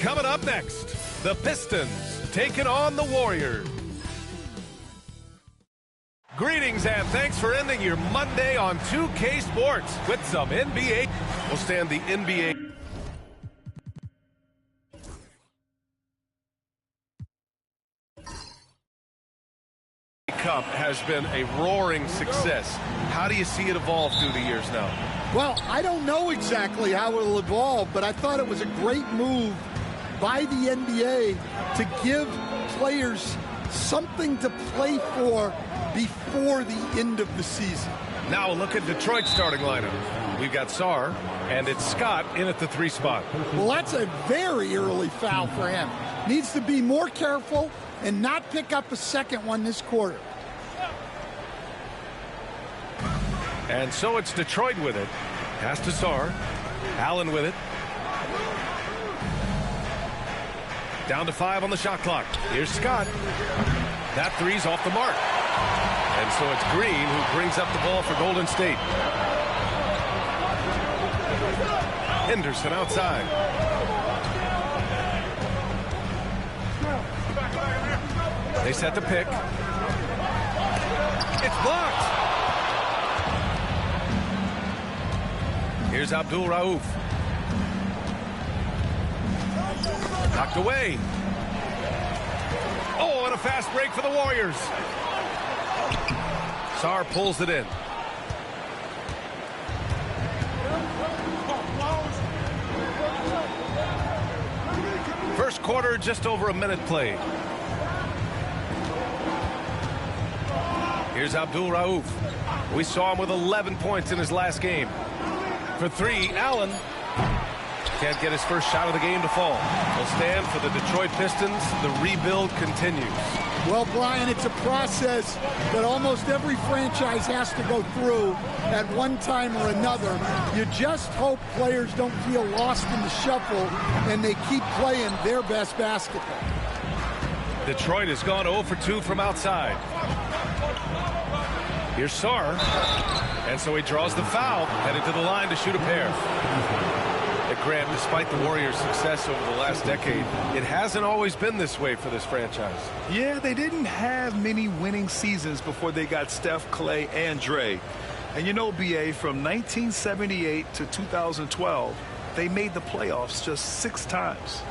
Coming up next, the Pistons taking on the Warriors. Greetings and thanks for ending your Monday on 2K Sports with some NBA. We'll stand the NBA. Cup has been a roaring success. How do you see it evolve through the years now? Well, I don't know exactly how it will evolve, but I thought it was a great move by the NBA to give players something to play for before the end of the season. Now look at Detroit's starting lineup. We've got Sarr, and it's Scott in at the 3 spot. Well, that's a very early foul for him. Needs to be more careful and not pick up a second one this quarter. And so it's Detroit with it. Pass to Sarr. Allen with it. Down to 5 on the shot clock. Here's Scott. That three's off the mark. And so it's Green who brings up the ball for Golden State. Henderson outside. They set the pick. It's blocked. Here's Abdul Rauf. Knocked away. Oh, and a fast break for the Warriors. Sarr pulls it in. First quarter, just over a minute played. Here's Abdul Rauf. We saw him with 11 points in his last game. For 3, Allen can't get his first shot of the game to fall. Will stand for the Detroit Pistons. The rebuild continues. Well, Brian, it's a process that almost every franchise has to go through at one time or another. You just hope players don't feel lost in the shuffle and they keep playing their best basketball. Detroit has gone 0 for 2 from outside. Here's Sarr. And so he draws the foul, headed to the line to shoot a pair. Grant, despite the Warriors' success over the last decade, it hasn't always been this way for this franchise. Yeah, they didn't have many winning seasons before they got Steph, Clay, and Dre. And you know, BA, from 1978 to 2012, they made the playoffs just 6 times.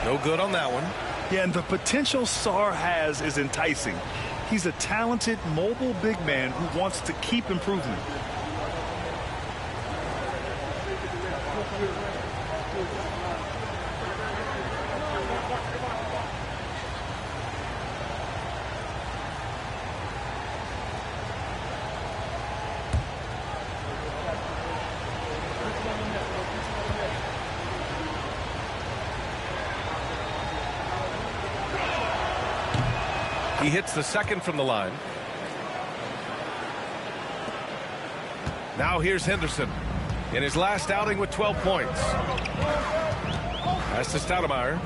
No good on that one. Yeah, and the potential Sarr has is enticing. He's a talented, mobile big man who wants to keep improving. He hits the second from the line. Now here's Henderson in his last outing with 12 points. Pass to Stoudemire.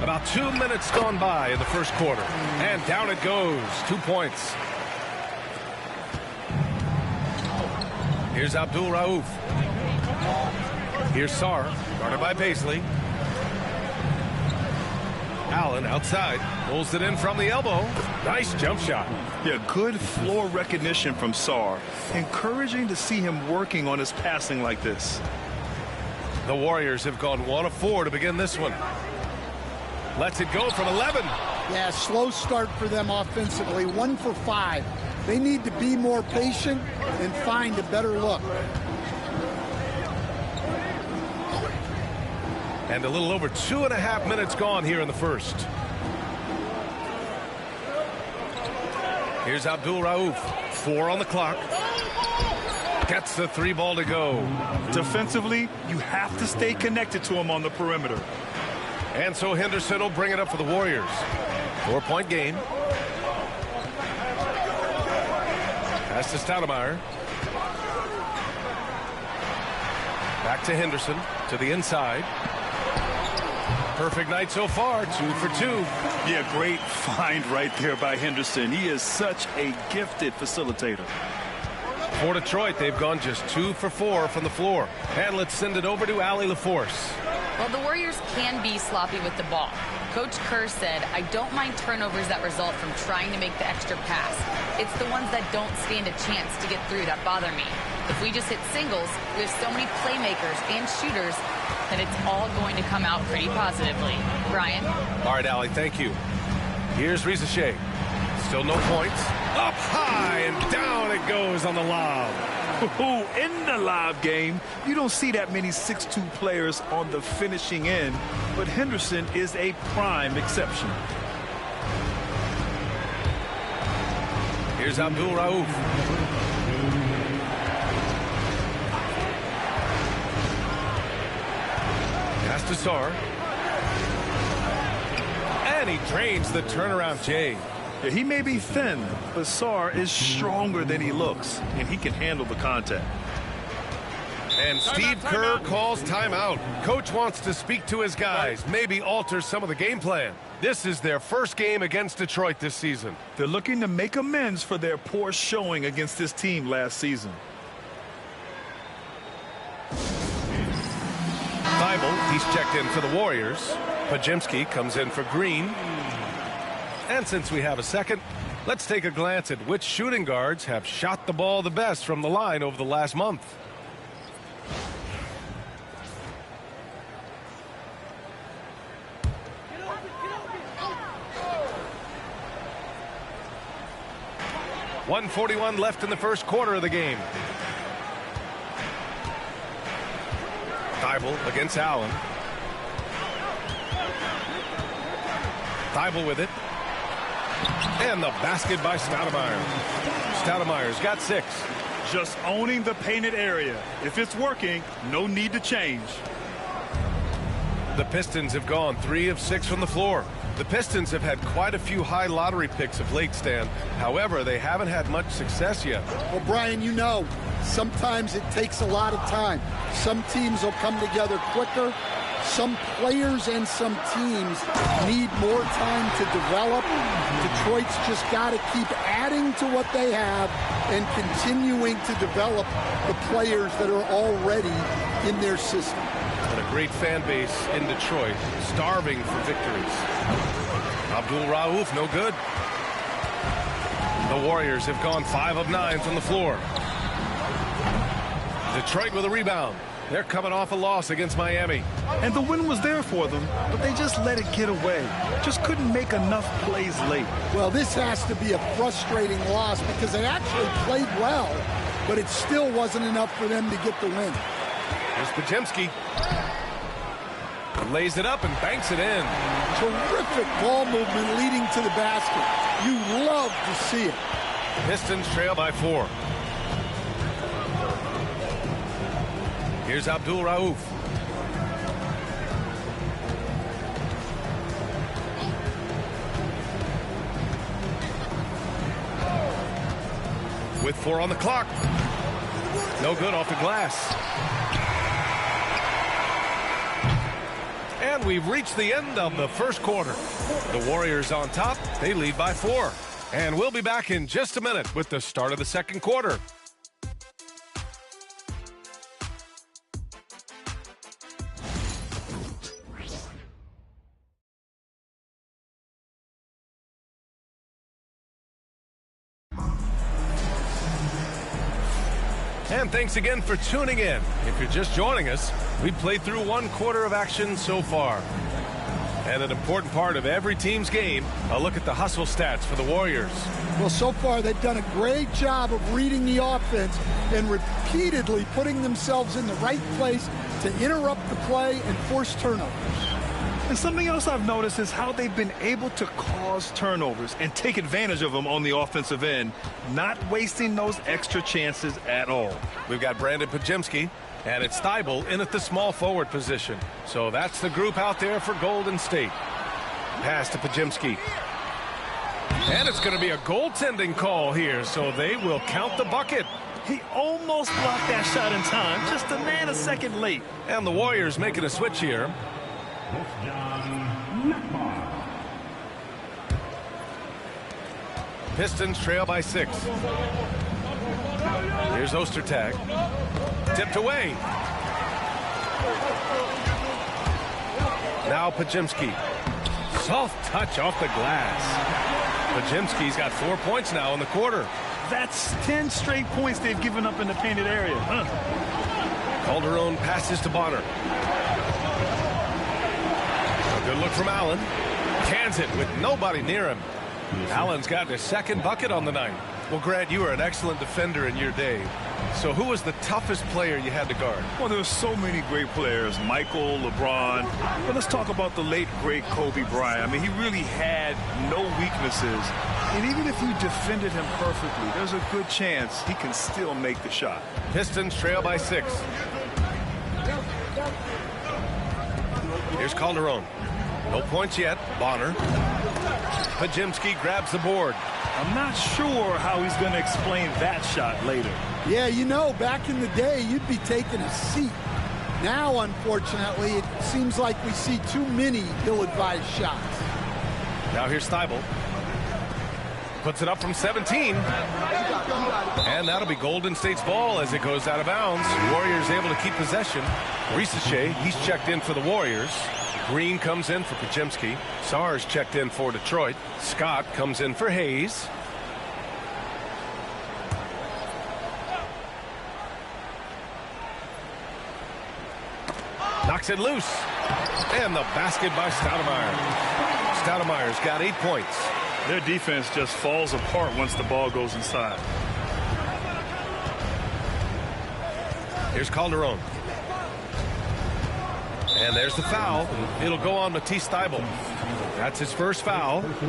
About 2 minutes gone by in the first quarter. And down it goes. 2 points. Here's Abdul Rauf. Here's Sarr, guarded by Paisley. Allen outside, pulls it in from the elbow. Nice jump shot. Yeah, good floor recognition from Sarr. Encouraging to see him working on his passing like this. The Warriors have gone 1 of 4 to begin this one. Lets it go from 11. Yeah, slow start for them offensively. 1 for 5. They need to be more patient and find a better look. And a little over 2.5 minutes gone here in the first. Here's Abdul Rauf. 4 on the clock. Gets the 3 ball to go. Defensively, you have to stay connected to him on the perimeter. And so Henderson will bring it up for the Warriors. 4-point game. Pass to Stoudemire. Back to Henderson, to the inside. Perfect night so far, 2 for 2. Yeah, great find right there by Henderson. He is such a gifted facilitator. For Detroit, they've gone just 2 for 4 from the floor. And let's send it over to Allie LaForce. Well, the Warriors can be sloppy with the ball. Coach Kerr said, I don't mind turnovers that result from trying to make the extra pass. It's the ones that don't stand a chance to get through that bother me. If we just hit singles, we have so many playmakers and shooters that it's all going to come out pretty positively. Brian? All right, Allie, thank you. Here's Risa Shea. Still no points. Up high and down it goes on the lob. In the lob game, you don't see that many 6'2" players on the finishing end, but Henderson is a prime exception. Here's Abdul Rauf. Pass to Sarr. And he drains the turnaround Jay. Yeah, he may be thin, but Sarr is stronger than he looks, and he can handle the contact. And Steve Kerr calls timeout. Coach wants to speak to his guys, maybe alter some of the game plan. This is their first game against Detroit this season. They're looking to make amends for their poor showing against this team last season. Thibault, he's checked in for the Warriors. Podziemski comes in for Green. And since we have a second, let's take a glance at which shooting guards have shot the ball the best from the line over the last month. .141 left in the first quarter of the game. Thibault against Allen. Thibault with it. And the basket by Stoudemire. Stoudemire's got 6. Just owning the painted area. If it's working, no need to change. The Pistons have gone 3 of 6 from the floor. The Pistons have had quite a few high lottery picks of late, Stan. However, they haven't had much success yet. Well, Brian, you know, sometimes it takes a lot of time. Some teams will come together quicker. Some players and some teams need more time to develop. Detroit's just got to keep adding to what they have and continuing to develop the players that are already in their system. And a great fan base in Detroit, starving for victories. Abdul Rauf, no good. The Warriors have gone 5 of 9 from the floor. Detroit with a rebound. They're coming off a loss against Miami. And the win was there for them, but they just let it get away. Just couldn't make enough plays late. Well, this has to be a frustrating loss because they actually played well, but it still wasn't enough for them to get the win. Here's Podziemski. Lays it up and banks it in. Terrific ball movement leading to the basket. You love to see it. Pistons trail by 4. Here's Abdul Rauf. With 4 on the clock. No good off the glass. And we've reached the end of the first quarter. The Warriors on top. They lead by 4. And we'll be back in just a minute with the start of the second quarter. And thanks again for tuning in. If you're just joining us, we've played through 1 quarter of action so far. And an important part of every team's game, a look at the hustle stats for the Warriors. Well, so far they've done a great job of reading the offense and repeatedly putting themselves in the right place to interrupt the play and force turnovers. And something else I've noticed is how they've been able to cause turnovers and take advantage of them on the offensive end, not wasting those extra chances at all. We've got Brandon Podziemski, and it's Thibault in at the small forward position. So that's the group out there for Golden State. Pass to Podziemski. And it's going to be a goaltending call here, so they will count the bucket. He almost blocked that shot in time, just a nanosecond late. And the Warriors making a switch here. Pistons trail by 6. Here's Ostertag. Tipped away. Now Podziemski. Soft touch off the glass. Podziemski's got 4 points now in the quarter. That's 10 straight points they've given up in the painted area. Calderon passes to Bonner. A good look from Allen. Cans it with nobody near him. Allen's gotten his second bucket on the night. Well, Grant, you were an excellent defender in your day. So who was the toughest player you had to guard? Well, there were so many great players. Michael, LeBron. But let's talk about the late, great Kobe Bryant. I mean, he really had no weaknesses. And even if you defended him perfectly, there's a good chance he can still make the shot. Pistons trail by 6. Here's Calderon. No points yet. Bonner. Podziemski grabs the board. I'm not sure how he's going to explain that shot later. Yeah, you know, back in the day, you'd be taking a seat. Now, unfortunately, it seems like we see too many ill-advised shots. Now here's Thibault. Puts it up from 17. And that'll be Golden State's ball as it goes out of bounds. Warriors able to keep possession. Risacher, he's checked in for the Warriors. Green comes in for Podziemski. Sarge checked in for Detroit. Scott comes in for Hayes. Knocks it loose. And the basket by Stoudemire. Stoudemire's got 8 points. Their defense just falls apart once the ball goes inside. Here's Calderon. And there's the foul. It'll go on Matisse Thybulle. That's his first foul. First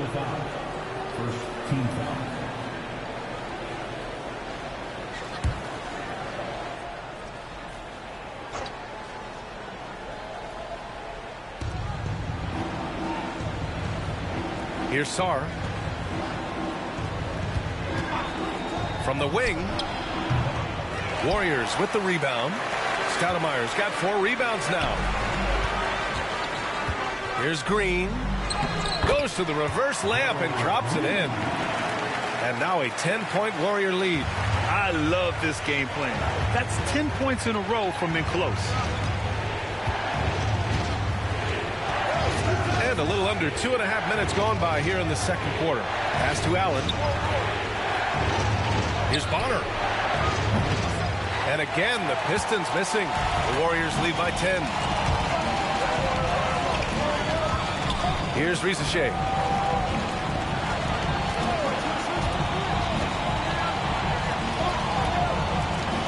team foul. Here's Sarr. From the wing. Warriors with the rebound. Stoudemire's got 4 rebounds now. Here's Green. Goes to the reverse layup and drops it in. And now a 10-point Warrior lead. I love this game plan. That's 10 points in a row from in close. And a little under 2.5 minutes gone by here in the second quarter. Pass to Allen. Here's Bonner. And again, the Pistons missing. The Warriors lead by 10. Here's Risacher.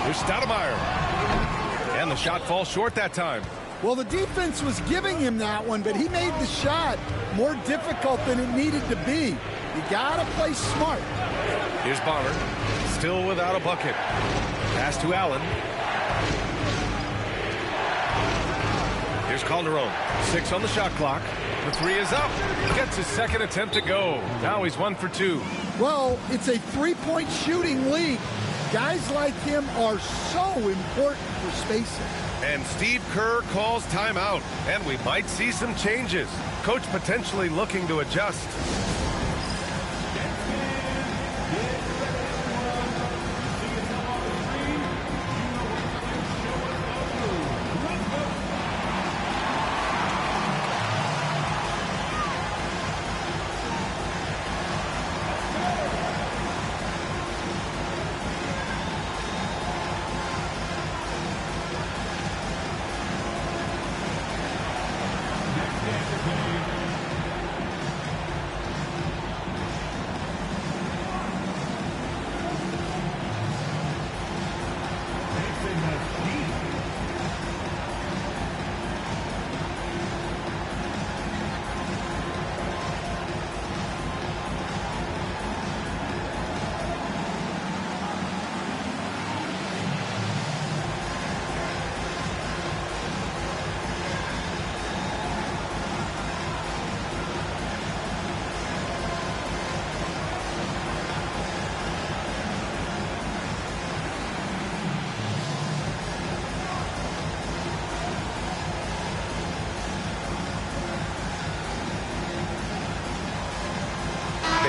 Here's Stoudemire. And the shot falls short that time. Well, the defense was giving him that one, but he made the shot more difficult than it needed to be. You got to play smart. Here's Bonner. Still without a bucket. Pass to Allen. Here's Calderon. 6 on the shot clock. The 3 is up. Gets his second attempt to go. Now he's 1 for 2. Well, it's a three-point shooting league. Guys like him are so important for spacing. And Steve Kerr calls timeout. And we might see some changes. Coach potentially looking to adjust.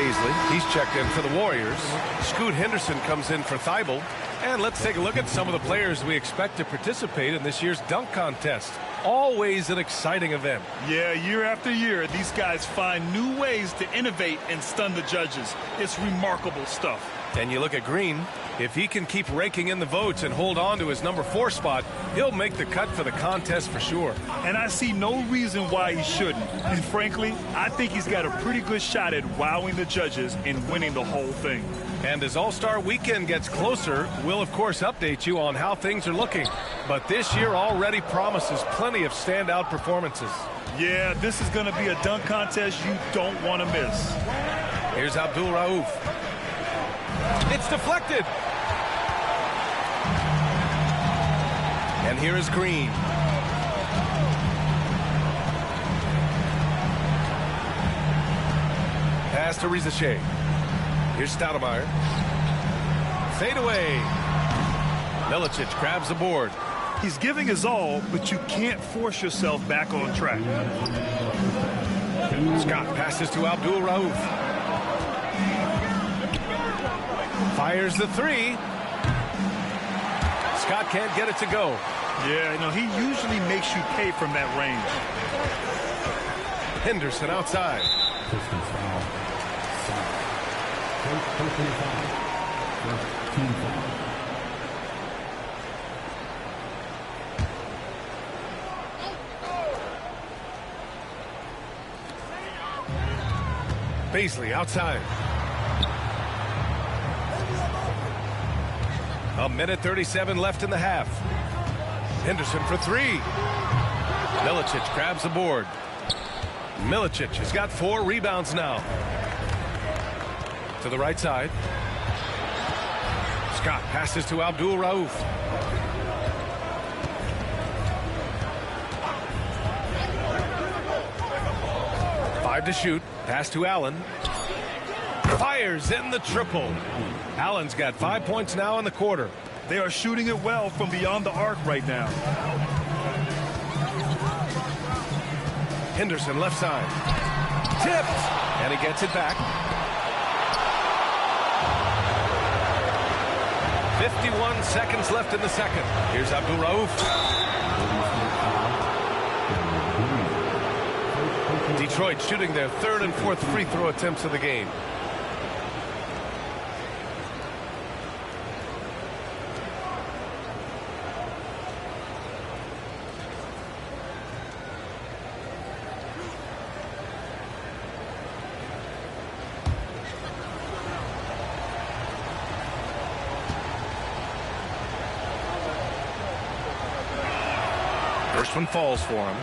Paisley. He's checked in for the Warriors. Scoot Henderson comes in for Thibault. And let's take a look at some of the players we expect to participate in this year's dunk contest. Always an exciting event. Yeah, year after year, these guys find new ways to innovate and stun the judges. It's remarkable stuff. And you look at Green. If he can keep raking in the votes and hold on to his number 4 spot, he'll make the cut for the contest for sure. And I see no reason why he shouldn't. And frankly, I think he's got a pretty good shot at wowing the judges and winning the whole thing. And as All-Star Weekend gets closer, we'll of course update you on how things are looking. But this year already promises plenty of standout performances. Yeah, this is going to be a dunk contest you don't want to miss. Here's Abdul Rauf. It's deflected. And here is Green. Pass to Rizache. Here's Stoudemire. Fade away. Milicic grabs the board. He's giving his all, but you can't force yourself back on track. Scott passes to Abdul Rauf. Fires the 3. Scott can't get it to go. Yeah, he usually makes you pay from that range. Henderson outside. Pistons foul. Personal foul. First team foul. Paisley outside. A minute 37 left in the half. Henderson for 3. Milicic grabs the board. Milicic has got 4 rebounds now. To the right side. Scott passes to Abdul Rauf. Five to shoot. Pass to Allen. Fires in the triple. Allen's got 5 points now in the quarter. They are shooting it well from beyond the arc right now. Henderson left side. Tipped. And he gets it back. 51 seconds left in the second. Here's Abdul Rauf. Detroit shooting their 3rd and 4th free throw attempts of the game. First one falls for him.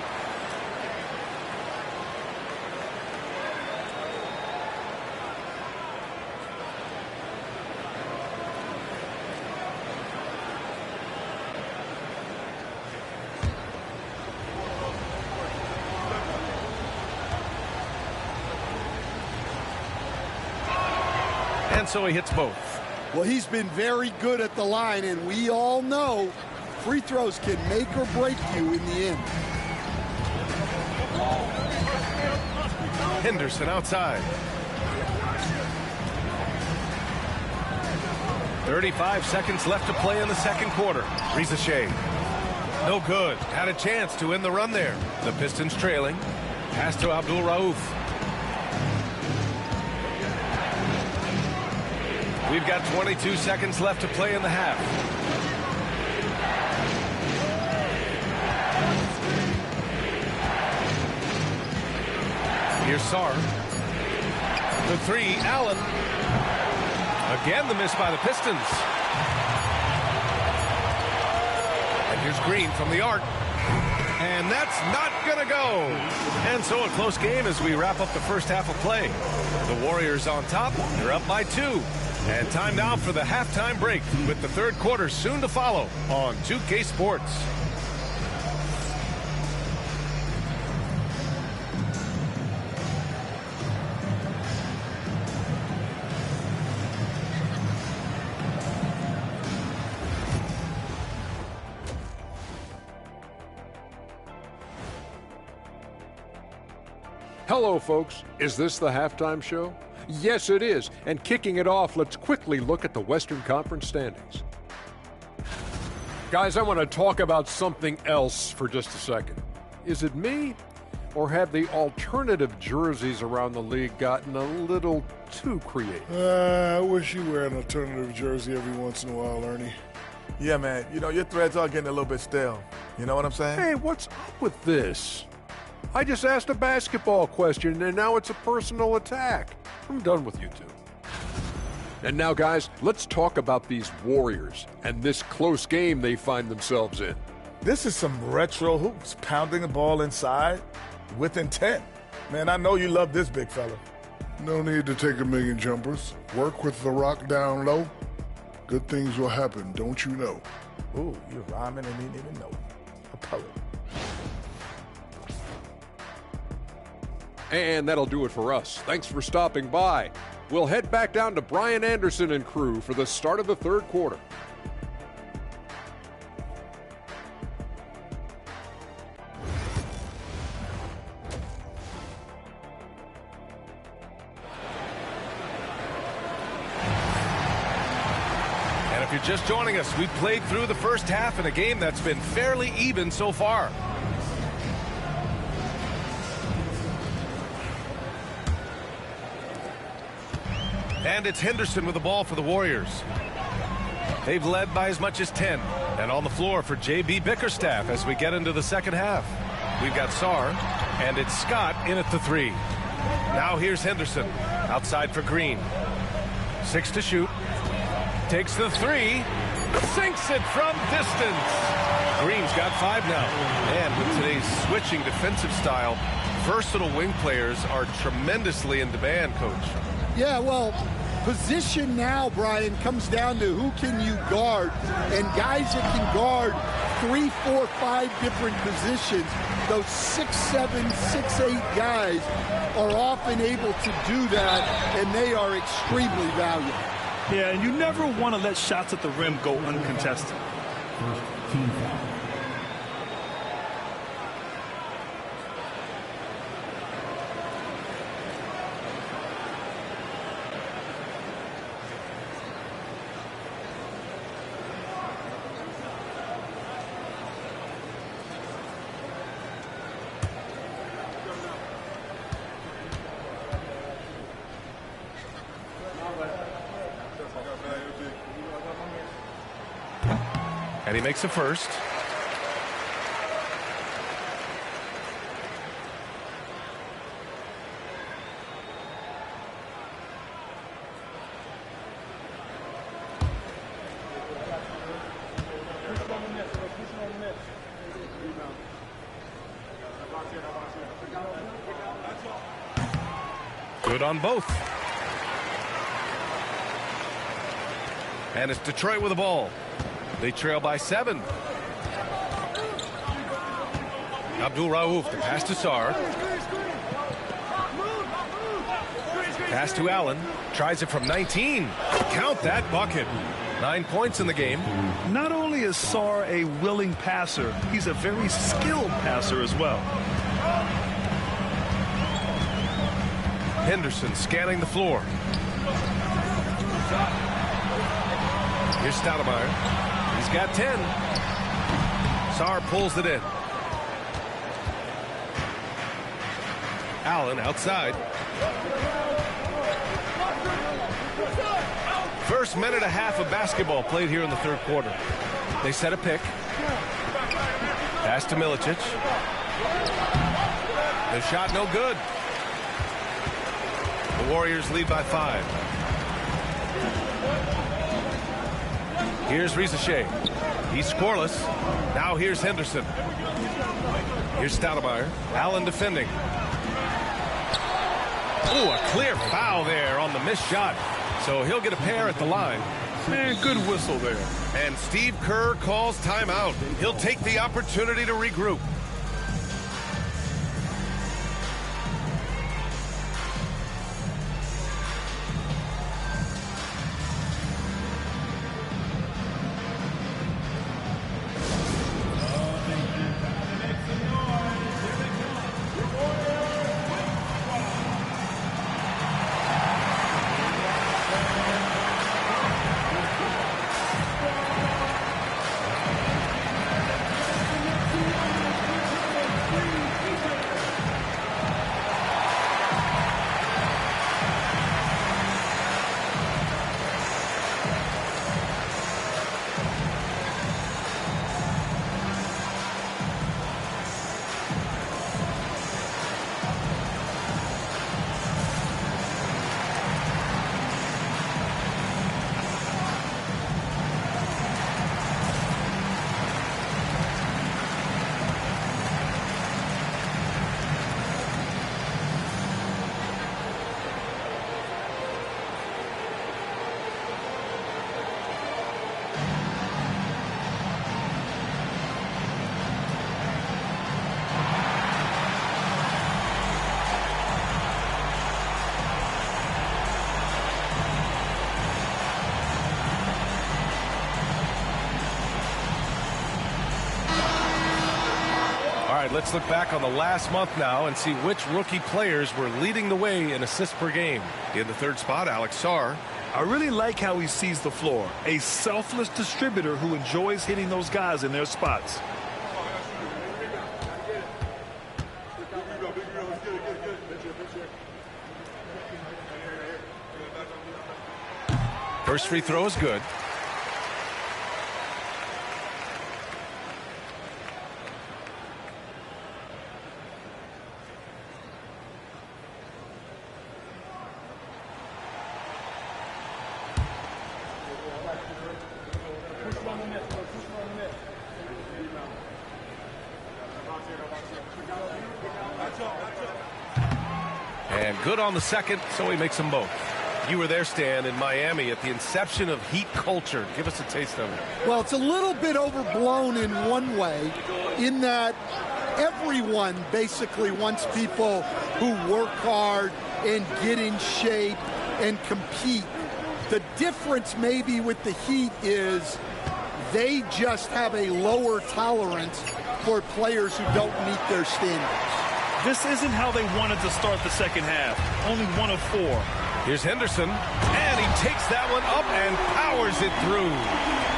And so he hits both. Well, he's been very good at the line, and we all know free throws can make or break you in the end. Henderson outside. 35 seconds left to play in the second quarter. Rizache. No good. Had a chance to end the run there. The Pistons trailing. Pass to Abdul Rauf. We've got 22 seconds left to play in the half. Here's Sarr. The 3, Allen. Again, the miss by the Pistons. And here's Green from the arc. And that's not going to go. And so a close game as we wrap up the first half of play. The Warriors on top. They're up by 2. And time now for the halftime break with the third quarter soon to follow on 2K Sports. Hello, folks. Is this the halftime show? Yes, it is. And kicking it off, let's quickly look at the Western Conference standings. Guys, I want to talk about something else for just a second. Is it me, or have the alternative jerseys around the league gotten a little too creative? I wish you wear an alternative jersey every once in a while, Ernie. Yeah, man. You know, your threads are getting a little bit stale. You know what I'm saying? Hey, what's up with this? I just asked a basketball question, and now it's a personal attack. I'm done with you two. And now, guys, let's talk about these Warriors and this close game they find themselves in. This is some retro hoops, pounding the ball inside with intent. Man, I know you love this big fella. No need to take a million jumpers. Work with the rock down low. Good things will happen, don't you know? Ooh, you're rhyming and didn't even know. A poet. And that'll do it for us. Thanks for stopping by. We'll head back down to Brian Anderson and crew for the start of the third quarter. And if you're just joining us, we've played through the first half in a game that's been fairly even so far. And it's Henderson with the ball for the Warriors. They've led by as much as 10. And on the floor for J.B. Bickerstaff as we get into the second half. We've got Sarr, and it's Scott in at the three. Now here's Henderson, outside for Green. 6 to shoot. Takes the three. Sinks it from distance. Green's got 5 now. And with today's switching defensive style, versatile wing players are tremendously in demand, Coach. Yeah, well, position now, Brian, comes down to who can you guard. And guys that can guard 3, 4, 5 different positions, those 6'7", 6'8" guys are often able to do that, and they are extremely valuable. Yeah, and you never want to let shots at the rim go uncontested. First team foul. And he makes a first. Good on both. And it's Detroit with the ball. They trail by 7. Abdul Rauf, the pass to Sarr. Pass to Allen. Tries it from 19. Count that bucket. 9 points in the game. Not only is Sarr a willing passer, he's a very skilled passer as well. Henderson scanning the floor. Here's Stoudemire. He's got 10. Sarr pulls it in. Allen outside. First minute and a half of basketball played here in the third quarter. They set a pick. Pass to Milicic. The shot no good. The Warriors lead by 5. Here's Risacher. He's scoreless. Now here's Henderson. Here's Stoudemire. Allen defending. Ooh, a clear foul there on the missed shot. So he'll get a pair at the line. Man, good whistle there. And Steve Kerr calls timeout. He'll take the opportunity to regroup. right, let's look back on the last month now and see which rookie players were leading the way in assists per game. In the third spot, Alex Sarr. I really like how he sees the floor. A selfless distributor who enjoys hitting those guys in their spots. First free throw is good. And good on the second, so he makes them both. You were there, Stan, in Miami at the inception of Heat culture. Give us a taste of it. Well, it's a little bit overblown in one way, in that everyone basically wants people who work hard and get in shape and compete. The difference maybe with the Heat is they just have a lower tolerance for players who don't meet their standards. This isn't how they wanted to start the second half. Only 1 of 4. Here's Henderson, and he takes that one up and powers it through.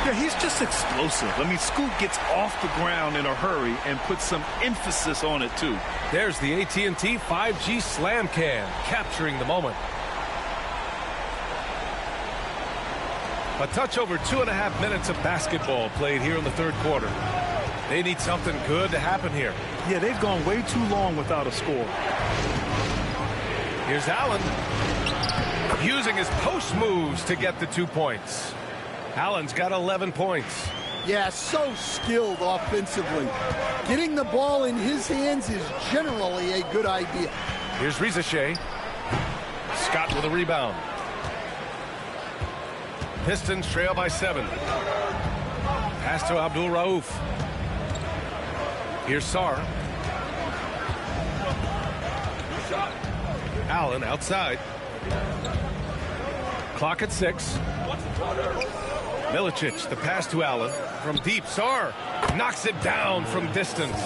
Yeah, he's just explosive. I mean, Scoot gets off the ground in a hurry and puts some emphasis on it, too. There's the AT&T 5G Slam Can, capturing the moment. A touch over 2.5 minutes of basketball played here in the third quarter. They need something good to happen here. Yeah, they've gone way too long without a score. Here's Allen, using his post moves to get the 2 points. Allen's got 11 points. Yeah, so skilled offensively. Getting the ball in his hands is generally a good idea. Here's Rizachet. Scott with a rebound. Pistons trail by 7. Pass to Abdul Rauf. Here's Sarr. Allen outside. Clock at 6. Milicic, the pass to Allen. From deep, Sarr knocks it down from distance.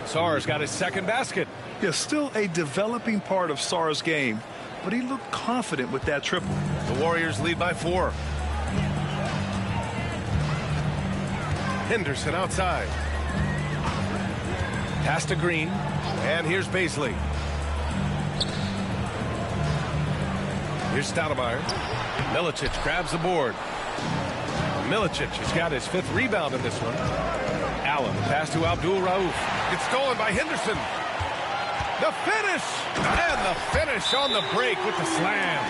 Sarr's got his second basket. Yeah, still a developing part of Sarr's game, but he looked confident with that triple. The Warriors lead by 4. Henderson outside. Pass to Green, and here's Baisley. Here's Stoudemire. Milicic grabs the board. Milicic has got his 5th rebound in this one. Allen, pass to Abdul Rauf. It's stolen by Henderson. The finish! And the finish on the break with the slam.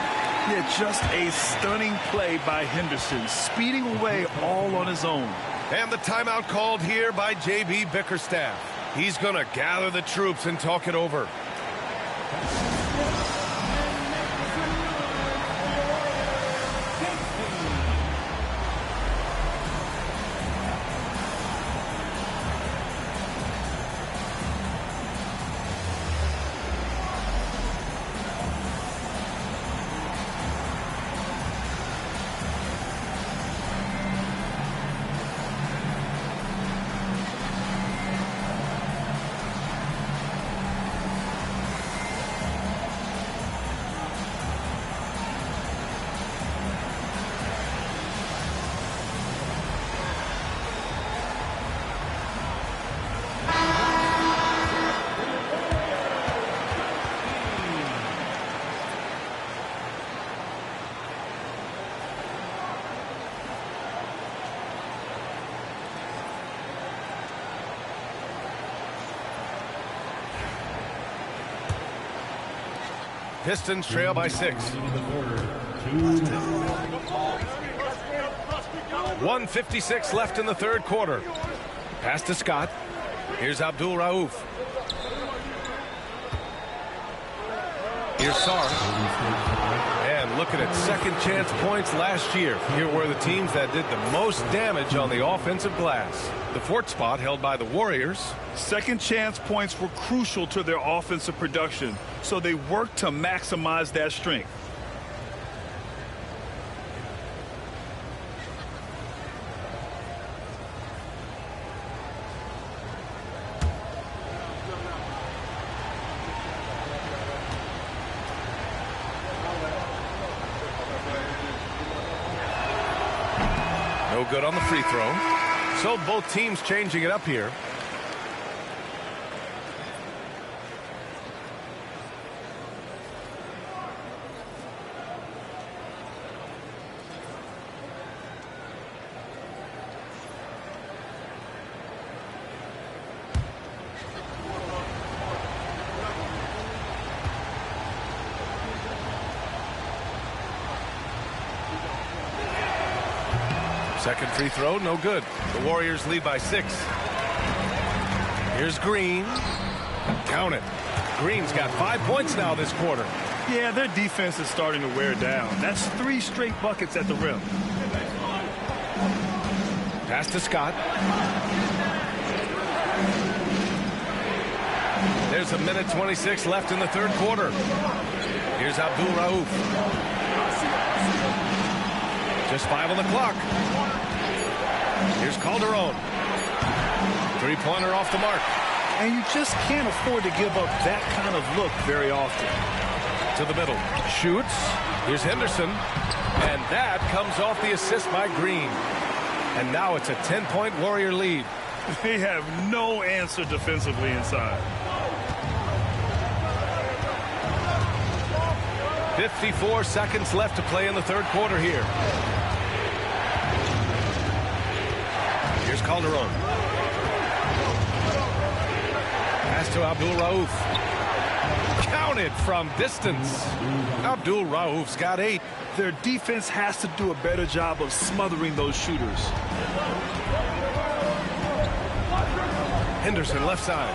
Yeah, just a stunning play by Henderson, speeding away all on his own. And the timeout called here by J.B. Bickerstaff. He's going to gather the troops and talk it over. Pistons trail by 6. 1:56 left in the third quarter. Pass to Scott. Here's Abdul Rauf. Here's Sarr. And look at it, second chance points last year. Here were the teams that did the most damage on the offensive glass. The 4th spot held by the Warriors. Second chance points were crucial to their offensive production, so they worked to maximize that strength. No good on the free throw. So both teams changing it up here. Second free throw, no good. The Warriors lead by 6. Here's Green. Count it. Green's got 5 points now this quarter. Yeah, their defense is starting to wear down. That's 3 straight buckets at the rim. Pass to Scott. There's a minute 26 left in the third quarter. Here's Abdul Rauf. Just 5 on the clock. Here's Calderon. Three-pointer off the mark. And you just can't afford to give up that kind of look very often. To the middle. Shoots. Here's Henderson. And that comes off the assist by Green. And now it's a 10-point Warrior lead. They have no answer defensively inside. 54 seconds left to play in the third quarter here. Here's Calderon. Pass to Abdul Rauf. Counted from distance. Abdul Rauf's got 8. Their defense has to do a better job of smothering those shooters. Henderson left side.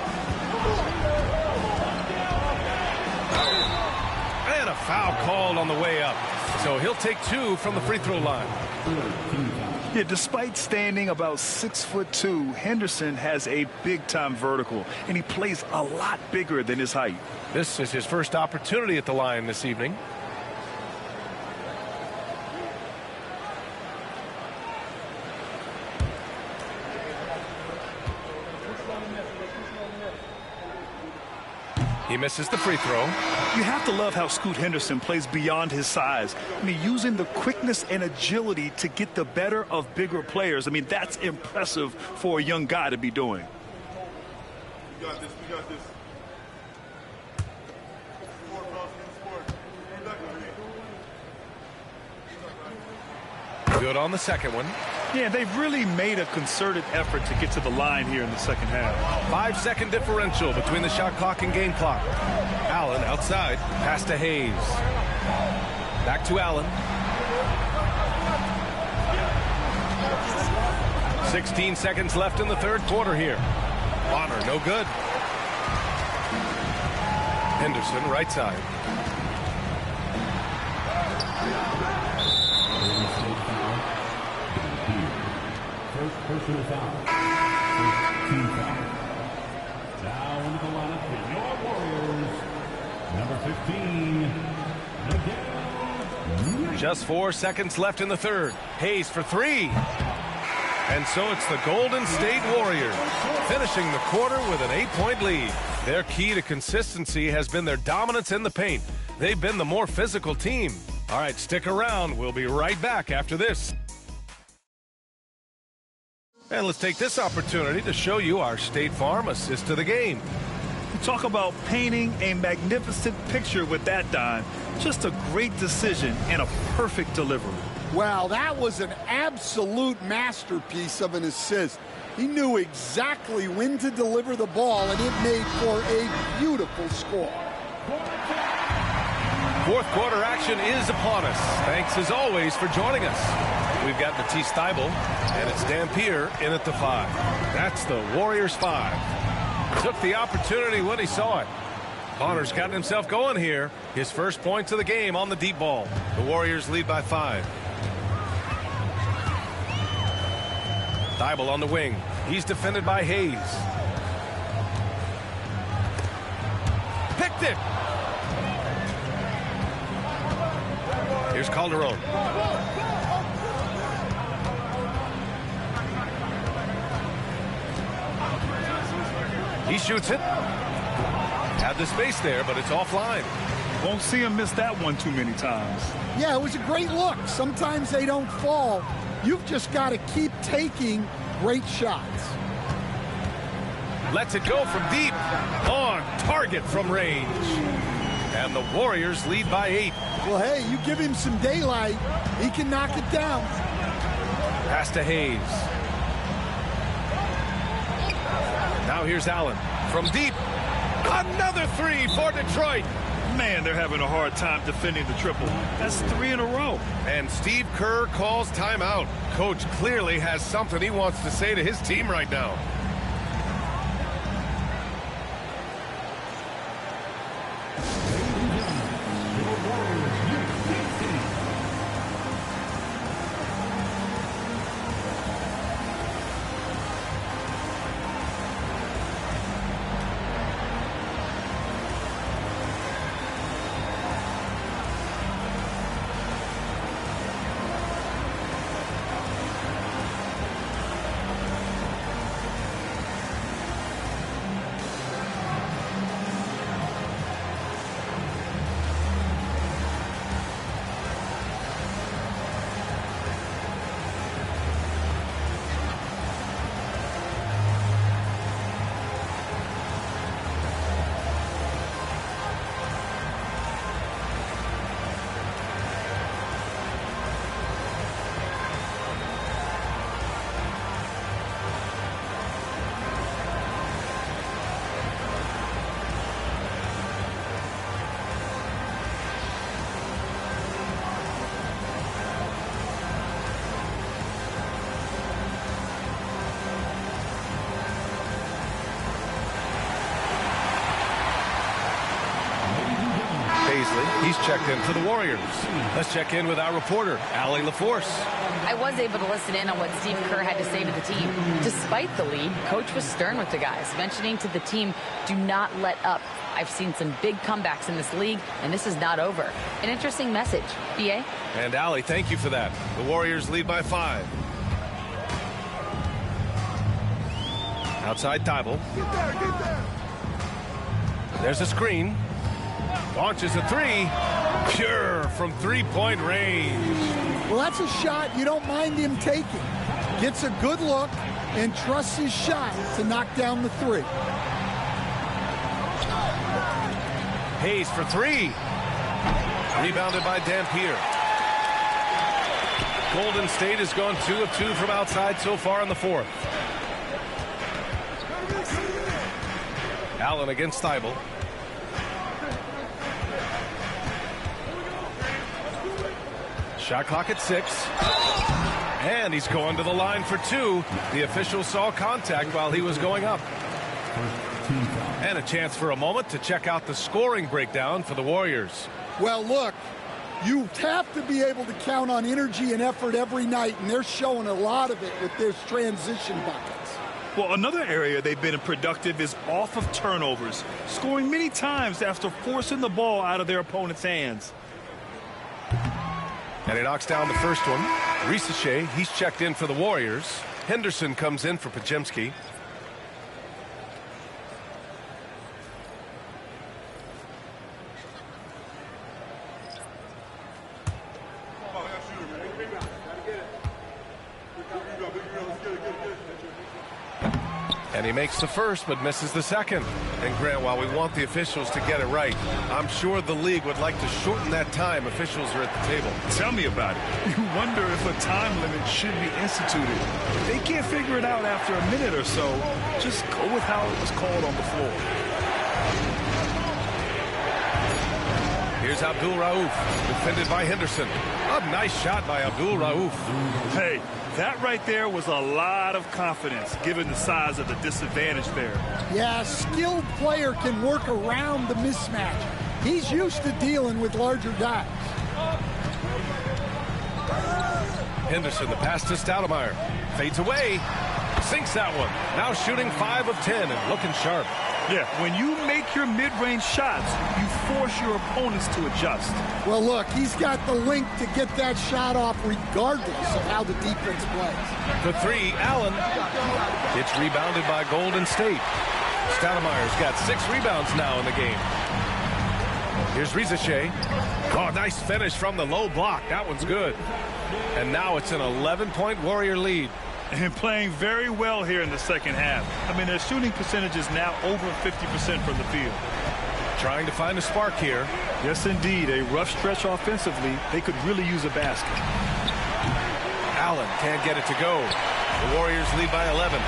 And a foul called on the way up. So he'll take 2 from the free throw line. Yeah, despite standing about 6'2", Henderson has a big-time vertical, and he plays a lot bigger than his height. This is his first opportunity at the line this evening. He misses the free throw. You have to love how Scoot Henderson plays beyond his size. I mean, using the quickness and agility to get the better of bigger players. I mean, that's impressive for a young guy to be doing. We got this. We got this. Good on the second one. Yeah, they've really made a concerted effort to get to the line here in the second half. 5-second differential between the shot clock and game clock. Allen outside. Pass to Hayes. Back to Allen. 16 seconds left in the third quarter here. Bonner, no good. Henderson, right side. First personal foul. First team foul. Now into the lineup for your Warriors. Number 15, Miguel. Just 4 seconds left in the third. Hayes for 3. And so it's the Golden State Warriors finishing the quarter with an 8-point lead. Their key to consistency has been their dominance in the paint. They've been the more physical team. All right, stick around. We'll be right back after this. And let's take this opportunity to show you our State Farm assist to the game. You talk about painting a magnificent picture with that dime. Just a great decision and a perfect delivery. Wow, that was an absolute masterpiece of an assist. He knew exactly when to deliver the ball, and it made for a beautiful score. Fourth quarter action is upon us. Thanks as always for joining us. We've got Matisse Thybulle, and it's Dampier in at the 5. That's the Warriors 5. Took the opportunity when he saw it. Bonner's gotten himself going here. His first points of the game on the deep ball. The Warriors lead by 5. Thybulle on the wing. He's defended by Hayes. Picked it. Here's Calderon. He shoots it. Had the space there, but it's offline. Won't see him miss that one too many times. Yeah, it was a great look. Sometimes they don't fall, You've just got to keep taking great shots. Lets it go from deep. On target from range. And the Warriors lead by 8. Well, hey, you give him some daylight, he can knock it down. Pass to Hayes. Now here's Allen. From deep. Another 3 for Detroit. Man, they're having a hard time defending the triple. That's 3 in a row. And Steve Kerr calls timeout. Coach clearly has something he wants to say to his team right now. He's checked in for the Warriors. Let's check in with our reporter, Allie LaForce. I was able to listen in on what Steve Kerr had to say to the team. Despite the lead, Coach was stern with the guys, mentioning to the team, do not let up. I've seen some big comebacks in this league, and this is not over. An interesting message. B.A.? And Allie, thank you for that. The Warriors lead by 5. Outside Thibault. Get there. There's a screen. Launches a 3. Pure from 3-point range. Well, that's a shot you don't mind him taking. Gets a good look and trusts his shot to knock down the 3. Hayes for 3. Rebounded by Dampier. Golden State has gone 2 of 2 from outside so far in the 4th. Allen against Thibault. Shot clock at 6. And he's going to the line for 2. The official saw contact while he was going up. And a chance for a moment to check out the scoring breakdown for the Warriors. Well, look, you have to be able to count on energy and effort every night, and they're showing a lot of it with their transition buckets. Well, another area they've been productive is off of turnovers, scoring many times after forcing the ball out of their opponent's hands. And he knocks down the first one. Risacher, he's checked in for the Warriors. Henderson comes in for Podziemski. And he makes the first, but misses the second. And Grant, while we want the officials to get it right, I'm sure the league would like to shorten that time officials are at the table. Tell me about it. You wonder if a time limit should be instituted. If they can't figure it out after a minute or so, just go with how it was called on the floor. Here's Abdul Rauf, defended by Henderson. A nice shot by Abdul Rauf. Hey, that right there was a lot of confidence, given the size of the disadvantage there. Yeah, a skilled player can work around the mismatch. He's used to dealing with larger guys. Henderson, the pass to Stoudemire. Fades away. Sinks that one. Now shooting 5 of 10 and looking sharp. Yeah, when you make your mid-range shots, you force your opponents to adjust. Well, look, he's got the length to get that shot off regardless of how the defense plays. For 3, Allen. It's rebounded by Golden State. Stoudemire's got 6 rebounds now in the game. Here's Risacher. Oh, nice finish from the low block. That one's good. And now it's an 11-point Warrior lead. And playing very well here in the second half. I mean, their shooting percentage is now over 50% from the field. Trying to find a spark here. Yes, indeed. A rough stretch offensively. They could really use a basket. Allen can't get it to go. The Warriors lead by 11.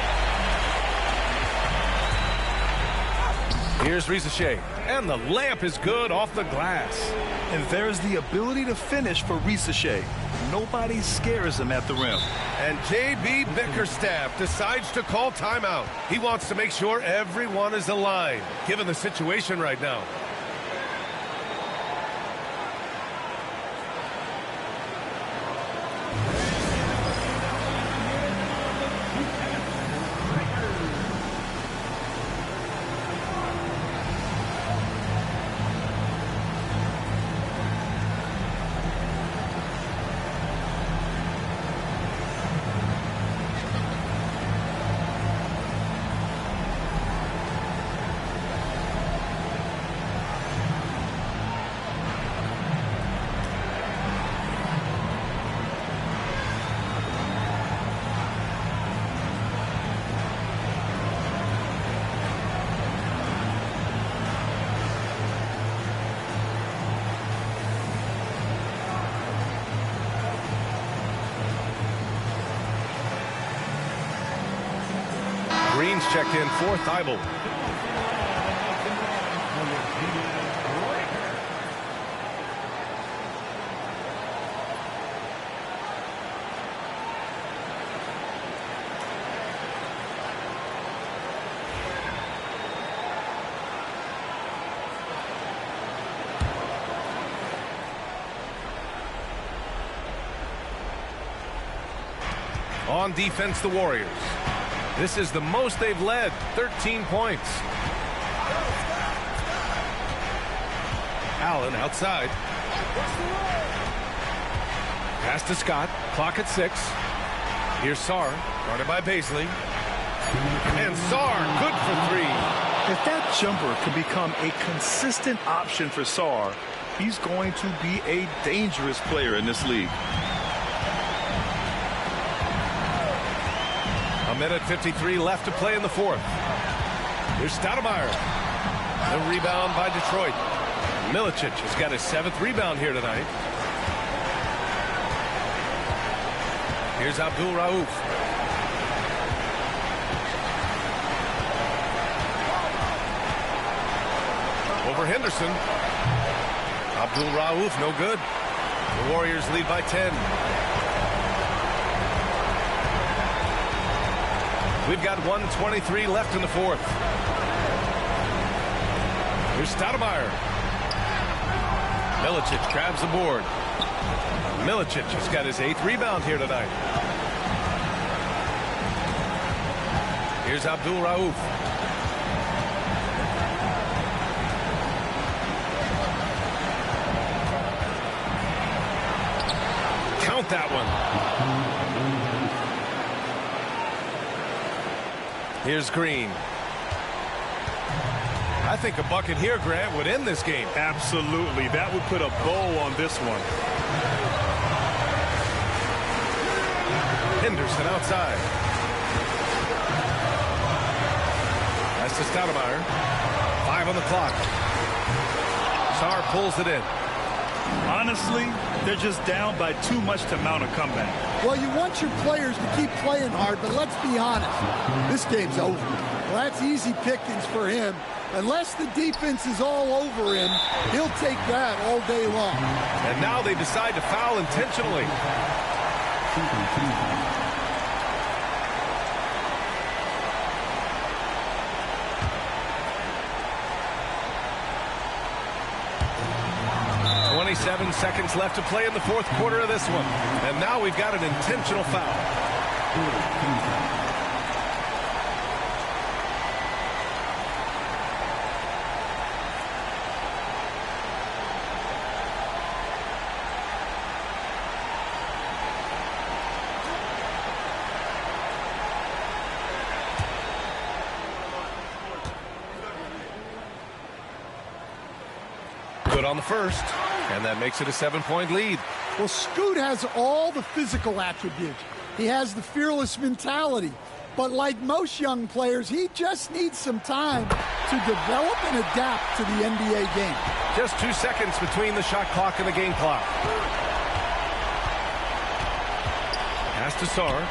Here's Risacher. And the layup is good off the glass. And there's the ability to finish for Risacher. Nobody scares him at the rim. And J.B. Bickerstaff decides to call timeout. He wants to make sure everyone is aligned, given the situation right now. Green's checked in for Thibault. On defense, the Warriors. This is the most they've led, 13 points. Allen outside. Pass to Scott. Clock at 6. Here's Sarr, guarded by Paisley. And Sarr, good for 3. If that jumper can become a consistent option for Sarr, he's going to be a dangerous player in this league. A minute 53 left to play in the fourth. Here's Stoudemire. The rebound by Detroit. Milicic has got his 7th rebound here tonight. Here's Abdul Rauf. Over Henderson. Abdul Rauf, no good. The Warriors lead by 10. We've got 1:23 left in the fourth. Here's Stoudemire. Milicic grabs the board. Milicic has got his 8th rebound here tonight. Here's Abdul Rauf. Count that one. Here's Green. I think a bucket here, Grant, would end this game. Absolutely. That would put a bow on this one. Henderson outside. That's to Stoudemire. 5 on the clock. Sarr pulls it in. Honestly, they're just down by too much to mount a comeback. Well, you want your players to keep playing hard, but let's be honest. This game's over. Well, that's easy pickings for him. Unless the defense is all over him, he'll take that all day long. And now they decide to foul intentionally. Seven seconds left to play in the fourth quarter of this one. And now we've got an intentional foul. Good on the first. And that makes it a 7-point lead. Well, Scoot has all the physical attributes. He has the fearless mentality. But like most young players, he just needs some time to develop and adapt to the NBA game. Just 2 seconds between the shot clock and the game clock. Pass to Sarr.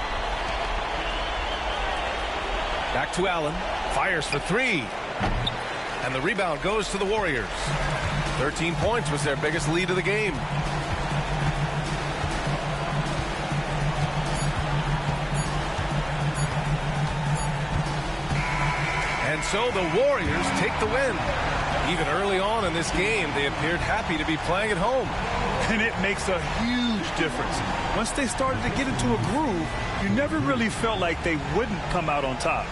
Back to Allen. Fires for 3. And the rebound goes to the Warriors. 13 points was their biggest lead of the game. And so the Warriors take the win. Even early on in this game, they appeared happy to be playing at home. And it makes a huge difference. Once they started to get into a groove, you never really felt like they wouldn't come out on top.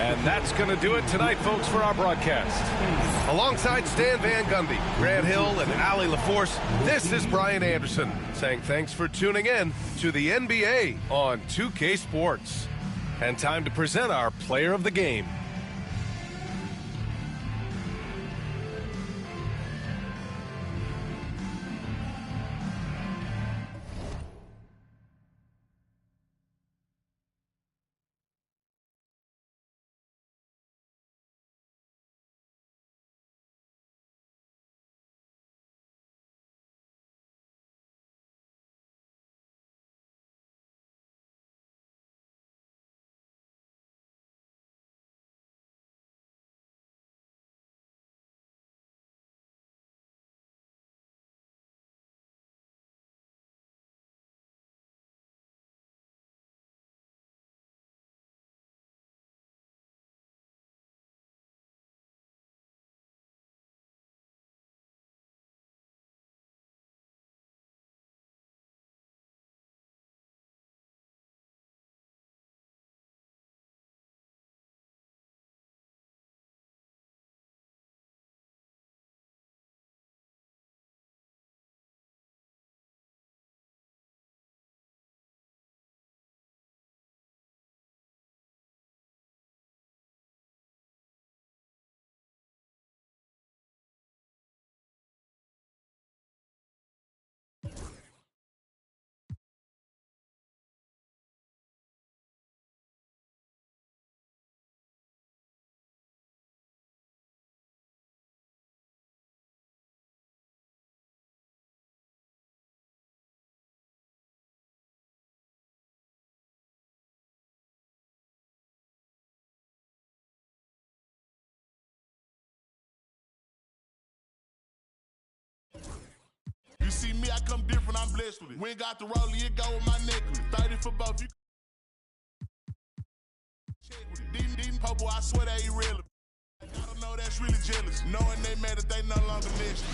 And that's going to do it tonight, folks, for our broadcast. Alongside Stan Van Gundy, Grant Hill, and Allie LaForce, this is Brian Anderson saying thanks for tuning in to the NBA on 2K Sports. And time to present our player of the game. You see me, I come different, I'm blessed with it. We ain't got the rollie, it go with my necklace. 30 for both. You check with it. These purple, I swear they ain't real. I don't know that's really jealous. Knowing they mad that they no longer next.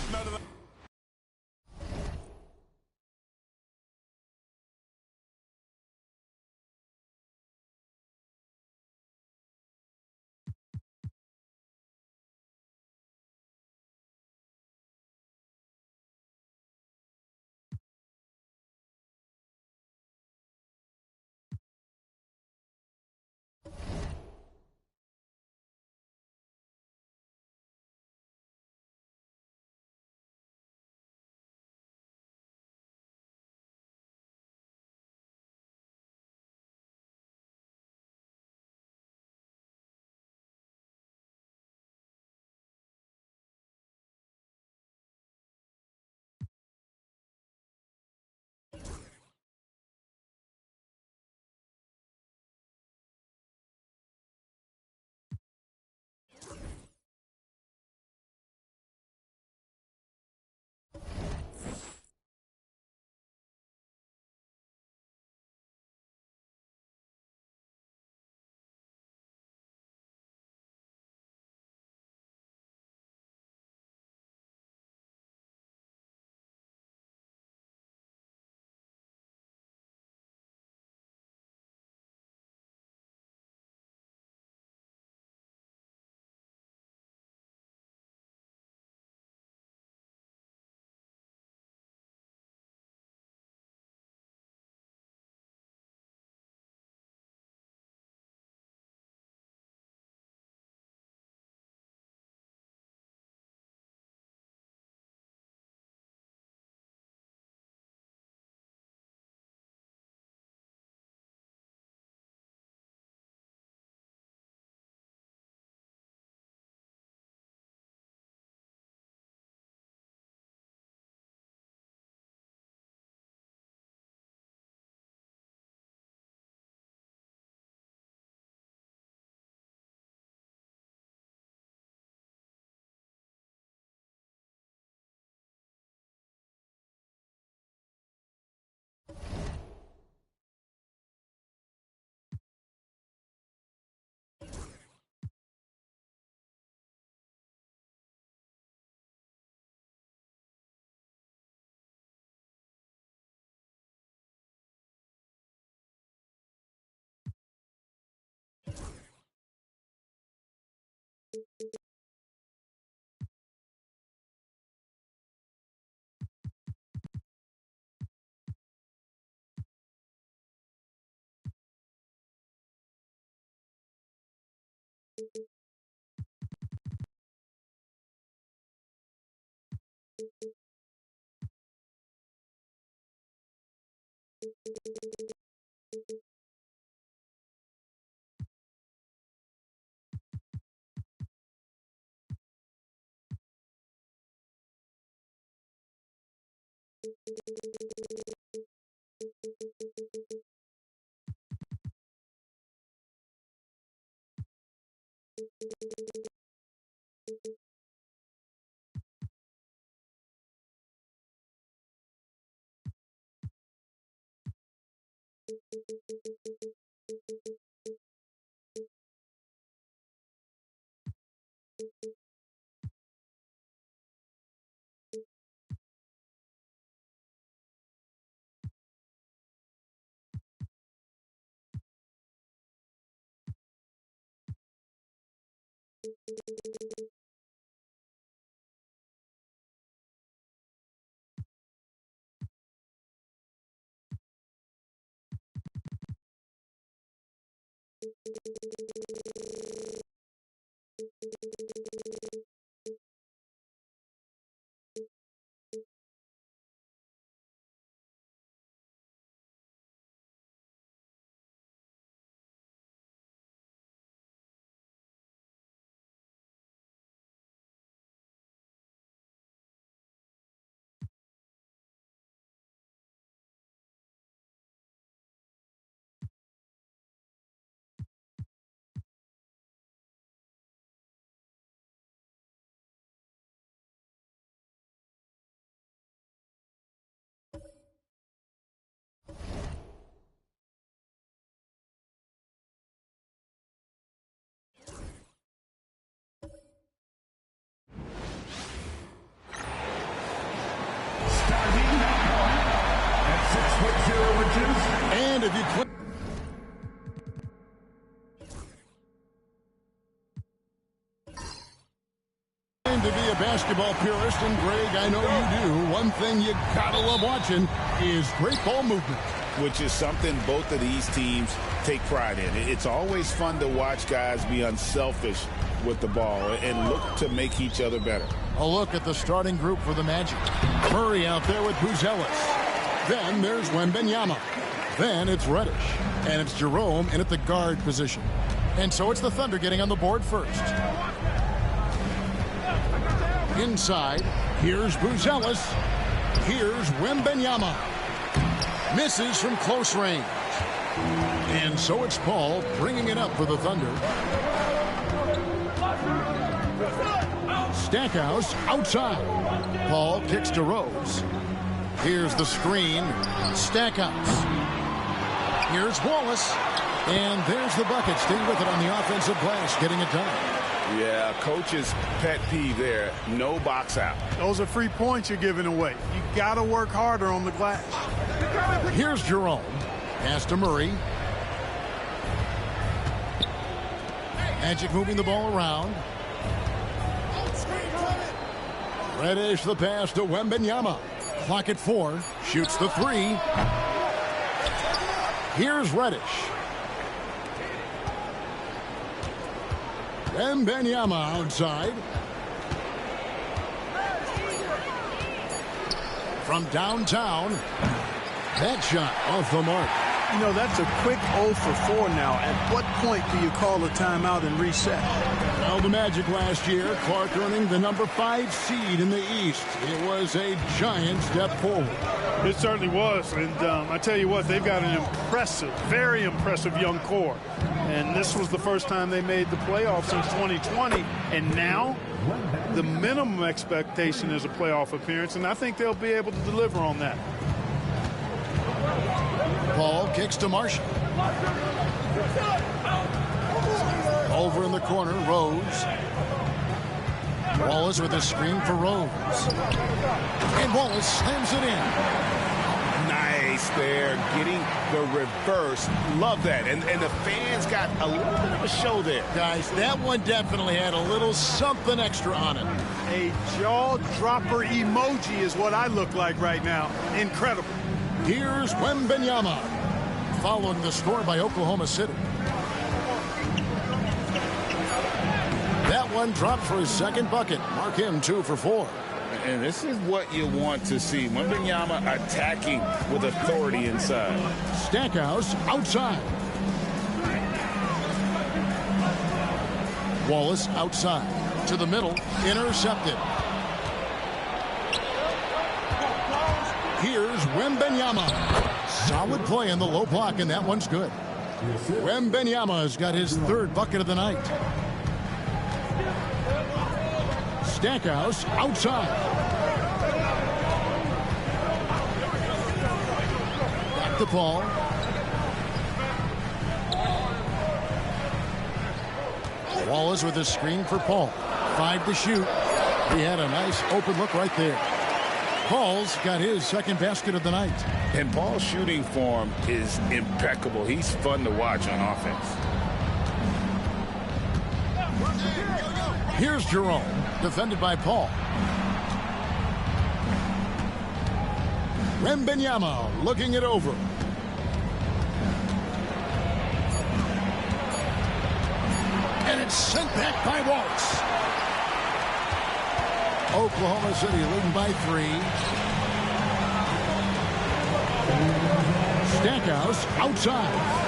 And if you click. To be a basketball purist, and Greg, I know you do, one thing you gotta love watching is great ball movement. Which is something both of these teams take pride in. It's always fun to watch guys be unselfish with the ball and look to make each other better. A look at the starting group for the Magic. Murray out there with Buzelis. Then there's Wembanyama. Then it's Reddish. And it's Jerome in at the guard position. And so it's the Thunder getting on the board first. Inside, here's Buzelis. Here's Wembanyama. Misses from close range. And so it's Paul bringing it up for the Thunder. Stackhouse outside. Paul kicks to Rose. Here's the screen. Stackhouse. Here's Wallace. And there's the bucket. Staying with it on the offensive glass, getting it done. Yeah, coach's pet peeve there. No box out. Those are free points you're giving away. You got to work harder on the glass. Here's Jerome. Pass to Murray. Magic moving the ball around. Reddish the pass to Wembanyama. Clock at 4. Shoots the 3. Here's Reddish. Wembanyama outside. From downtown. That shot off the mark. You know, that's a quick 0 for 4 now. At what point do you call a timeout and reset? Well, the Magic last year, Clark earning the number 5 seed in the East. It was a giant step forward. It certainly was. And I tell you what, they've got an impressive, very impressive young core. And this was the first time they made the playoffs since 2020. And now the minimum expectation is a playoff appearance. And I think they'll be able to deliver on that. Paul kicks to Marshall. Over in the corner, Rose. Wallace with a screen for Rose. And Wallace slams it in. Nice there, getting the reverse. Love that. And the fans got a little bit of a show there. Guys, that one definitely had a little something extra on it. A jaw-dropper emoji is what I look like right now. Incredible. Here's Wembanyama, following the score by Oklahoma City. Allen dropped for his second bucket. Mark him 2 for 4. And this is what you want to see. Wembanyama attacking with authority inside. Stackhouse outside. Wallace outside. To the middle. Intercepted. Here's Wembanyama. Solid play in the low block, and that one's good. Wembanyama has got his 3rd bucket of the night. Stackhouse outside. Back to Paul. Wallace with a screen for Paul. 5 to shoot. He had a nice open look right there. Paul's got his 2nd basket of the night. And Paul's shooting form is impeccable. He's fun to watch on offense. Here's Jerome, defended by Paul. Wembanyama looking it over. And it's sent back by Wallace. Oklahoma City leading by 3. Stackhouse outside.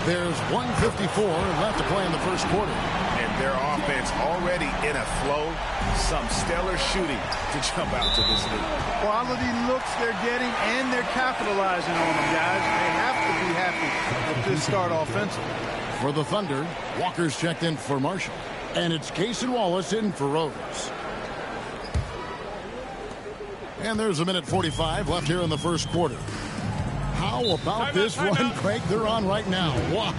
There's 1:54 left to play in the first quarter. And their offense already in a flow. Some stellar shooting to jump out to this lead. Quality looks they're getting, and they're capitalizing on them, guys. They have to be happy with this start offensively. For the Thunder, Walker's checked in for Marshall. And it's Cason Wallace in for Rose. And there's 1:45 left here in the first quarter. How about this run, Craig, they're on right now? Wow.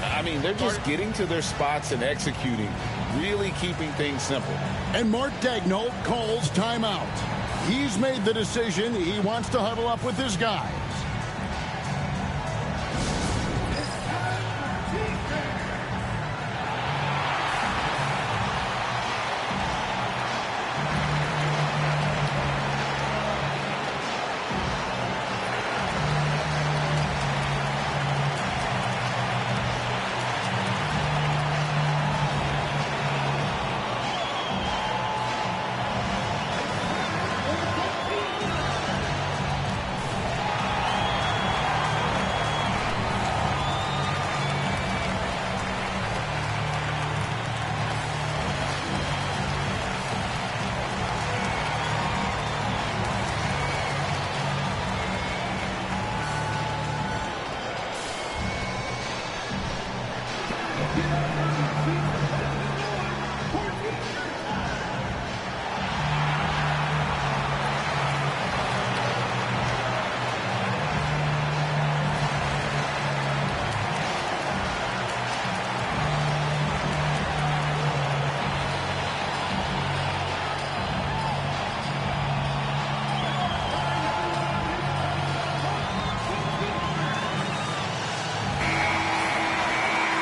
I mean, they're just getting to their spots and executing, really keeping things simple. And Mark Daigneault calls timeout. He's made the decision. He wants to huddle up with his guys.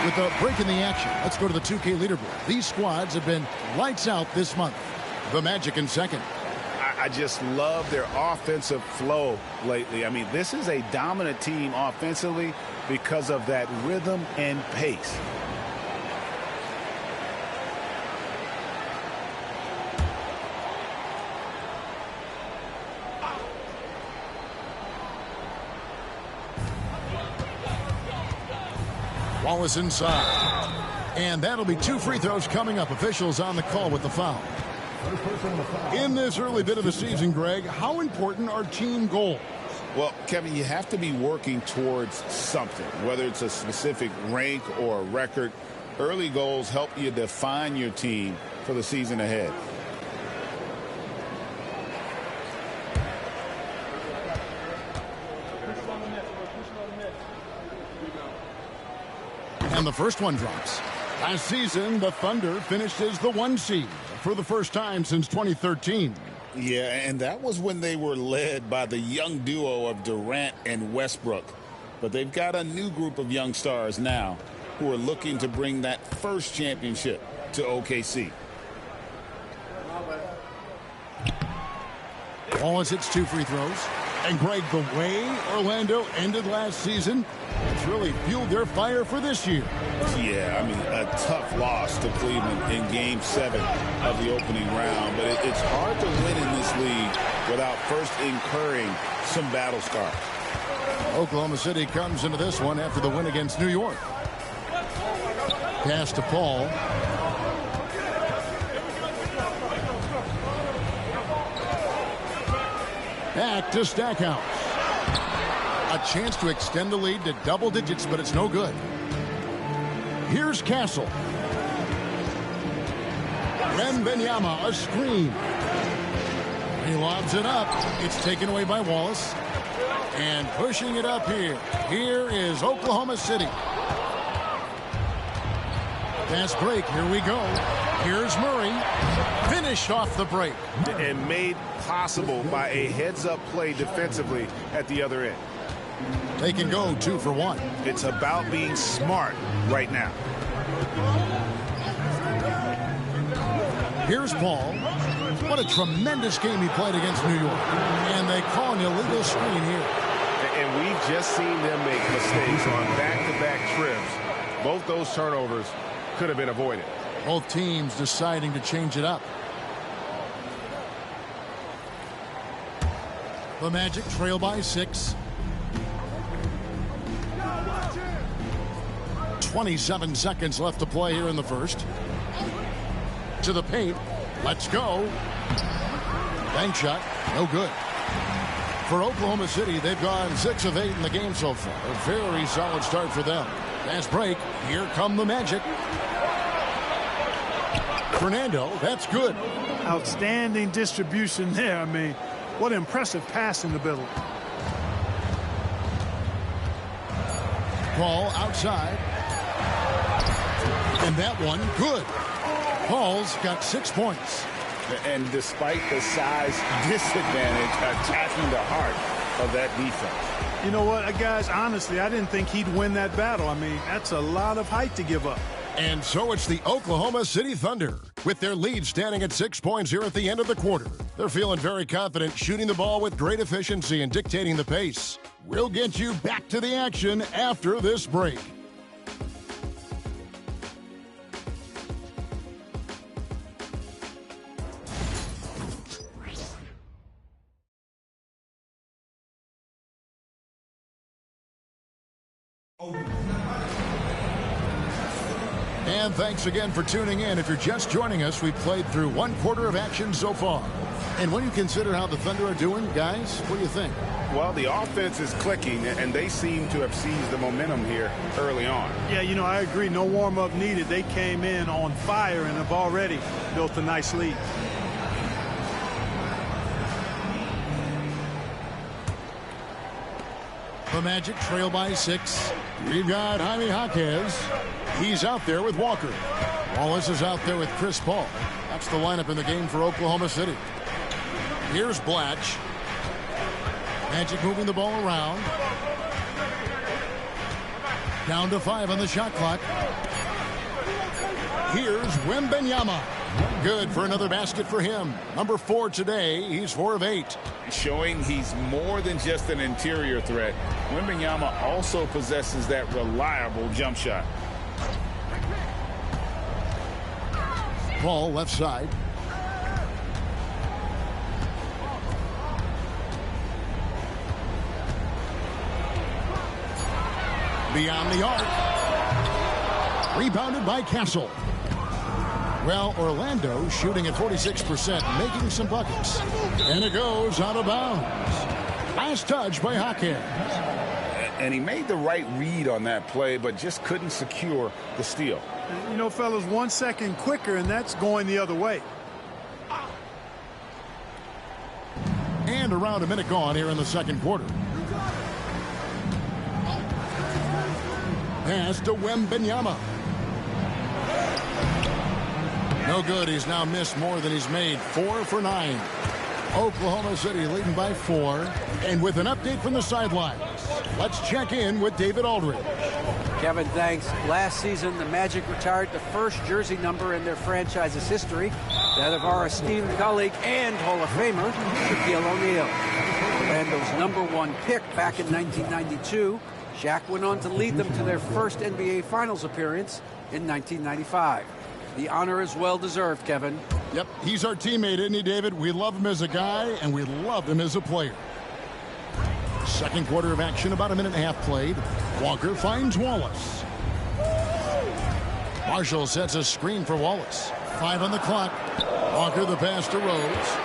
With a break in the action, let's go to the 2K leaderboard. These squads have been lights out this month. The Magic in second. I just love their offensive flow lately. I mean, this is a dominant team offensively because of that rhythm and pace. Wallace inside. And that'll be 2 free throws coming up. Officials on the call with the foul. In this early bit of the season, Greg, how important are team goals? Well, Kevin, you have to be working towards something, whether it's a specific rank or a record. Early goals help you define your team for the season ahead. And the first one drops. Last season, the Thunder finished as the 1 seed for the first time since 2013. Yeah, and that was when they were led by the young duo of Durant and Westbrook. But they've got a new group of young stars now who are looking to bring that first championship to OKC. Wallace hits 2 free throws. And Greg, the way Orlando ended last season, it's really fueled their fire for this year. Yeah, I mean, a tough loss to Cleveland in Game 7 of the opening round. But it's hard to win in this league without first incurring some battle scars. Oklahoma City comes into this one after the win against New York. Pass to Paul. Back to Stackhouse. A chance to extend the lead to double digits, but it's no good. Here's Castle. Wembanyama, a screen. He lobs it up. It's taken away by Wallace. And pushing it up here is Oklahoma City. Fast break. Here we go. Here's Murray. Finished off the break. And made possible by a heads-up play defensively at the other end. They can go 2 for 1. It's about being smart right now. Here's Paul. What a tremendous game he played against New York. And they call an illegal screen here. And we've just seen them make mistakes on back-to-back trips. Both those turnovers could have been avoided. Both teams deciding to change it up. The Magic trail by 6. 27 seconds left to play here in the first. To the paint. Let's go. Bank shot. No good. For Oklahoma City, they've gone 6 of 8 in the game so far. A very solid start for them. Fast break. Here come the Magic. Fernando, that's good. Outstanding distribution there. I mean, what an impressive pass in the middle. Paul outside. And that one, good. Paul's got 6 points. And despite the size disadvantage, attacking the heart of that defense. You know what, guys, honestly, I didn't think he'd win that battle. I mean, that's a lot of height to give up. And so it's the Oklahoma City Thunder, with their lead standing at 6 points here at the end of the quarter. They're feeling very confident, shooting the ball with great efficiency and dictating the pace. We'll get you back to the action after this break. And thanks again for tuning in. If you're just joining us, we've played through 1 quarter of action so far. And when you consider how the Thunder are doing, guys, what do you think? Well, the offense is clicking, and they seem to have seized the momentum here early on. Yeah, you know, I agree. No warm-up needed. They came in on fire and have already built a nice lead. The Magic trail by 6. We've got Jaime Jaquez. He's out there with Walker. Wallace is out there with Chris Paul. That's the lineup in the game for Oklahoma City. Here's Blatch. Magic moving the ball around. Down to 5 on the shot clock. Here's Wembanyama. Good for another basket for him. Number 4 today. He's 4 of 8. Showing he's more than just an interior threat. Wembanyama also possesses that reliable jump shot. Paul left side. Beyond the arc. Rebounded by Castle. Well, Orlando shooting at 46%, making some buckets. And it goes out of bounds. Last touch by Jaquez. And he made the right read on that play, but just couldn't secure the steal. You know, fellas, 1 second quicker, and that's going the other way. And around a minute gone here in the second quarter. Pass to Wembanyama. No good. He's now missed more than he's made. 4 for 9. Oklahoma City leading by 4. And with an update from the sidelines, let's check in with David Aldridge. Kevin, thanks. Last season, the Magic retired the first jersey number in their franchise's history, that of our esteemed colleague and Hall of Famer, Shaquille O'Neal. Orlando's #1 pick back in 1992. Shaq went on to lead them to their first NBA Finals appearance in 1995. The honor is well-deserved, Kevin. Yep, he's our teammate, isn't he, David? We love him as a guy, and we love him as a player. Second quarter of action, about a minute and a half played. Walker finds Wallace. Marshall sets a screen for Wallace. 5 on the clock. Walker the pass to Rose.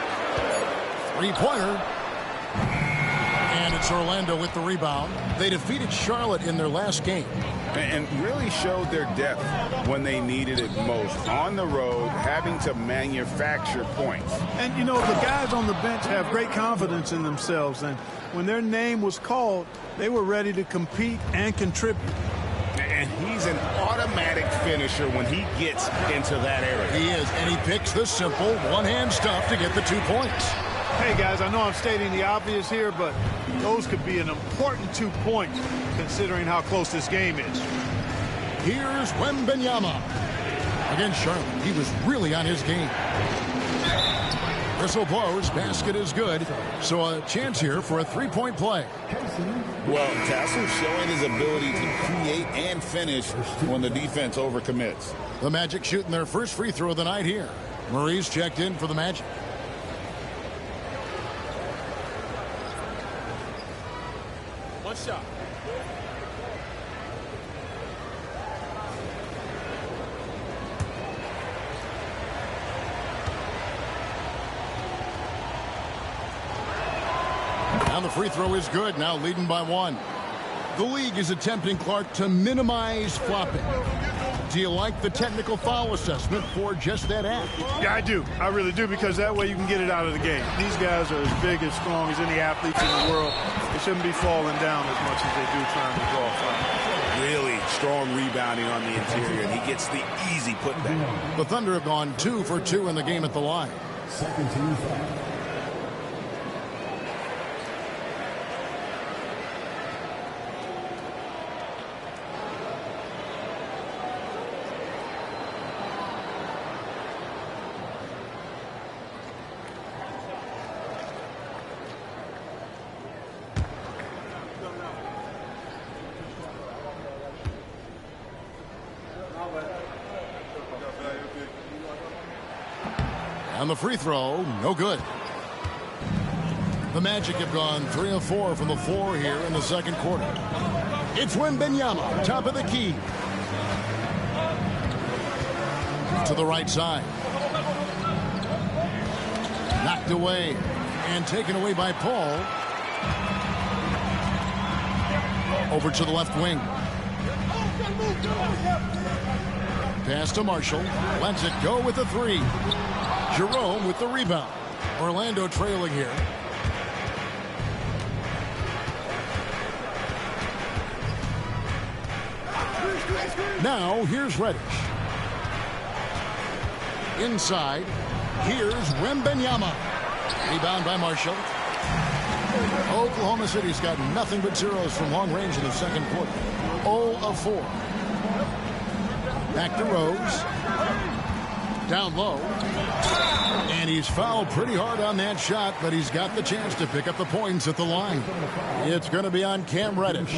Three-pointer. And it's Orlando with the rebound. They defeated Charlotte in their last game. And really showed their depth when they needed it most. On the road, having to manufacture points. And, you know, the guys on the bench have great confidence in themselves. And when their name was called, they were ready to compete and contribute. And he's an automatic finisher when he gets into that area. He is, and he picks the simple one-hand stuff to get the 2 points. Hey, guys, I know I'm stating the obvious here, but those could be an important 2 points considering how close this game is. Here's Wembanyama. Against Charlotte, he was really on his game. Whistle blows, basket is good, so a chance here for a 3-point play. Well, Tassel showing his ability to create and finish when the defense overcommits. The Magic shooting their first free throw of the night here. Murray's checked in for the Magic. One shot. And the free throw is good, now leading by 1. The league is attempting, Clark, to minimize flopping. Do you like the technical foul assessment for just that act? Yeah, I do. I really do, because that way you can get it out of the game. These guys are as big and strong as any athletes in the world. They shouldn't be falling down as much as they do trying to draw foul. Really strong rebounding on the interior, and he gets the easy putback. The Thunder have gone 2 for 2 in the game at the line. Second team foul. And the free throw, no good. The Magic have gone 3 of 4 from the floor here in the second quarter. It's Wembanyama, top of the key. To the right side. Knocked away and taken away by Paul. Over to the left wing. Pass to Marshall. Lets it go with the 3. Jerome with the rebound. Orlando trailing here. Now here's Reddish. Inside. Here's Wembanyama. Rebound by Marshall. Oklahoma City's got nothing but zeros from long range in the second quarter. 0 of 4. Back to Rose. Down low. And he's fouled pretty hard on that shot, but he's got the chance to pick up the points at the line. It's going to be on Cam Reddish.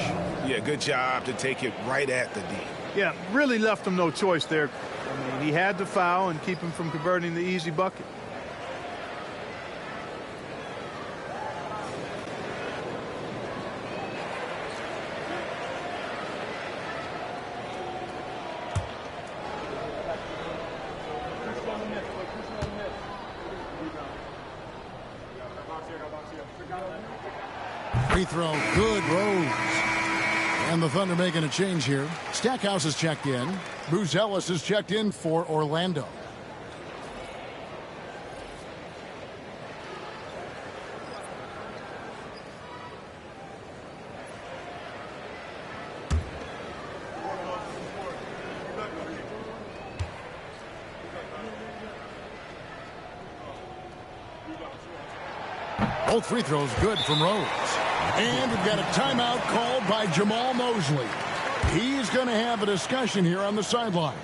Yeah, good job to take it right at the D. Yeah, really left him no choice there. I mean, he had to foul and keep him from converting the easy bucket. Free throw, good, Rose. And the Thunder making a change here. Stackhouse is checked in. Bruce Ellis is checked in for Orlando. Both free throws good from Rose. And we've got a timeout called by Jamal Mosley. He's going to have a discussion here on the sideline.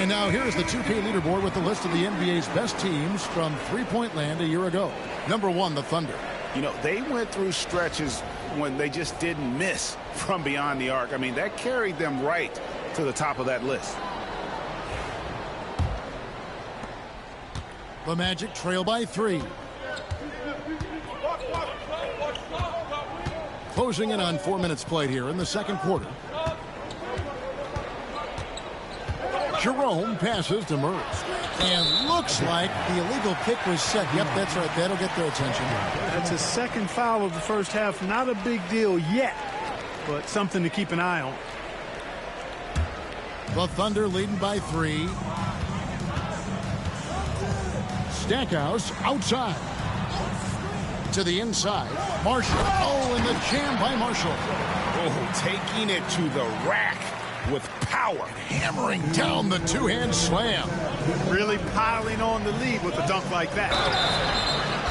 And now here's the 2K leaderboard with the list of the NBA's best teams from three-point land a year ago. Number 1, the Thunder. You know, they went through stretches when they just didn't miss from beyond the arc. I mean, that carried them right to the top of that list. The Magic trail by 3. Closing in on 4 minutes played here in the second quarter. Jerome passes to Mertz. And looks like the illegal kick was set. Yep, that's right. That'll get their attention. That's his second foul of the first half. Not a big deal yet, but something to keep an eye on. The Thunder leading by 3. Stackhouse outside. To the inside. Marshall. Oh, and the jam by Marshall. Oh, taking it to the rack with power. Hammering down the two-hand slam. Really piling on the lead with a dunk like that.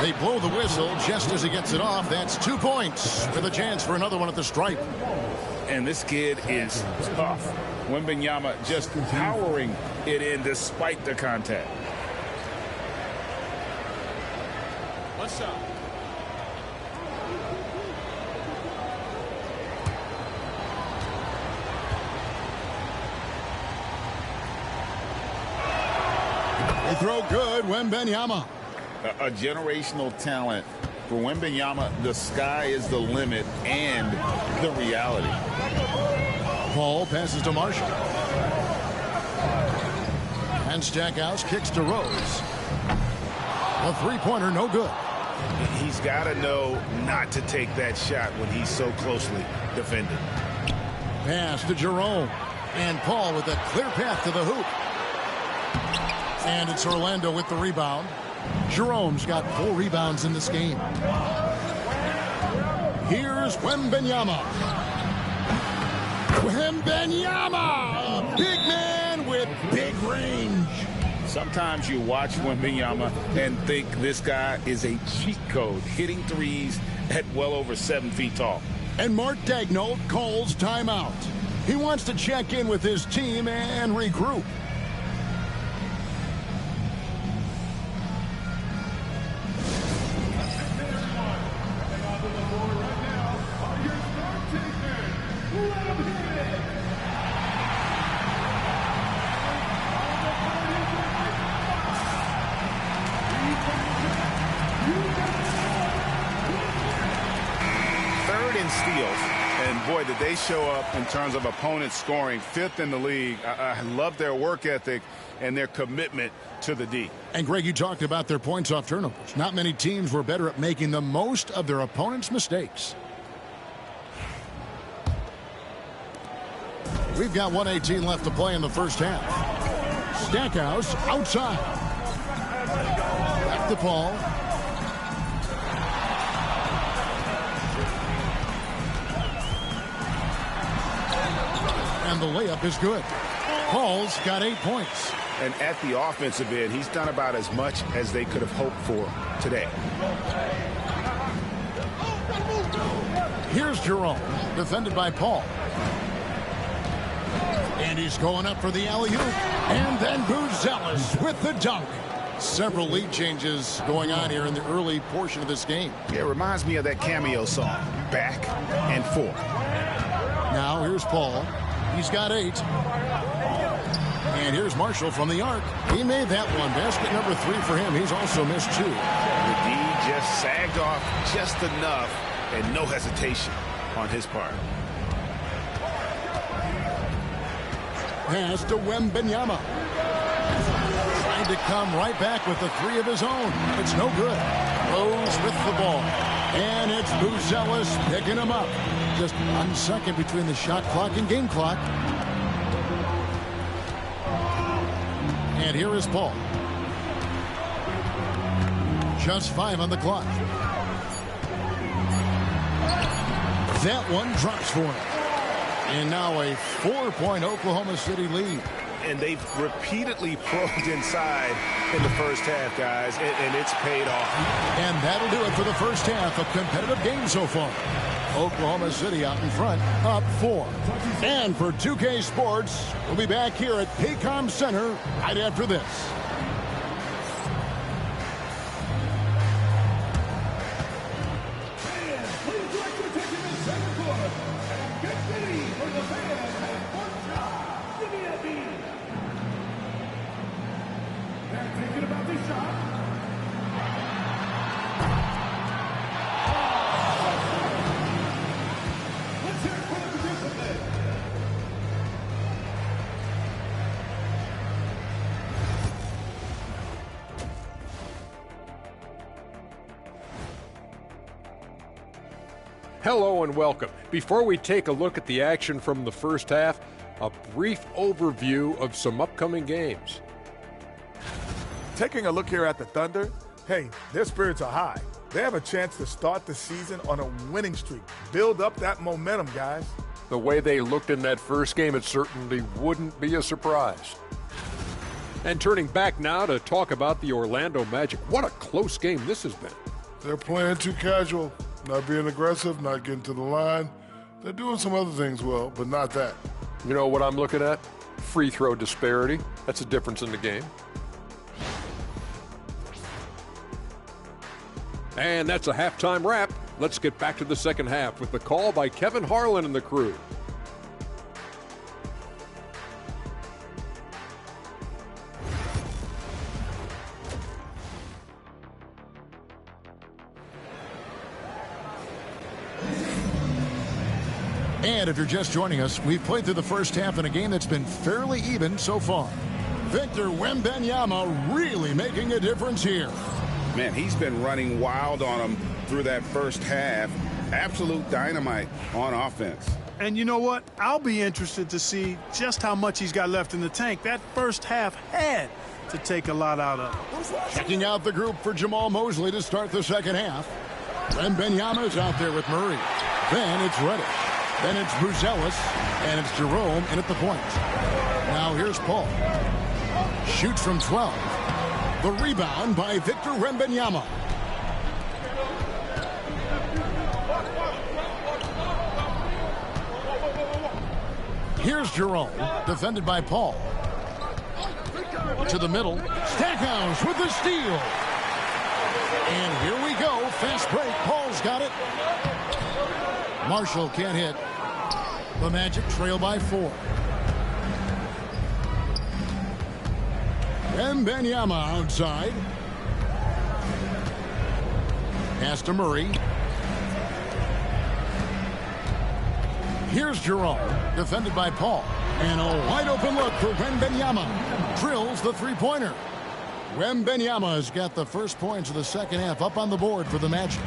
They blow the whistle just as he gets it off. That's 2 points with a chance for another one at the stripe. And this kid is tough. Wembanyama just powering it in despite the contact. One shot. They throw good, Wembanyama. A generational talent. For Wembanyama, the sky is the limit and the reality. Paul passes to Marshall. And Stackhouse kicks to Rose. A three-pointer, no good. He's got to know not to take that shot when he's so closely defended. Pass to Jerome. And Paul with a clear path to the hoop. And it's Orlando with the rebound. Jerome's got 4 rebounds in this game. Here's Wembanyama. Wembanyama! Big man with big range. Sometimes you watch Wembanyama and think this guy is a cheat code, hitting threes at well over 7 feet tall. And Mark Daigneault calls timeout. He wants to check in with his team and regroup. Boy, did they show up in terms of opponents scoring. 5th in the league. I love their work ethic and their commitment to the D. And Greg, you talked about their points off turnovers. Not many teams were better at making the most of their opponent's mistakes. We've got 1:18 left to play in the first half. Stackhouse outside. Back to Paul. And the layup is good. Paul's got 8 points. And at the offensive end, he's done about as much as they could have hoped for today. Here's Jerome, defended by Paul. And he's going up for the alley-oop. And then Buzelis with the dunk. Several lead changes going on here in the early portion of this game. Yeah, it reminds me of that Cameo song, Back and Forth. Now here's Paul. He's got 8. And here's Marshall from the arc. He made that one. Basket number 3 for him. He's also missed 2. The D just sagged off just enough and no hesitation on his part. Pass to Wembanyama. Trying to come right back with the 3 of his own. It's no good. Rose with the ball. And it's Buzelis picking him up. Just 1 second between the shot clock and game clock. And here is Paul. Just 5 on the clock. That one drops for him. And now a 4-point Oklahoma City lead. And they've repeatedly probed inside in the first half, guys, and it's paid off. And that'll do it for the first half. A competitive game so far. Oklahoma City out in front, up 4. And for 2K Sports, we'll be back here at Paycom Center right after this. Hello and welcome. Before we take a look at the action from the first half, a brief overview of some upcoming games. Taking a look here at the Thunder, hey, their spirits are high. They have a chance to start the season on a winning streak. Build up that momentum, guys. The way they looked in that first game, it certainly wouldn't be a surprise. And turning back now to talk about the Orlando Magic. What a close game this has been. They're playing too casual, not being aggressive, not getting to the line. They're doing some other things well, but not that. You know what I'm looking at? Free throw disparity. That's a difference in the game. And that's a halftime wrap. Let's get back to the second half with the call by Kevin Harlan and the crew. And if you're just joining us, we've played through the first half in a game that's been fairly even so far. Victor Wembanyama really making a difference here. Man, he's been running wild on them through that first half. Absolute dynamite on offense. And you know what? I'll be interested to see just how much he's got left in the tank. That first half had to take a lot out of him. Checking out the group for Jamal Mosley to start the second half. Wembanyama's out there with Murray. Then it's Reddish. Then it's Buzelis, and it's Jerome in at the point. Now here's Paul. Shoots from 12. The rebound by Victor Wembanyama. Here's Jerome, defended by Paul. To the middle. Stackhouse with the steal. And here we go. Fast break. Paul's got it. Marshall can't hit. The Magic trail by 4. Wembanyama outside. Pass to Murray. Here's Jerome, defended by Paul. And a wide open look for Wembanyama. Drills the three-pointer. Wembanyama has got the first points of the second half up on the board for the Magic.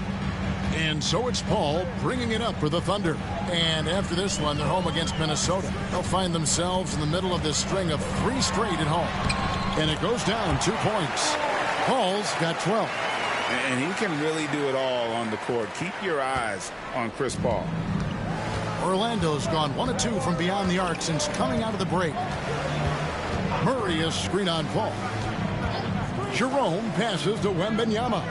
And so it's Paul bringing it up for the Thunder. And after this one, they're home against Minnesota. They'll find themselves in the middle of this string of 3 straight at home. And it goes down 2 points. Paul's got 12. And he can really do it all on the court. Keep your eyes on Chris Paul. Orlando's gone 1 of 2 from beyond the arc since coming out of the break. Murray is screen on Paul. Jerome passes to Wembanyama.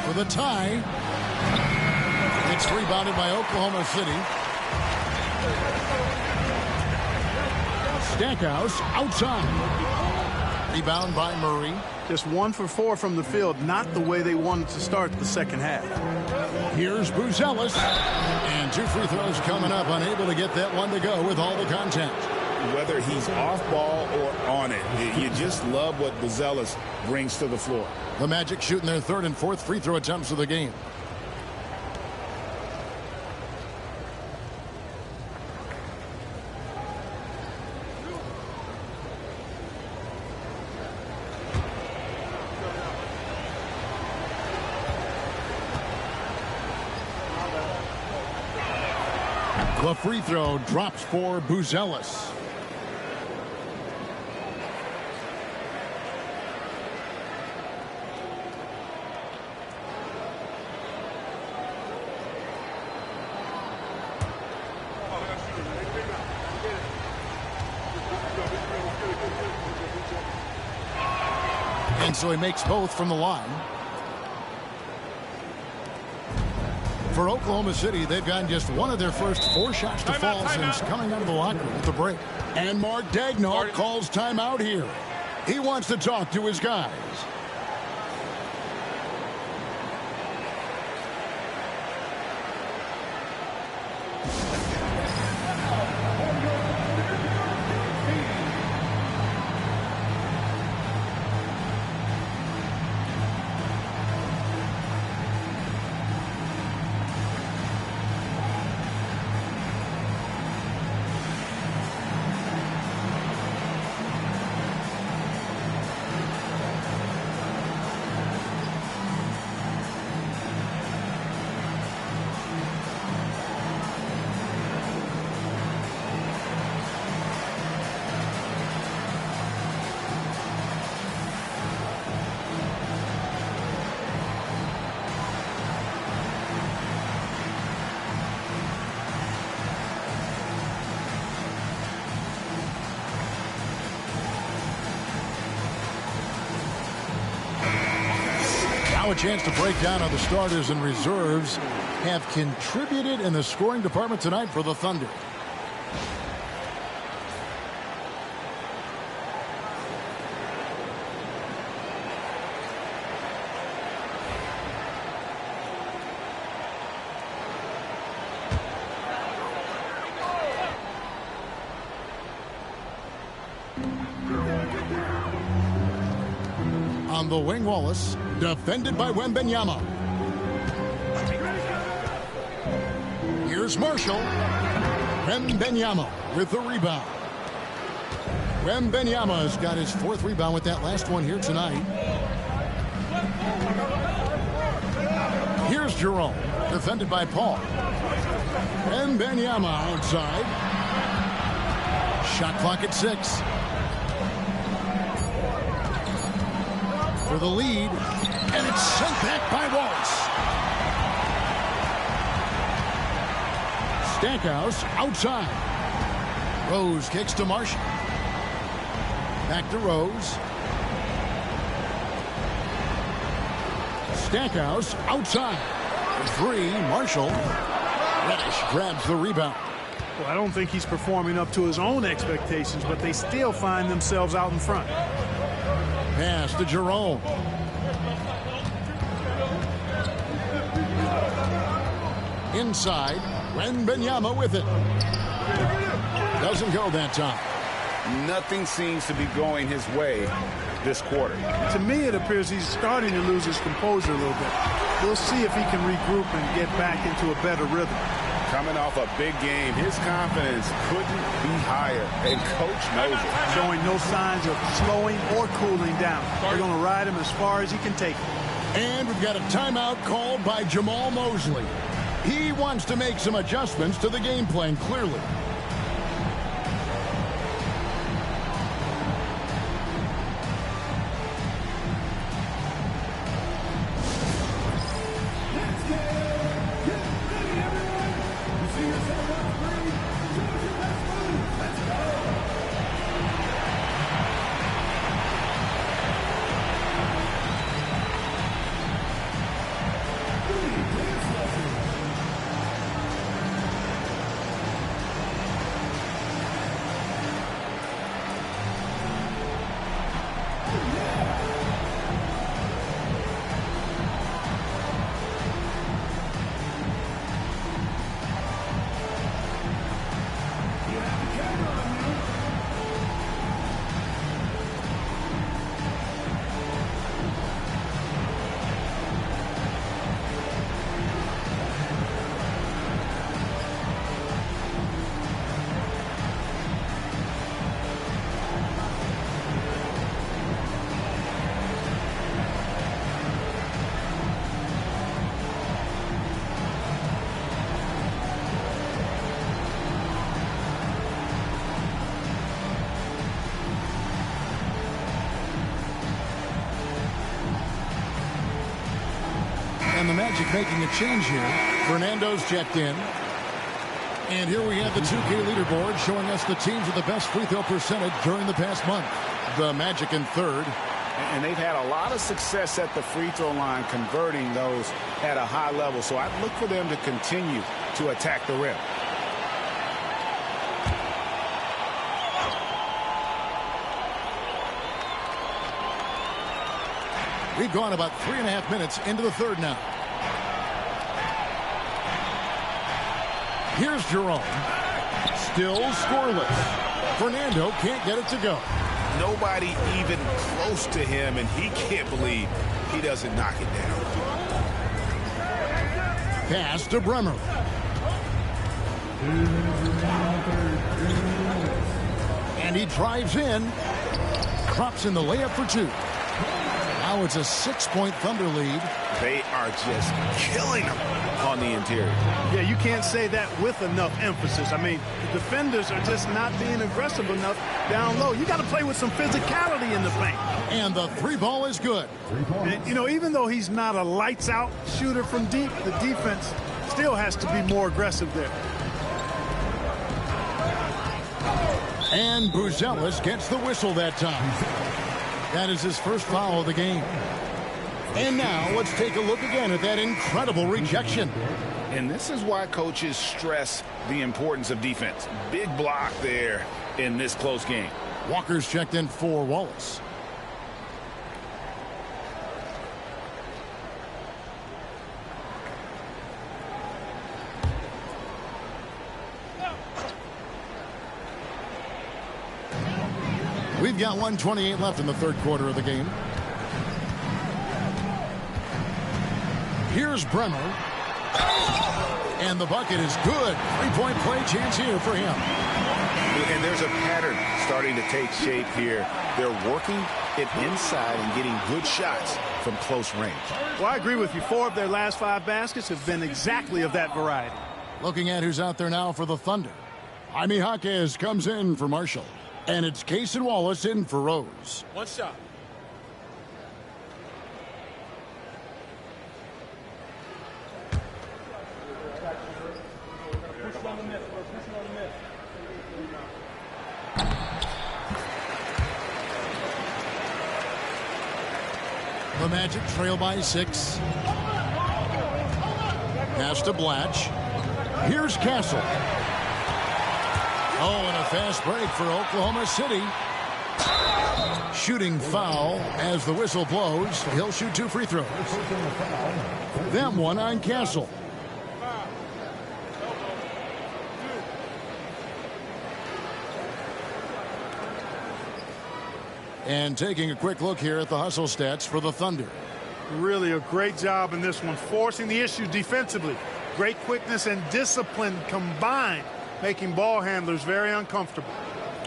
For the tie. It's rebounded by Oklahoma City. Stackhouse outside. Rebound by Murray. Just 1 for 4 from the field. Not the way they wanted to start the second half. Here's Buzelis. And 2 free throws coming up. Unable to get that one to go with all the contact. Whether he's off ball or on it, you just love what Buzelis brings to the floor. The Magic shooting their 3rd and 4th free throw attempts of the game. The free throw drops for Buzelis. And so he makes both from the line. For Oklahoma City, they've gotten just one of their first 4 shots to fall since coming out of the locker room with the break. And Mark Daigneault calls timeout here. He wants to talk to his guys. A chance to break down how the starters and reserves have contributed in the scoring department tonight for the Thunder. On the wing, Wallace. Defended by Wembanyama. Here's Marshall. Wembanyama with the rebound. Wembanyama has got his 4th rebound with that last one here tonight. Here's Jerome. Defended by Paul. Wembanyama outside. Shot clock at 6. For the lead. And it's sent back by Wallace. Stackhouse outside. Rose kicks to Marshall. Back to Rose. Stackhouse outside. 3, Marshall. Reddish grabs the rebound. Well, I don't think he's performing up to his own expectations, but they still find themselves out in front. Pass to Jerome. Inside, Wembanyama with it. Doesn't go that time. Nothing seems to be going his way this quarter. To me, it appears he's starting to lose his composure a little bit. We'll see if he can regroup and get back into a better rhythm. Coming off a big game, his confidence couldn't be higher, and Coach knows it. Showing no signs of slowing or cooling down. They're going to ride him as far as he can take him. And we've got a timeout called by Jamal Mosley. He wants to make some adjustments to the game plan, clearly. And the Magic making a change here. Fernando's checked in. And here we have the 2K leaderboard showing us the teams with the best free throw percentage during the past month. The Magic in 3rd. And they've had a lot of success at the free throw line converting those at a high level. So I'd look for them to continue to attack the rim. We've gone about 3.5 minutes into the third now. Here's Jerome. Still scoreless. Fernando can't get it to go. Nobody even close to him, and he can't believe he doesn't knock it down. Pass to Bremer. And he drives in. Drops in the layup for two. Now it's a 6-point Thunder lead. They are just killing them on the interior. Yeah, you can't say that with enough emphasis. I mean, the defenders are just not being aggressive enough down low. You got to play with some physicality in the paint. And the three ball is good. And, you know, even though he's not a lights-out shooter from deep, the defense still has to be more aggressive there. And Buzelis gets the whistle that time. That is his first foul of the game. And now let's take a look again at that incredible rejection. And this is why coaches stress the importance of defense. Big block there in this close game. Walker's checked in for Wallace. We've got 1:28 left in the third quarter of the game. Here's Bremer. And the bucket is good. Three-point play chance here for him. And there's a pattern starting to take shape here. They're working it inside and getting good shots from close range. Well, I agree with you. 4 of their last 5 baskets have been exactly of that variety. Looking at who's out there now for the Thunder. Jaime Jaquez comes in for Marshall. And it's Cason Wallace in for Rose. One shot. The Magic trail by 6. Pass to Blatch. Here's Castle. Oh, and a fast break for Oklahoma City. Shooting foul as the whistle blows. He'll shoot 2 free throws. Them one on Castle. And taking a quick look here at the hustle stats for the Thunder. Really a great job in this one, forcing the issue defensively. Great quickness and discipline combined, making ball handlers very uncomfortable.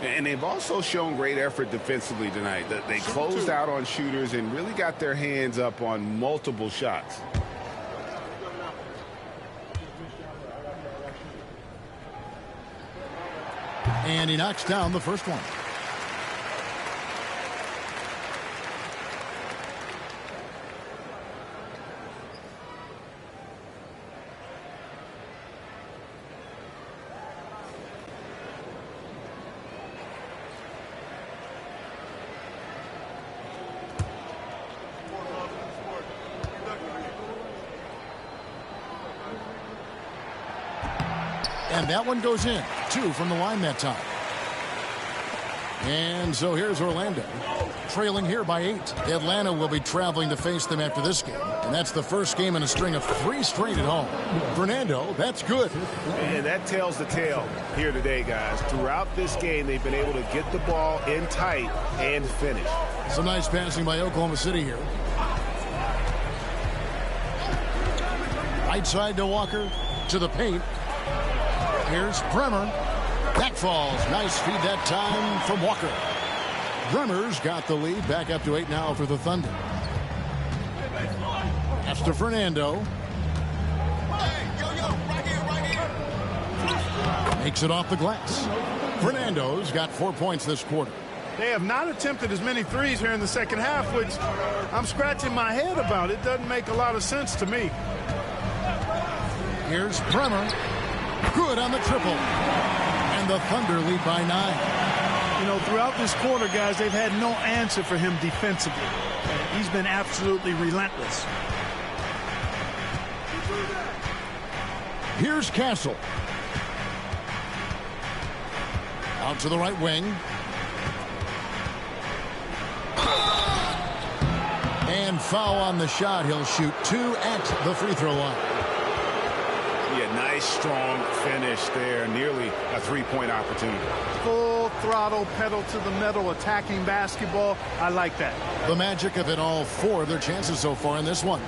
And they've also shown great effort defensively tonight. They closed out on shooters and really got their hands up on multiple shots. And he knocks down the first one. And that one goes in. 2 from the line that time. And so here's Orlando. Trailing here by 8. Atlanta will be traveling to face them after this game. And that's the first game in a string of 3 straight at home. Fernando, that's good. And that tells the tale here today, guys. Throughout this game, they've been able to get the ball in tight and finish. Some nice passing by Oklahoma City here. Right side to Walker. To the paint. Here's Bremer. That falls. Nice feed that time from Walker. Bremer's got the lead. Back up to 8 now for the Thunder. That's to Fernando. Makes it off the glass. Fernando's got 4 points this quarter. They have not attempted as many threes here in the second half, which I'm scratching my head about. It doesn't make a lot of sense to me. Here's Bremer. Good on the triple. And the Thunder lead by 9. You know, throughout this quarter, guys, they've had no answer for him defensively. And he's been absolutely relentless. Here's Castle. Out to the right wing. And foul on the shot. He'll shoot 2 at the free throw line. Yeah, nice, strong finish there. Nearly a three-point opportunity. Full throttle, pedal to the metal, attacking basketball. I like that. The Magic have hit all 4 of their chances so far in this one.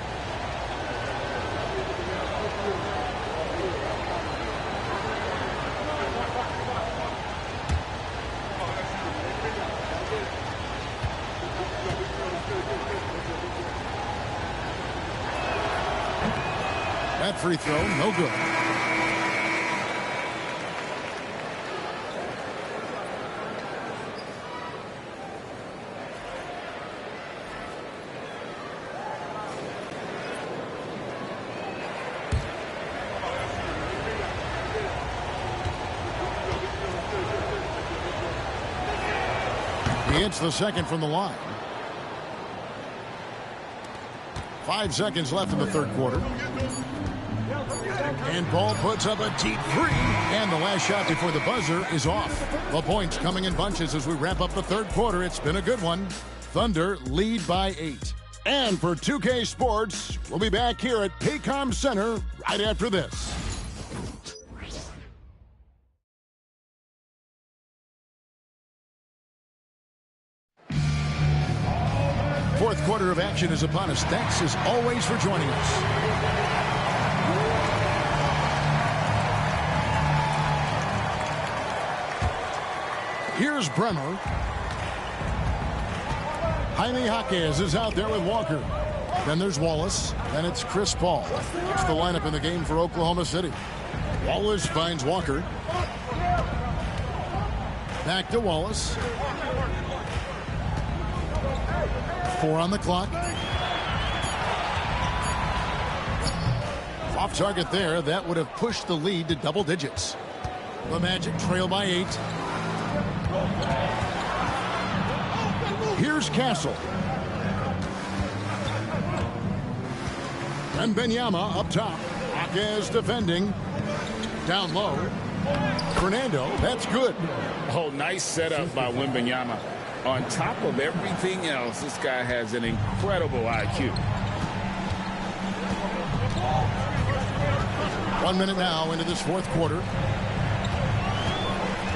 That free throw, no good. He hits the second from the line. 5 seconds left in the third quarter. And Paul puts up a deep 3. And the last shot before the buzzer is off. The points coming in bunches as we wrap up the third quarter. It's been a good one. Thunder lead by 8. And for 2K Sports, we'll be back here at Paycom Center right after this. Fourth quarter of action is upon us. Thanks as always for joining us. Here's Bremer. Jaime Jaquez is out there with Walker. Then there's Wallace. Then it's Chris Paul. It's the lineup in the game for Oklahoma City. Wallace finds Walker. Back to Wallace. 4 on the clock. Off target there. That would have pushed the lead to double digits. The Magic trail by 8. Here's Castle. And Benyama up top. Jaquez defending. Down low. Fernando, that's good. Oh, nice setup by Wembanyama. On top of everything else, this guy has an incredible IQ. 1 minute now into this fourth quarter.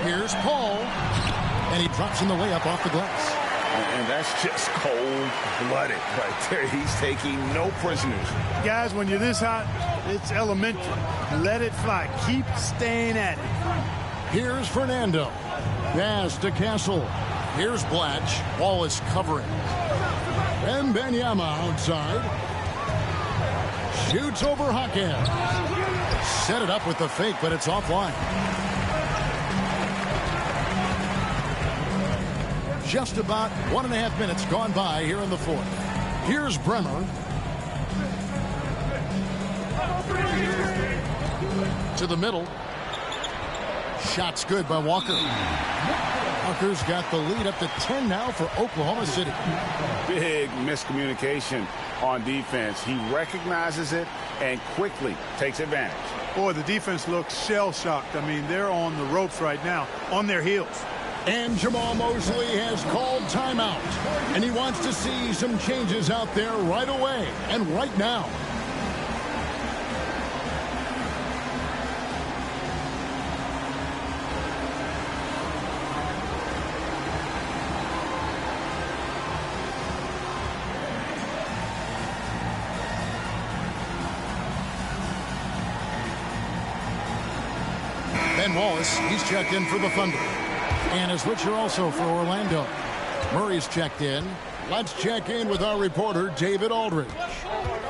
Here's Paul. And he drops in the layup off the glass. And that's just cold-blooded right there. He's taking no prisoners. Guys, when you're this hot, it's elementary. Let it fly. Keep staying at it. Here's Fernando. Pass to Castle. Here's Blatch. Wallace covering. And Benyama outside. Shoots over Jaquez. Set it up with the fake, but it's offline. Just about 1.5 minutes gone by here in the fourth. Here's Bremer. To the middle. Shot's good by Walker. Walker's got the lead up to 10 now for Oklahoma City. Big miscommunication on defense. He recognizes it and quickly takes advantage. Boy, the defense looks shell-shocked. I mean, they're on the ropes right now, on their heels. And Jamal Mosley has called timeout. And he wants to see some changes out there right away and right now. Ben Wallace, he's checked in for the Thunder. And a switcher also for Orlando. Murray's checked in. Let's check in with our reporter, David Aldridge.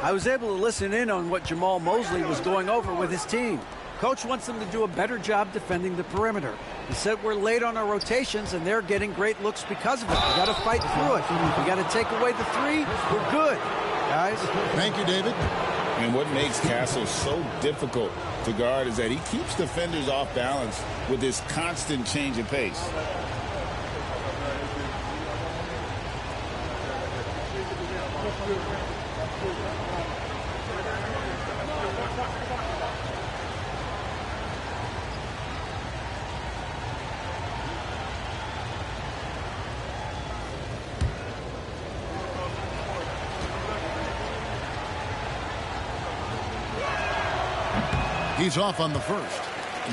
I was able to listen in on what Jamal Mosley was going over with his team. Coach wants them to do a better job defending the perimeter. He said we're late on our rotations, and they're getting great looks because of it. We got to fight through it. We got to take away the 3. We're good, guys. Thank you, David. And what makes Castle so difficult to guard is that he keeps defenders off balance with his constant change of pace. He's off on the first.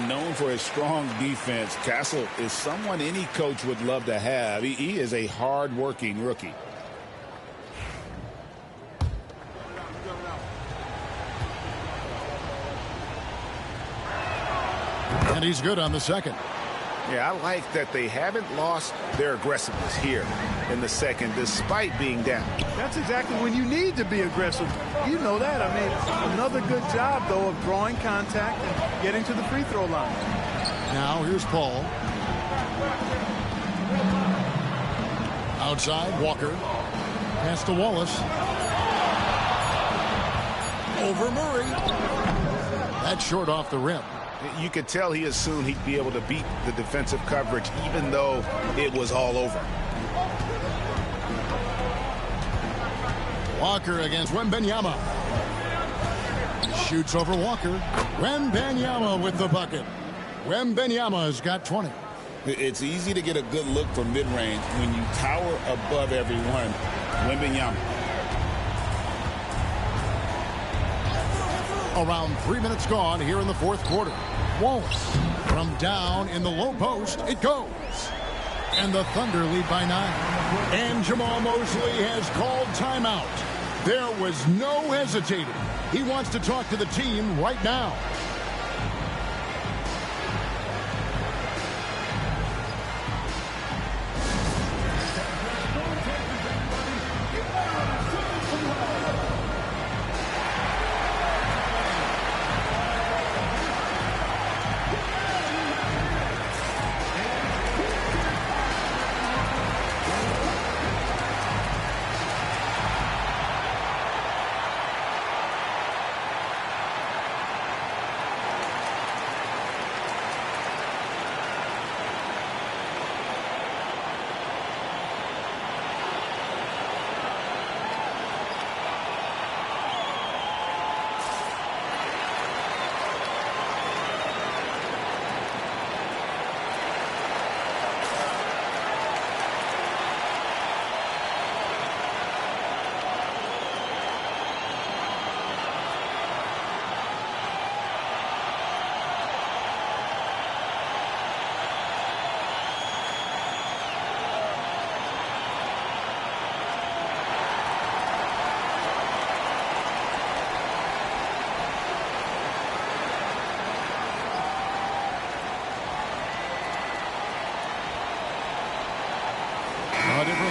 Known for his strong defense, Castle is someone any coach would love to have. He is a hard-working rookie. And he's good on the second. Yeah, I like that they haven't lost their aggressiveness here in the second, despite being down. That's exactly when you need to be aggressive. You know that. I mean, another good job, though, of drawing contact and getting to the free throw line. Now here's Paul. Outside, Walker. Pass to Wallace. Over Murray. That's short off the rim. You could tell he assumed he'd be able to beat the defensive coverage, even though it was all over. Walker against Wembanyama. Shoots over Walker. Wembanyama with the bucket. Wembanyama has got 20. It's easy to get a good look from mid-range when you tower above everyone. Wembanyama. Around 3 minutes gone here in the fourth quarter. Wallace from down in the low post. It goes. And the Thunder lead by 9. And Jamal Mosley has called timeout. There was no hesitating. He wants to talk to the team right now.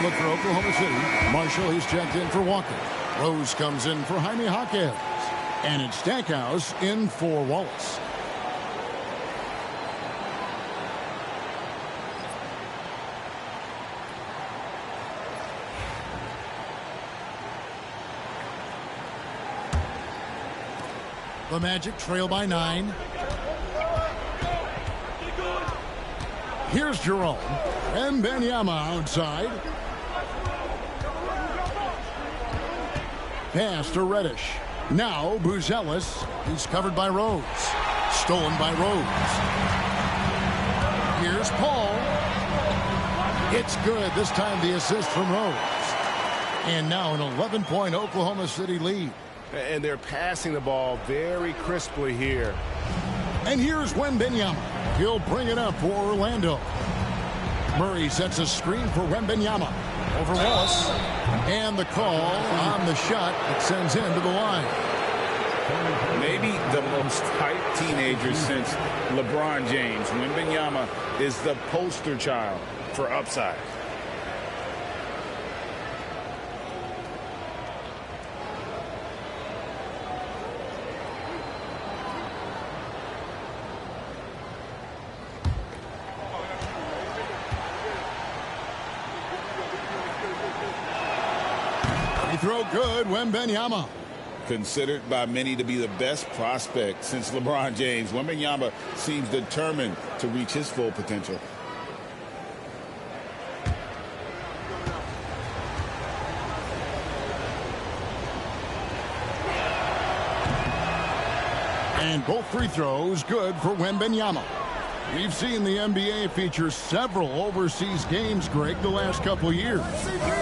Look for Oklahoma City. Marshall, he's checked in for Walker. Rose comes in for Jaime Jaquez. And it's Stackhouse in for Wallace. The Magic trail by 9. Here's Jerome. And Wembanyama outside. Pass to Reddish. Now Buzelis. He's covered by Rose. Stolen by Rose. Here's Paul. It's good. This time the assist from Rose. And now an 11-point Oklahoma City lead. And they're passing the ball very crisply here. And here's Wembanyama. He'll bring it up for Orlando. Murray sets a screen for Wembanyama. Over Wallace. And the call on the shot that sends him to the line. Maybe the most hyped teenager since LeBron James. Wembanyama is the poster child for upside. Throw good, Wembanyama. Considered by many to be the best prospect since LeBron James, Wembanyama seems determined to reach his full potential. And both free throws good for Wembanyama. We've seen the NBA feature several overseas games, Greg, the last couple years.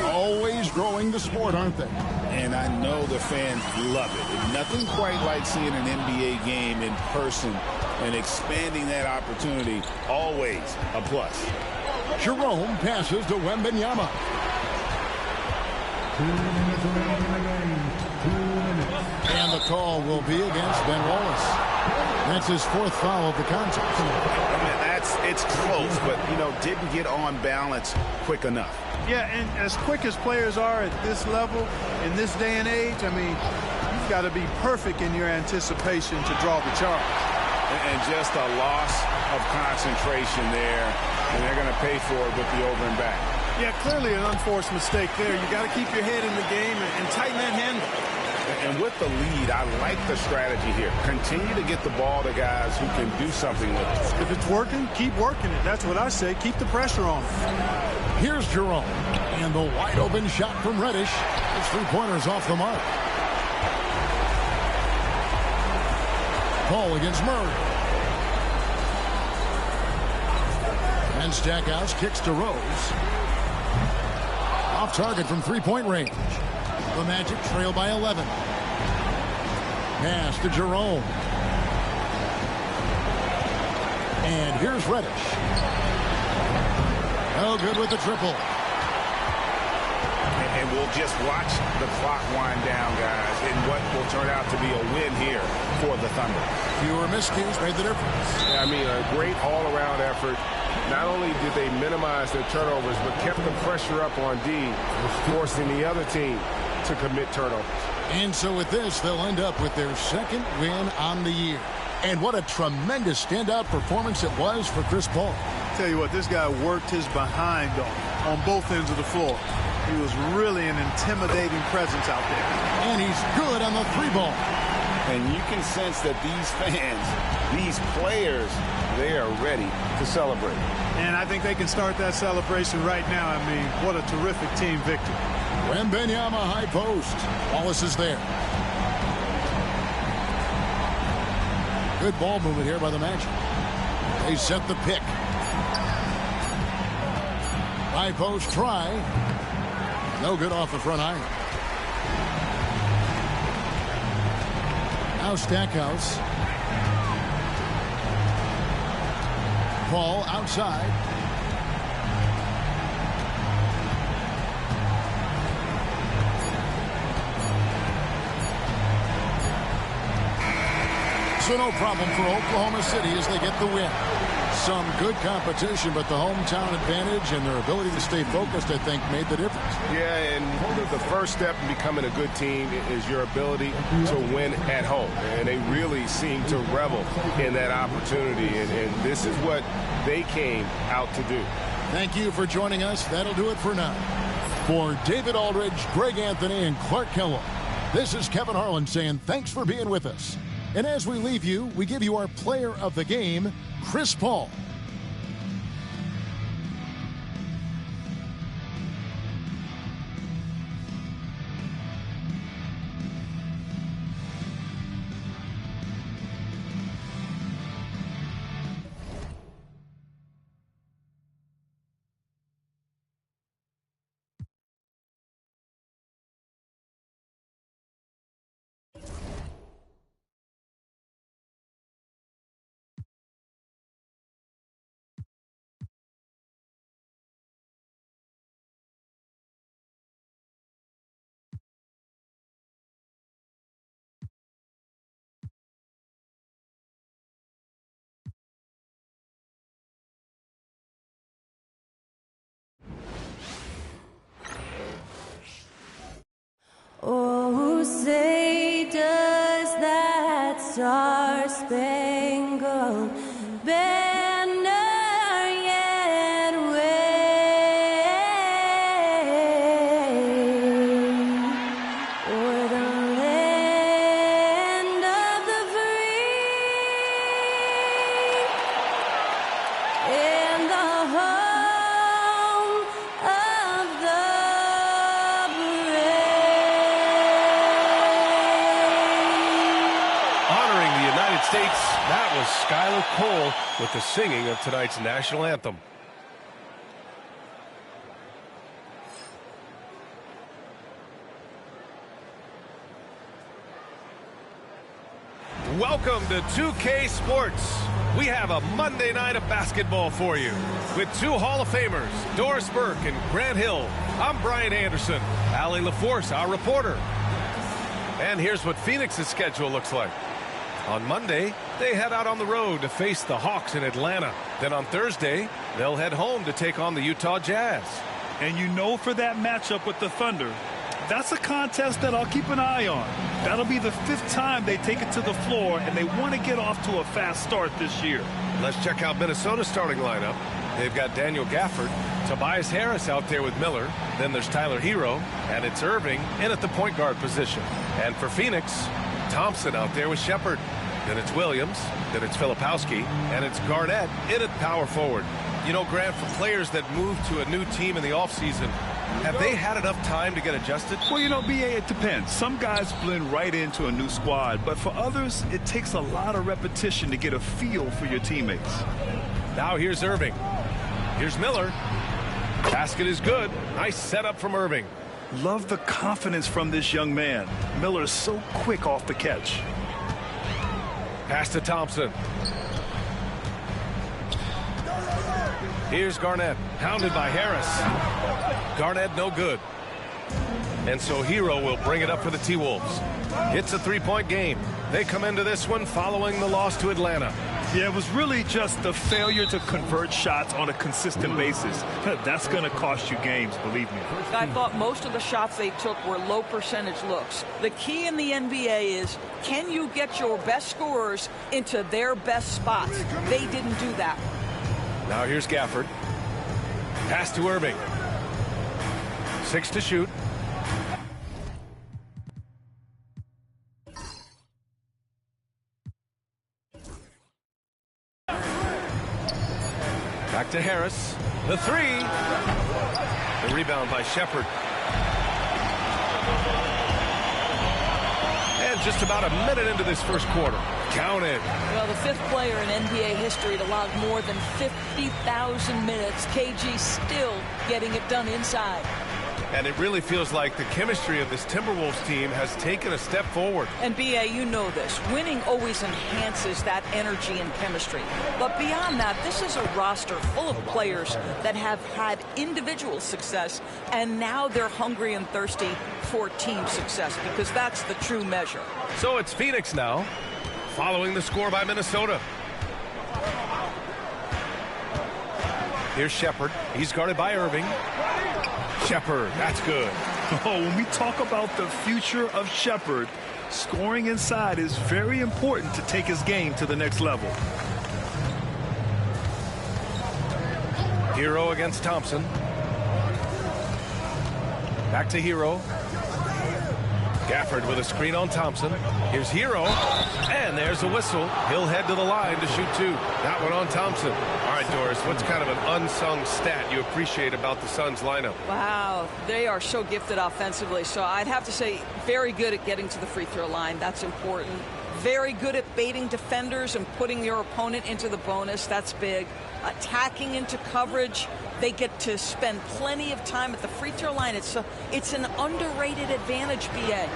Always growing the sport, aren't they? And I know the fans love it. Nothing quite like seeing an NBA game in person and expanding that opportunity. Always a plus. Jerome passes to Wembanyama. 2 minutes remaining in the game. 2 minutes. And the call will be against Ben Wallace. That's his 4th foul of the contest. It's close, but, didn't get on balance quick enough. Yeah, and as quick as players are at this level, in this day and age, I mean, you've got to be perfect in your anticipation to draw the charge. And just a loss of concentration there, and they're going to pay for it with the over and back. Yeah, clearly an unforced mistake there. You got to keep your head in the game and tighten that handle. And with the lead, I like the strategy here. Continue to get the ball to guys who can do something with it. If it's working, keep working it. That's what I say. Keep the pressure on it. Here's Jerome. And the wide open shot from Reddish. His 3-pointers off the mark. Paul against Murray. And Stackhouse kicks to Rose. Off target from 3-point range. The Magic trail by 11. Pass to Jerome. And here's Reddish. No good with the triple. And we'll just watch the clock wind down, guys, in what will turn out to be a win here for the Thunder. Fewer miscues made the difference. Yeah, I mean, a great all-around effort. Not only did they minimize their turnovers, but kept the pressure up on D, forcing the other team to commit turnovers. And so with this, they'll end up with their 2nd win on the year. And what a tremendous standout performance it was for Chris Paul. Tell you what, this guy worked his behind off on both ends of the floor. He was really an intimidating presence out there. And he's good on the 3-ball. And you can sense that these fans, these players, they are ready to celebrate. And I think they can start that celebration right now. I mean, what a terrific team victory. Wembanyama high post. Wallace is there. Good ball movement here by the Magic. They set the pick. High post try. No good off the front iron. Now Stackhouse. Paul outside. So no problem for Oklahoma City as they get the win. Some good competition, but the hometown advantage and their ability to stay focused, I think, made the difference. Yeah, and the first step in becoming a good team is your ability to win at home. And they really seem to revel in that opportunity, and this is what they came out to do. Thank you for joining us. That'll do it for now. For David Aldridge, Greg Anthony, and Clark Kellogg, this is Kevin Harlan saying thanks for being with us. And as we leave you, we give you our player of the game, Chris Paul. Oh, say does that star-spangled banner yet wave o'er the land of the free and the home of the with the singing of tonight's national anthem. Welcome to 2K Sports. We have a Monday night of basketball for you with two Hall of Famers, Doris Burke and Grant Hill. I'm Brian Anderson. Allie LaForce, our reporter. And here's what Phoenix's schedule looks like. On Monday, they head out on the road to face the Hawks in Atlanta. Then on Thursday, they'll head home to take on the Utah Jazz. And you know, for that matchup with the Thunder, that's a contest that I'll keep an eye on. That'll be the 5th time they take it to the floor, and they want to get off to a fast start this year. Let's check out Minnesota's starting lineup. They've got Daniel Gafford, Tobias Harris out there with Miller. Then there's Tyler Hero, and it's Irving in at the point guard position. And for Phoenix, Thompson out there with Shepard. Then it's Williams, then it's Filipowski, and it's Garnett in at power forward. You know, Grant, for players that move to a new team in the offseason, have they had enough time to get adjusted? Well, you know, BA, it depends. Some guys blend right into a new squad, but for others, it takes a lot of repetition to get a feel for your teammates. Now here's Irving. Here's Miller. Basket is good. Nice setup from Irving. Love the confidence from this young man. Miller is so quick off the catch. Pass to Thompson. Here's Garnett, pounded by Harris. Garnett no good. And so Hero will bring it up for the T-Wolves. It's a 3-point game. They come into this one following the loss to Atlanta. Yeah, it was really just the failure to convert shots on a consistent basis. That's going to cost you games, believe me. I thought most of the shots they took were low percentage looks. The key in the NBA is, can you get your best scorers into their best spots? They didn't do that. Now here's Gafford. Pass to Irving. 6 to shoot. Back to Harris. The 3. The rebound by Shepard. And just about a minute into this first quarter. Count it. Well, the 5th player in NBA history to log more than 50,000 minutes. KG still getting it done inside. And it really feels like the chemistry of this Timberwolves team has taken a step forward. And BA, you know this. Winning always enhances that energy and chemistry. But beyond that, this is a roster full of players that have had individual success, and now they're hungry and thirsty for team success, because that's the true measure. So it's Phoenix now, following the score by Minnesota. Here's Shepard. He's guarded by Irving. Shepard, that's good. Oh, when we talk about the future of Shepard, scoring inside is very important to take his game to the next level. Hero against Thompson. Back to Hero. Gafford with a screen on Thompson. Here's Hero, and there's a whistle. He'll head to the line to shoot 2. That one on Thompson. All right, Doris, what's kind of an unsung stat you appreciate about the Suns lineup? Wow, they are so gifted offensively. So I'd have to say very good at getting to the free throw line. That's important. Very good at baiting defenders and putting your opponent into the bonus. That's big. Attacking into coverage. They get to spend plenty of time at the free throw line. It's an underrated advantage, BA.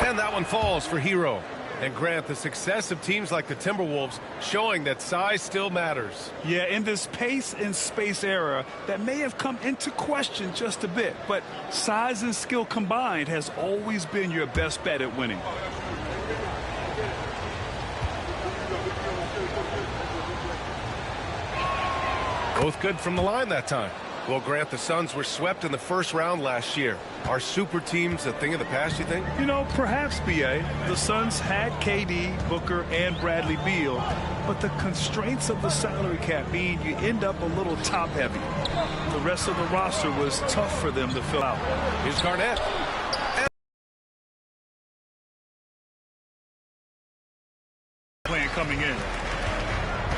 And that one falls for Hero. And Grant, the success of teams like the Timberwolves showing that size still matters. Yeah, in this pace and space era, that may have come into question just a bit, but size and skill combined has always been your best bet at winning. Both good from the line that time. Well, Grant, the Suns were swept in the first round last year. Are super teams a thing of the past, you think? You know, perhaps, BA. The Suns had KD, Booker, and Bradley Beal, but the constraints of the salary cap mean you end up a little top-heavy. The rest of the roster was tough for them to fill out. Here's Garnett. Plan coming in.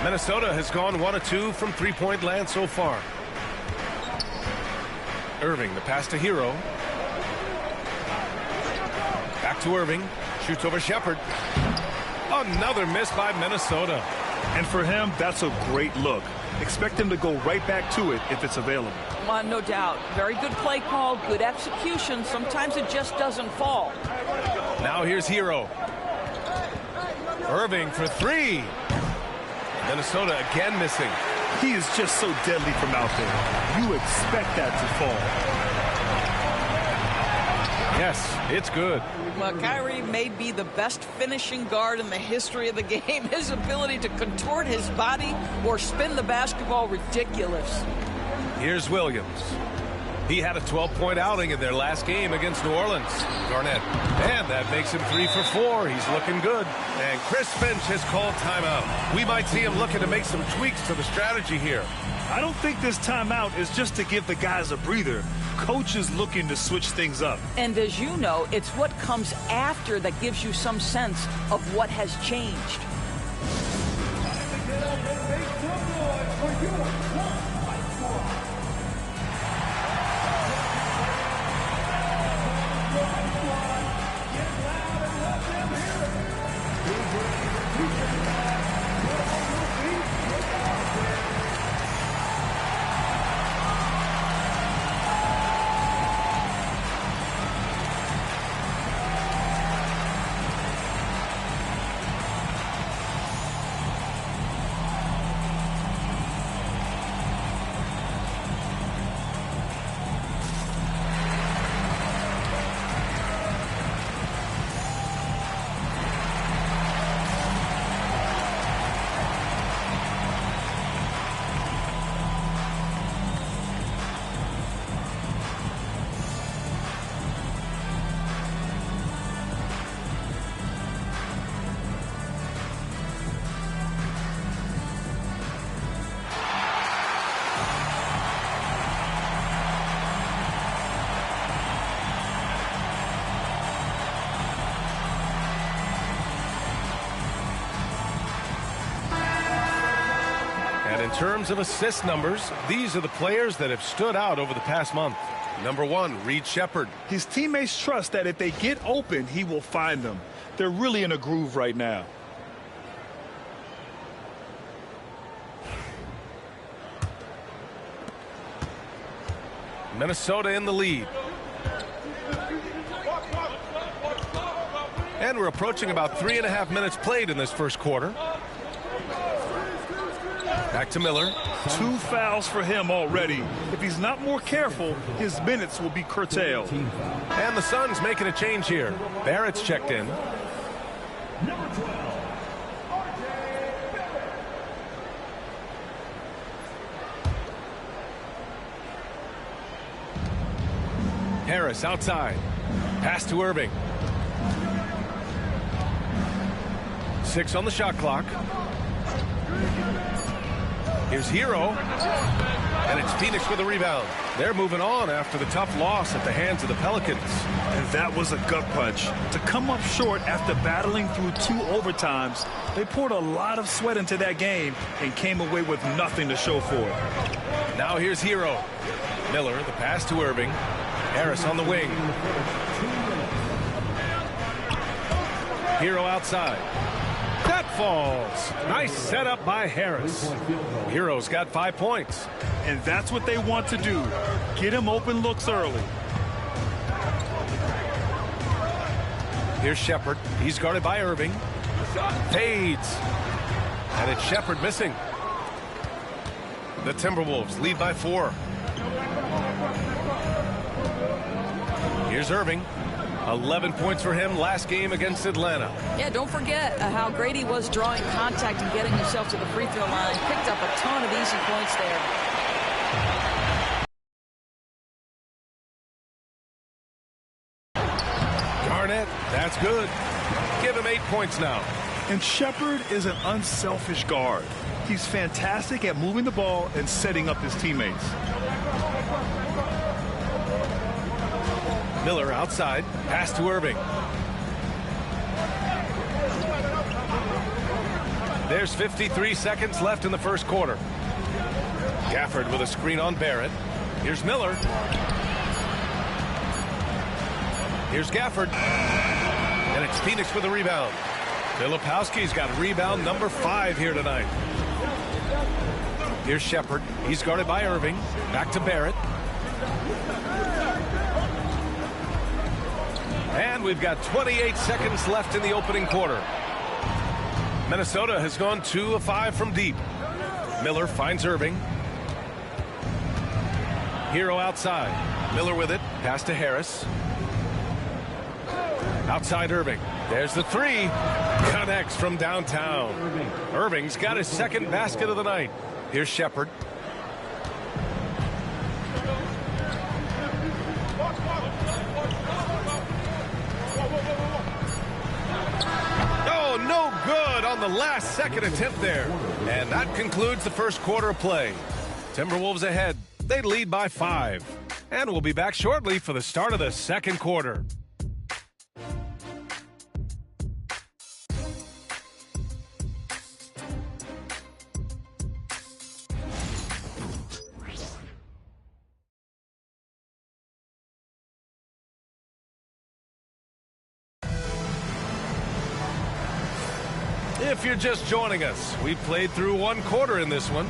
Minnesota has gone 1 of 2 from three-point land so far. Irving, the pass to Hero. Back to Irving. Shoots over Shepard. Another miss by Minnesota. And for him, that's a great look. Expect him to go right back to it if it's available. Well, no doubt. Very good play call, good execution. Sometimes it just doesn't fall. Now here's Hero. Irving for three. Minnesota again missing. He is just so deadly from out there. You expect that to fall. Yes, it's good. Well, Kyrie may be the best finishing guard in the history of the game. His ability to contort his body or spin the basketball, ridiculous. Here's Williams. He had a 12-point outing in their last game against New Orleans. Garnett. And that makes him 3 for 4. He's looking good. And Chris Finch has called timeout. We might see him looking to make some tweaks to the strategy here. I don't think this timeout is just to give the guys a breather. Coach is looking to switch things up. And as you know, it's what comes after that gives you some sense of what has changed. In terms of assist numbers, these are the players that have stood out over the past month. Number 1, Reed Shepard. His teammates trust that if they get open, he will find them. They're really in a groove right now. Minnesota in the lead. And we're approaching about 3.5 minutes played in this first quarter. Back to Miller. 2 fouls for him already. If he's not more careful, his minutes will be curtailed. And the Suns making a change here. Barrett's checked in. Harris outside. Pass to Irving. 6 on the shot clock. Here's Hero. And it's Phoenix with a rebound. They're moving on after the tough loss at the hands of the Pelicans. And that was a gut punch. To come up short after battling through 2 overtimes, they poured a lot of sweat into that game and came away with nothing to show for it. Now here's Hero. Miller, the pass to Irving. Harris on the wing. Hero outside. That falls. Nice setup by Harris. Hero's got 5 points. And that's what they want to do. Get him open looks early. Here's Shepard. He's guarded by Irving. Fades. And it's Shepard missing. The Timberwolves lead by 4. Here's Irving. 11 points for him last game against Atlanta. Yeah, don't forget how great he was drawing contact and getting himself to the free throw line. Picked up a ton of easy points there. Garnett, that's good. Give him 8 points now. And Shepard is an unselfish guard. He's fantastic at moving the ball and setting up his teammates. Miller outside. Pass to Irving. There's 53 seconds left in the first quarter. Gafford with a screen on Barrett. Here's Miller. Here's Gafford. And it's Phoenix with a rebound. Filipowski's got rebound number 5 here tonight. Here's Shepard. He's guarded by Irving. Back to Barrett. And we've got 28 seconds left in the opening quarter. Minnesota has gone 2 of 5 from deep. Miller finds Irving. Hero outside. Miller with it. Pass to Harris. Outside Irving. There's the 3. Connects from downtown. Irving's got his second basket of the night. Here's Shepard. Oh, no good on the last second attempt there. And that concludes the first quarter of play. Timberwolves ahead. They lead by 5. And we'll be back shortly for the start of the second quarter. If you're just joining us, we've played through 1 quarter in this one.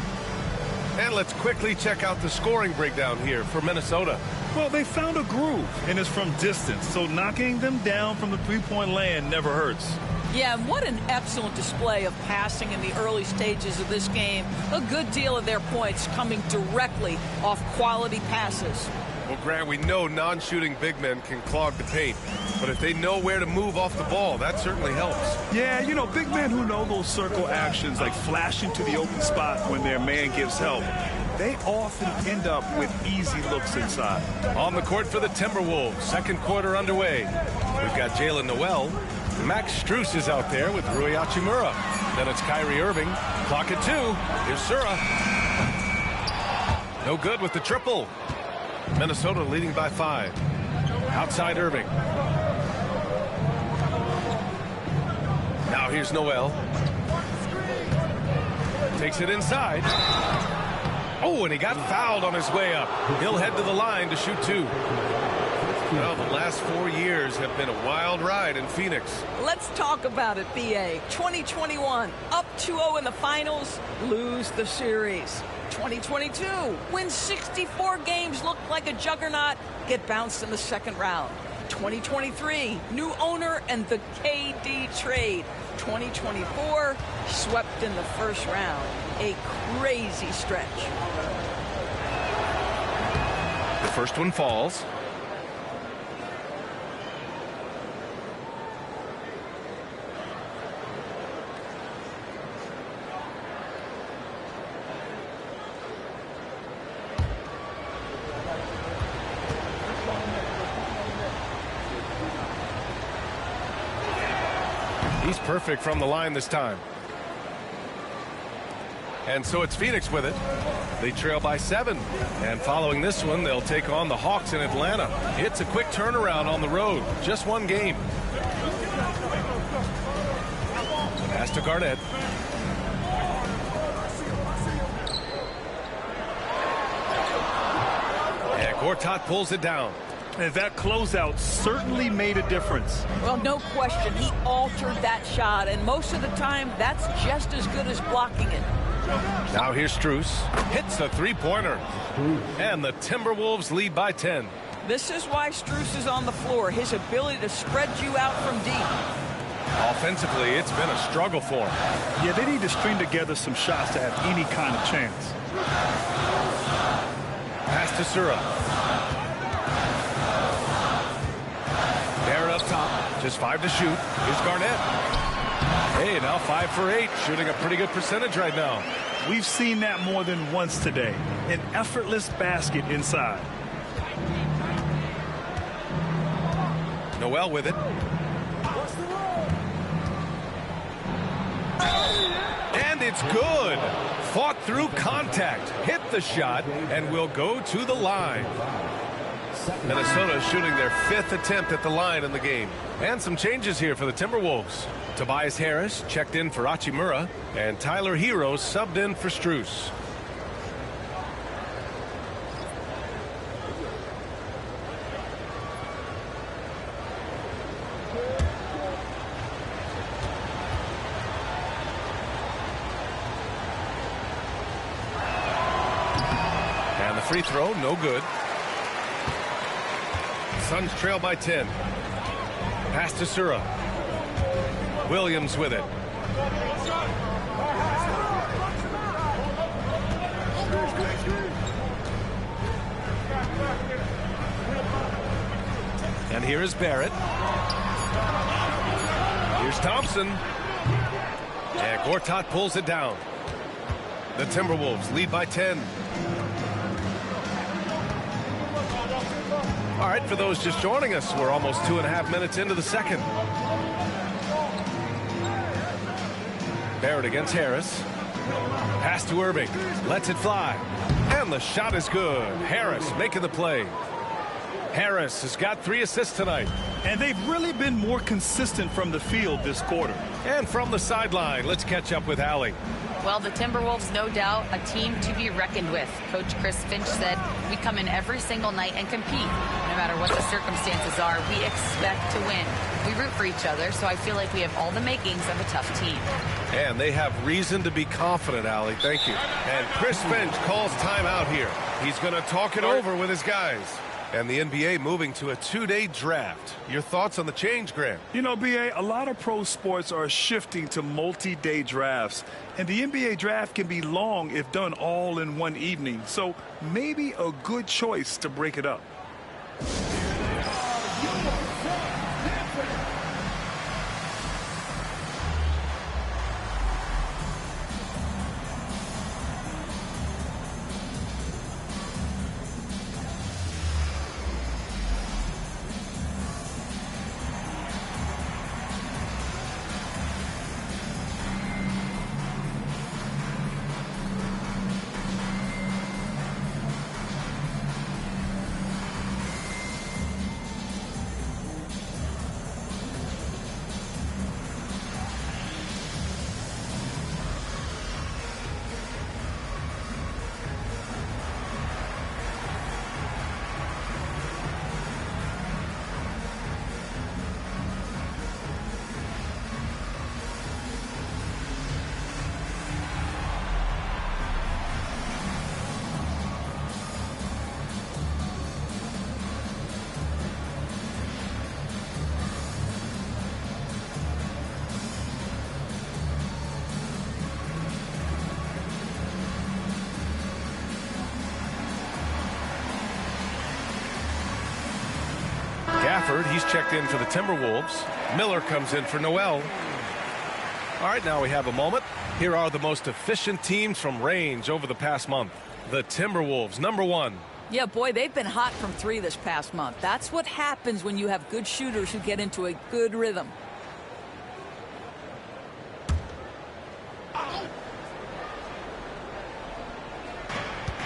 And let's quickly check out the scoring breakdown here for Minnesota. Well, they found a groove, and it's from distance, so knocking them down from the three-point land never hurts. Yeah, and what an excellent display of passing in the early stages of this game. A good deal of their points coming directly off quality passes. Well, Grant, we know non-shooting big men can clog the paint, but if they know where to move off the ball, that certainly helps. Yeah, you know, big men who know those circle actions, like flashing to the open spot when their man gives help, they often end up with easy looks inside. On the court for the Timberwolves, second quarter underway. We've got Jalen Noel. Max Strus is out there with Rui Hachimura. Then it's Kyrie Irving. Clock at 2. Here's Sura. No good with the triple. Minnesota leading by 5. Outside Irving. Now here's Noel. Takes it inside. Oh, and he got fouled on his way up. He'll head to the line to shoot 2. Well, the last 4 years have been a wild ride in Phoenix. Let's talk about it, BA. 2021, up 2-0 in the finals, lose the series. 2022, win 64 games, look like a juggernaut, get bounced in the second round. 2023, new owner and the KD trade. 2024, swept in the first round. A crazy stretch. The first one falls. He's perfect from the line this time. And so it's Phoenix with it. They trail by 7. And following this one, they'll take on the Hawks in Atlanta. It's a quick turnaround on the road. Just 1 game. Pass to Garnett. And Gortat pulls it down. And that closeout certainly made a difference. Well, no question. He altered that shot, and most of the time, that's just as good as blocking it. Now here's Strus. Hits the 3-pointer. And the Timberwolves lead by 10. This is why Strus is on the floor. His ability to spread you out from deep. Offensively, it's been a struggle for him. Yeah, they need to string together some shots to have any kind of chance. Pass to Sura. Barrett up top. Just 5 to shoot. Here's Garnett. Hey, now 5 for 8. Shooting a pretty good percentage right now. We've seen that more than once today. An effortless basket inside. Noel with it. And it's good. Fought through contact. Hit the shot and will go to the line. Minnesota shooting their 5th attempt at the line in the game. And some changes here for the Timberwolves. Tobias Harris checked in for Hachimura, and Tyler Hero subbed in for Strus. free throw, no good. Suns trail by 10. Pass to Sura. Williams with it. And here is Barrett. Here's Thompson. And Gortat pulls it down. The Timberwolves lead by 10. All right, for those just joining us, we're almost 2.5 minutes into the second. Barrett against Harris. Pass to Irving. Lets it fly. And the shot is good. Harris making the play. Harris has got 3 assists tonight. And they've really been more consistent from the field this quarter. And from the sideline, let's catch up with Allie. Well, the Timberwolves, no doubt, a team to be reckoned with. Coach Chris Finch said, we come in every single night and compete. No matter what the circumstances are, we expect to win. We root for each other, so I feel like we have all the makings of a tough team. And they have reason to be confident, Allie. Thank you. And Chris Finch calls timeout here. He's going to talk it over with his guys. And the NBA moving to a 2-day draft. Your thoughts on the change, Grant? You know, B.A., a lot of pro sports are shifting to multi-day drafts. And the NBA draft can be long if done all in one evening. So maybe a good choice to break it up. Gafford, he's checked in for the Timberwolves. Miller comes in for Noel. All right, now we have a moment. Here are the most efficient teams from range over the past month. The Timberwolves, number 1. Yeah, boy, they've been hot from 3 this past month. That's what happens when you have good shooters who get into a good rhythm.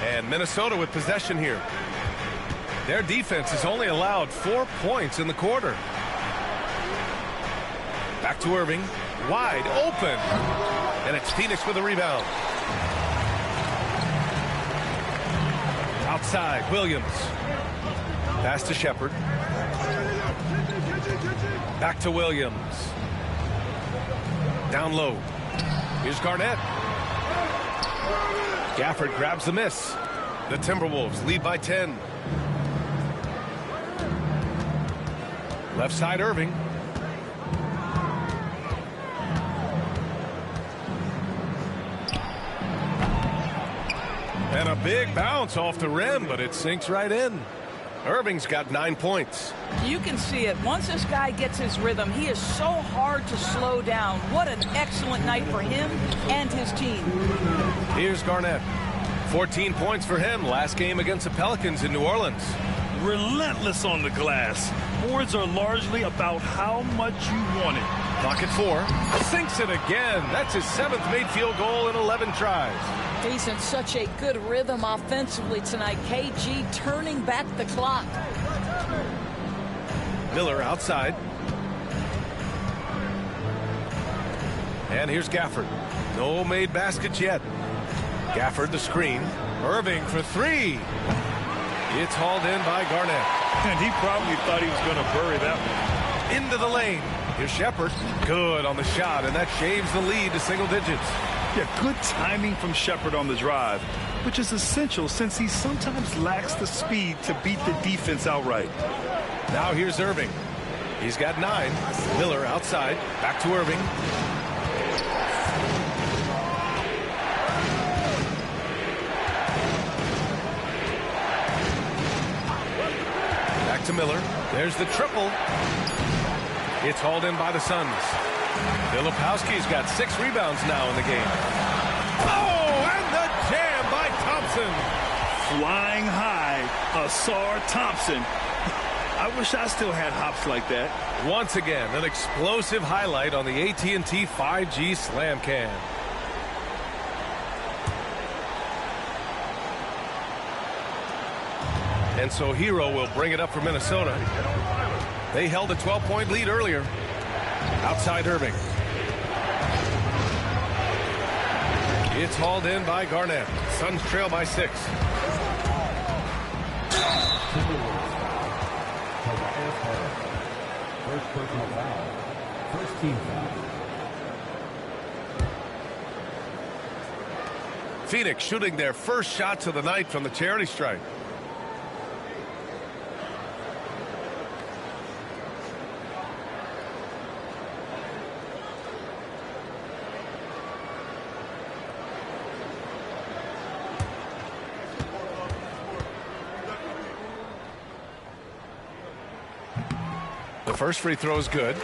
And Minnesota with possession here. Their defense has only allowed 4 points in the quarter. Back to Irving. Wide open. And it's Phoenix with a rebound. Outside, Williams. Pass to Shepherd. Back to Williams. Down low. Here's Garnett. Gafford grabs the miss. The Timberwolves lead by 10. Left side, Irving. And a big bounce off the rim, but it sinks right in. Irving's got 9 points. You can see it. Once this guy gets his rhythm, he is so hard to slow down. What an excellent night for him and his team. Here's Garnett. 14 points for him last game against the Pelicans in New Orleans. Relentless on the glass. Boards are largely about how much you want it. Clock at 4. Sinks it again. That's his 7th made field goal in 11 tries. He's in such a good rhythm offensively tonight. KG turning back the clock. Miller outside. And here's Gafford. No made baskets yet. Gafford the screen. Irving for 3. It's hauled in by Garnett. And he probably thought he was going to bury that one. Into the lane. Here's Shepherd. Good on the shot, and that shaves the lead to single digits. Yeah, good timing from Shepard on the drive, which is essential since he sometimes lacks the speed to beat the defense outright. Now here's Irving. He's got 9. Miller outside. Back to Irving. Back to Miller. There's the triple. It's hauled in by the Suns. Filipowski's got 6 rebounds now in the game. Oh, and the jam by Thompson. Flying high, Ausar Thompson. I wish I still had hops like that. Once again, an explosive highlight on the AT&T 5G Slam Cam. And so Hero will bring it up for Minnesota. They held a 12-point lead earlier. Outside Irving. It's hauled in by Garnett. Suns trail by 6. First personal foul. First team foul. Phoenix shooting their first shots of the night from the charity stripe. The first free throw is good.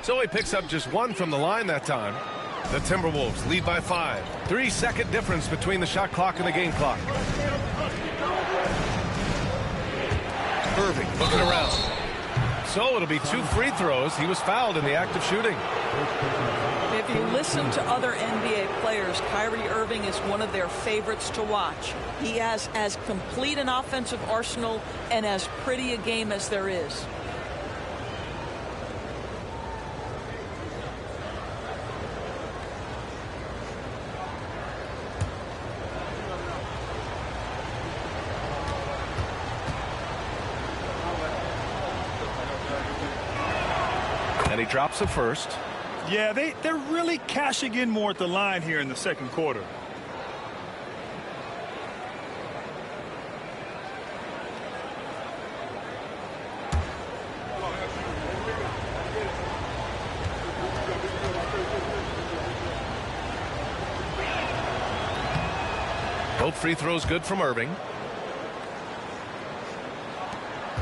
So he picks up just 1 from the line that time. The Timberwolves lead by 5. 3-second difference between the shot clock and the game clock. Irving looking around. So it'll be 2 free throws. He was fouled in the act of shooting. If you listen to other NBA players, Kyrie Irving is one of their favorites to watch. He has as complete an offensive arsenal and as pretty a game as there is. And he drops the first. Yeah, they're really cashing in more at the line here in the second quarter. Both free throws good from Irving.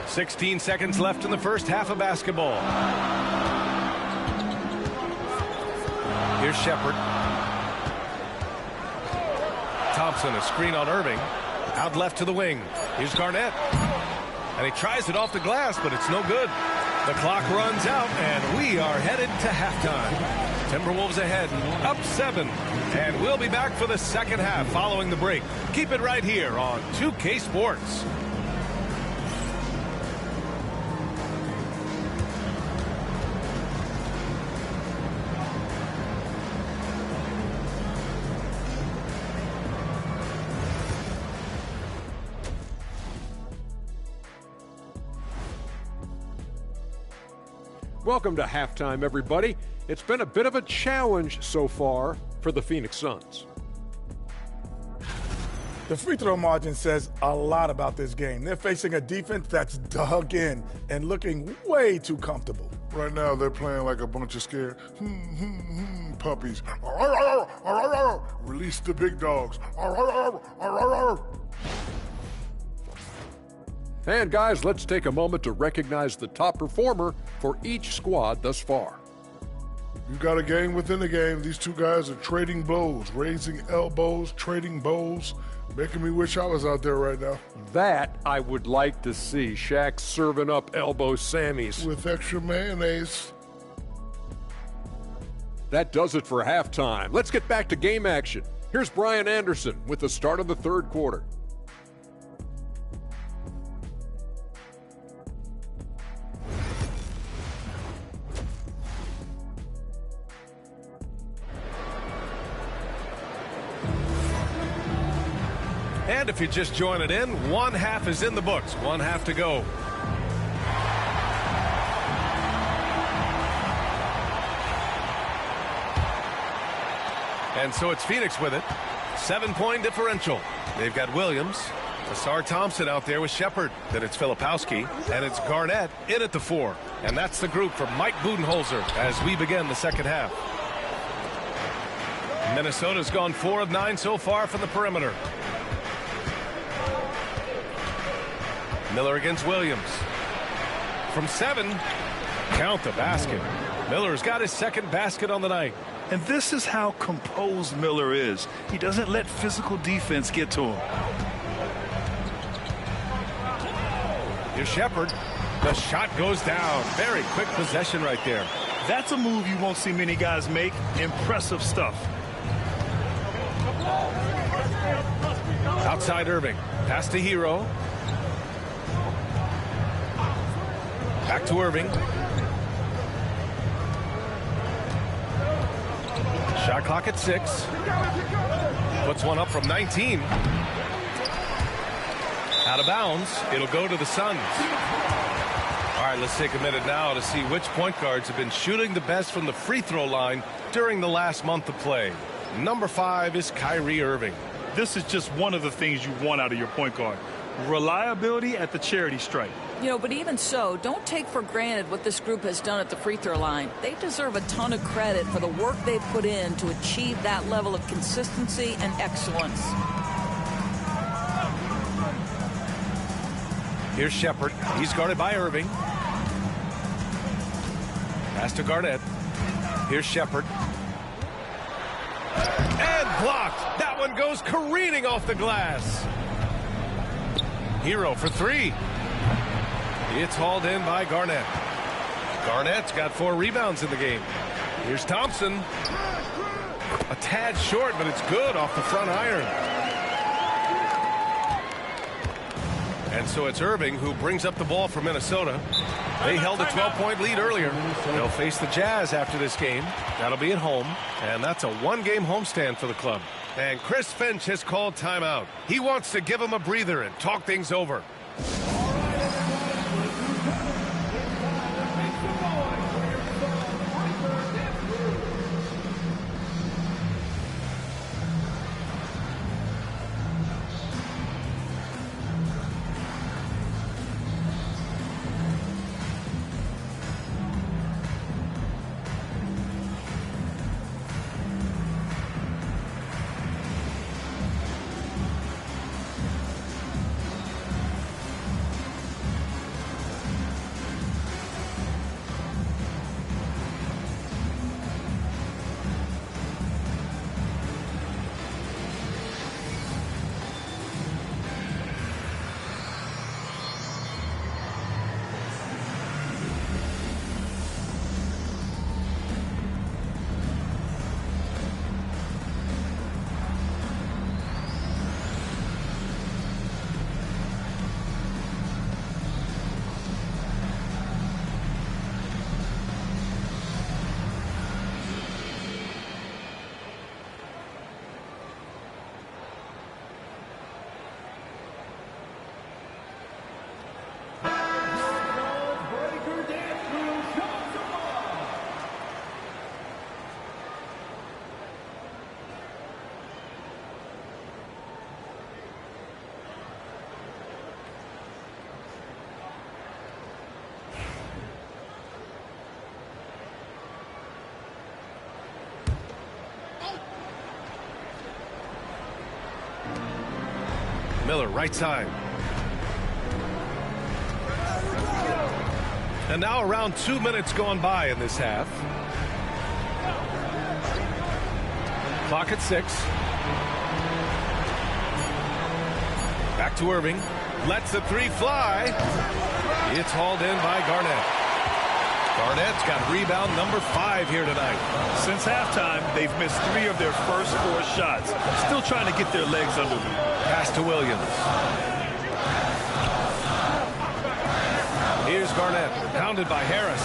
16 seconds left in the first half of basketball. Here's Shepard. Thompson, a screen on Irving. Out left to the wing. Here's Garnett. And he tries it off the glass, but it's no good. The clock runs out, and we are headed to halftime. Timberwolves ahead, up 7. And we'll be back for the second half following the break. Keep it right here on 2K Sports. Welcome to halftime, everybody. It's been a bit of a challenge so far for the Phoenix Suns. The free throw margin says a lot about this game. They're facing a defense that's dug in and looking way too comfortable. Right now, they're playing like a bunch of scared puppies. Release the big dogs. And guys, let's take a moment to recognize the top performer for each squad thus far. You got a game within a game. These two guys are trading blows, raising elbows, trading bows, making me wish I was out there right now. That I would like to see. Shaq serving up elbow Sammys. With extra mayonnaise. That does it for halftime. Let's get back to game action. Here's Brian Anderson with the start of the third quarter. And if you just join it in, one half is in the books. One half to go. And so it's Phoenix with it. 7-point differential. They've got Williams, Ausar Thompson out there with Shepard. Then it's Filipowski, and it's Garnett in at the 4. And that's the group for Mike Budenholzer as we begin the second half. Minnesota's gone 4 of 9 so far from the perimeter. Miller against Williams. From 7, count the basket. Miller's got his second basket on the night. And this is how composed Miller is. He doesn't let physical defense get to him. Here's Shepard. The shot goes down. Very quick possession right there. That's a move you won't see many guys make. Impressive stuff. Outside Irving. Pass to Hero. Back to Irving. Shot clock at 6. Puts one up from 19. Out of bounds. It'll go to the Suns. All right, let's take a minute now to see which point guards have been shooting the best from the free throw line during the last month of play. Number 5 is Kyrie Irving. This is just one of the things you want out of your point guard. Reliability at the charity stripe. You know, but even so, don't take for granted what this group has done at the free throw line. They deserve a ton of credit for the work they've put in to achieve that level of consistency and excellence. Here's Shepard. He's guarded by Irving. Pass to Garnett. Here's Shepard. And blocked. That one goes careening off the glass. Hero for 3. It's hauled in by Garnett. Garnett's got 4 rebounds in the game. Here's Thompson. A tad short, but it's good off the front iron. And so it's Irving who brings up the ball for Minnesota. They held a 12-point lead earlier. They'll face the Jazz after this game. That'll be at home. And that's a 1-game homestand for the club. And Chris Finch has called timeout. He wants to give them a breather and talk things over. Miller, right side. And now around 2 minutes gone by in this half. Clock at 6. Back to Irving. Lets the 3 fly. It's hauled in by Garnett. Garnett's got rebound number 5 here tonight. Since halftime, they've missed 3 of their first 4 shots. Still trying to get their legs under them. Pass to Williams. Here's Garnett, pounded by Harris.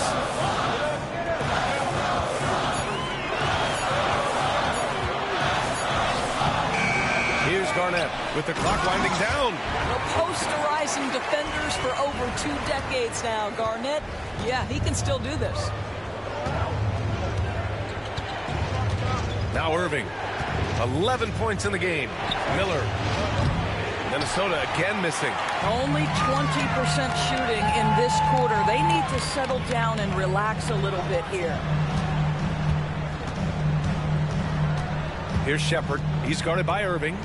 Here's Garnett with the clock winding down. The posterizing defenders for over 2 decades now. Garnett, yeah, he can still do this. Now Irving. 11 points in the game. Miller. Minnesota again missing. Only 20% shooting in this quarter. They need to settle down and relax a little bit here. Here's Shepard. He's guarded by Irving.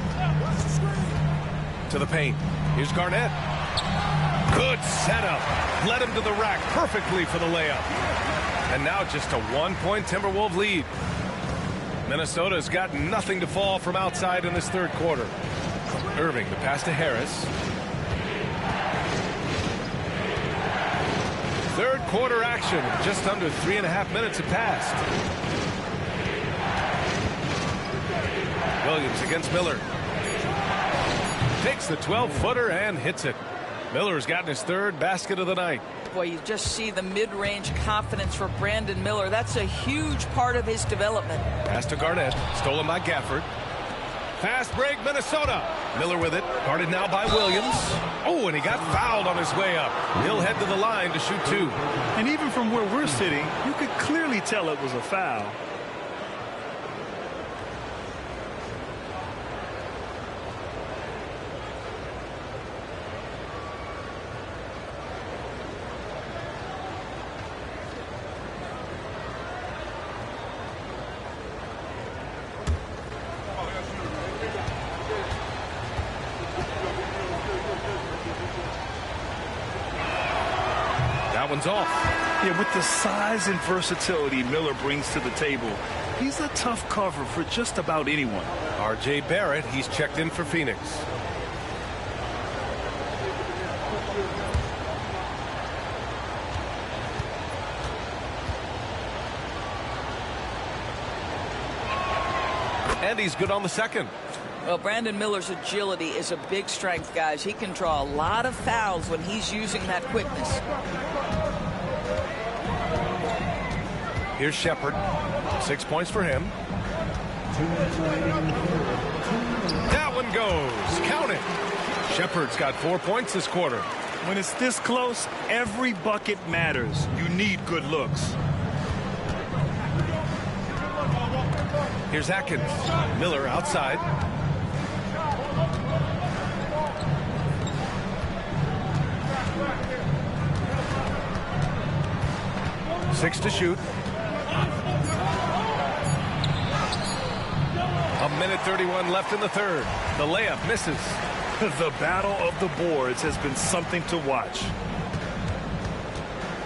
To the paint. Here's Garnett. Good setup. Led him to the rack perfectly for the layup. And now just a 1-point Timberwolves lead. Minnesota's got nothing to fall from outside in this third quarter. Irving, the pass to Harris. Third quarter action. Just under 3.5 minutes have passed. Williams against Miller. Takes the 12-footer and hits it. Miller's gotten his third basket of the night. Boy, you just see the mid-range confidence for Brandon Miller. That's a huge part of his development. Pass to Garnett. Stolen by Gafford. Fast break, Minnesota. Miller with it. Guarded now by Williams. Oh, and he got fouled on his way up. He'll head to the line to shoot 2. And even from where we're sitting, you could clearly tell it was a foul. One's off. Yeah, with the size and versatility Miller brings to the table, he's a tough cover for just about anyone. R.J. Barrett, he's checked in for Phoenix. And he's good on the second. Well, Brandon Miller's agility is a big strength, guys. He can draw a lot of fouls when he's using that quickness. Here's Shepard. 6 points for him. That one goes. Count it. Shepard's got 4 points this quarter. When it's this close, every bucket matters. You need good looks. Here's Atkins. Miller outside. Six to shoot. 1:31 left in the third. The layup misses. The battle of the boards has been something to watch.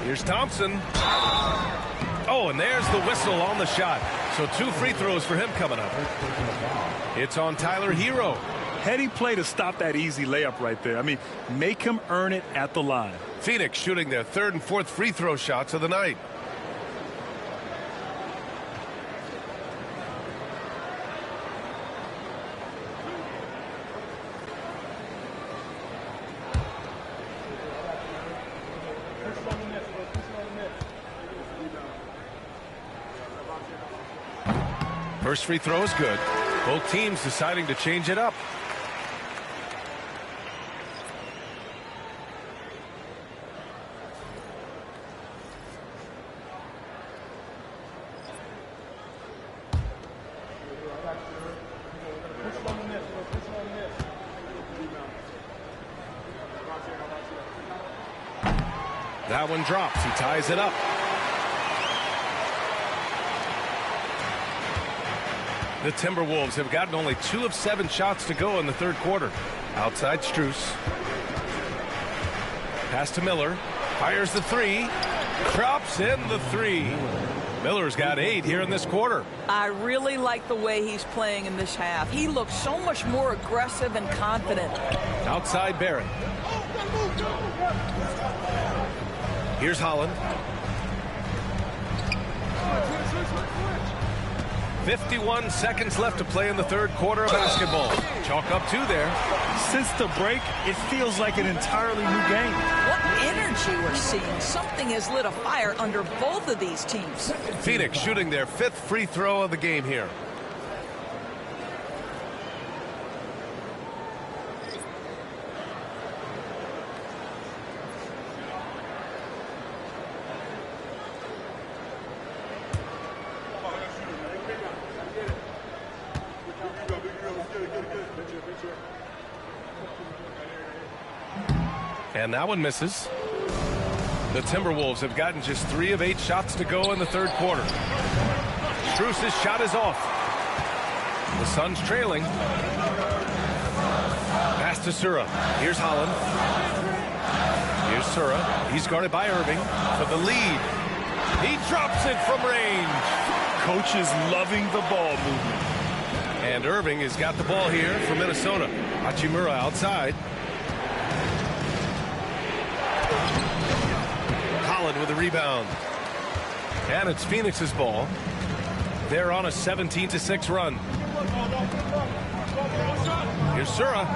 Here's Thompson. Oh, and there's the whistle on the shot. So 2 free throws for him coming up. It's on Tyler Hero. Heady play to stop that easy layup right there. I mean, make him earn it at the line. Phoenix shooting their 3rd and 4th free throw shots of the night. First free throw is good. Both teams deciding to change it up. That one drops. He ties it up. The Timberwolves have gotten only 2 of 7 shots to go in the third quarter. Outside Strus. Pass to Miller. Fires the 3. Drops in the 3. Miller's got 8 here in this quarter. I really like the way he's playing in this half. He looks so much more aggressive and confident. Outside Barrett. Here's Holland. 51 seconds left to play in the third quarter of basketball. Chalk up 2 there. Since the break, it feels like an entirely new game. What energy we're seeing. Something has lit a fire under both of these teams. Phoenix shooting their 5th free throw of the game here. And that one misses. The Timberwolves have gotten just 3 of 8 shots to go in the third quarter. Strus's shot is off. The Suns trailing. Pass to Sura. Here's Holland. Here's Sura. He's guarded by Irving for the lead. He drops it from range. Coach is loving the ball movement. And Irving has got the ball here for Minnesota. Hachimura outside. Holland with the rebound. And it's Phoenix's ball. They're on a 17-6 run. Here's Sura.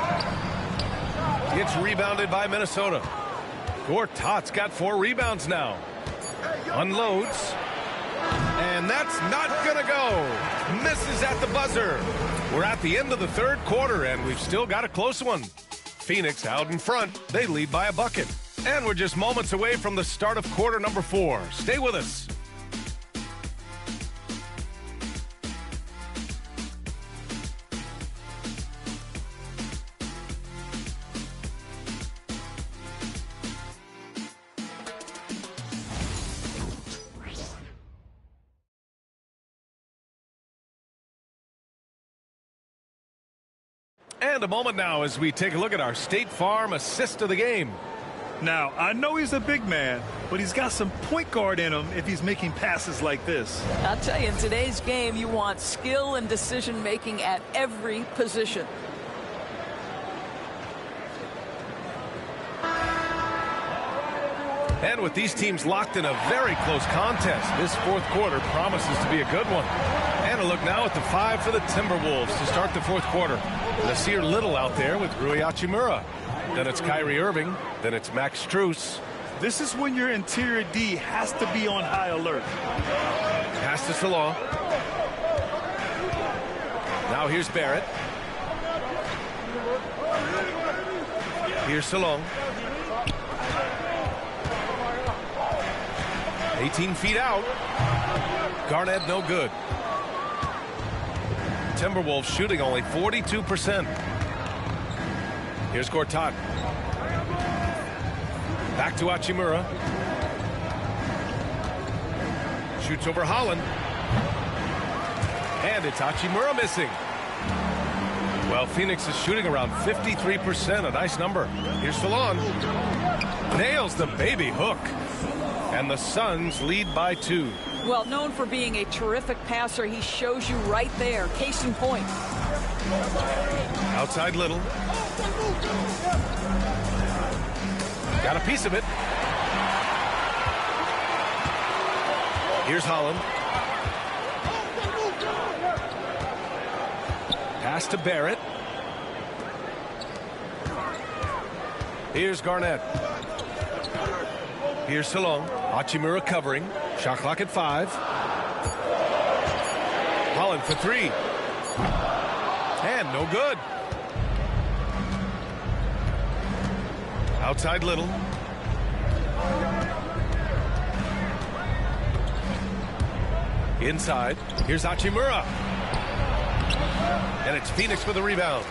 It's rebounded by Minnesota. Gortat's got 4 rebounds now. Unloads. And that's not going to go. Misses at the buzzer. We're at the end of the third quarter, and we've still got a close one. Phoenix out in front. They lead by a bucket. And we're just moments away from the start of quarter number 4. Stay with us. And a moment now as we take a look at our State Farm assist of the game. Now, I know he's a big man, but he's got some point guard in him if he's making passes like this. I'll tell you, in today's game, you want skill and decision making at every position. And with these teams locked in a very close contest, this fourth quarter promises to be a good one. And a look now at the 5 for the Timberwolves to start the fourth quarter. Nasir Little out there with Rui Hachimura. Then it's Kyrie Irving. Then it's Max Strus. This is when your interior D has to be on high alert. Pass to Salon. Now here's Barrett. Here's Salon. 18 feet out. Garnett no good. Timberwolves shooting only 42%. Here's Gortat. Back to Hachimura. Shoots over Holland. And it's Hachimura missing. Well, Phoenix is shooting around 53%, a nice number. Here's Salon. Nails the baby hook. And the Suns lead by 2. Well, known for being a terrific passer, he shows you right there. Case in point. Outside Little. Got a piece of it. Here's Holland. Pass to Barrett. Here's Garnett. Here's Salon. Hachimura covering. Shot clock at 5. Holland for 3. And no good. Outside Little. Inside. Here's Hachimura. And it's Phoenix with the rebound.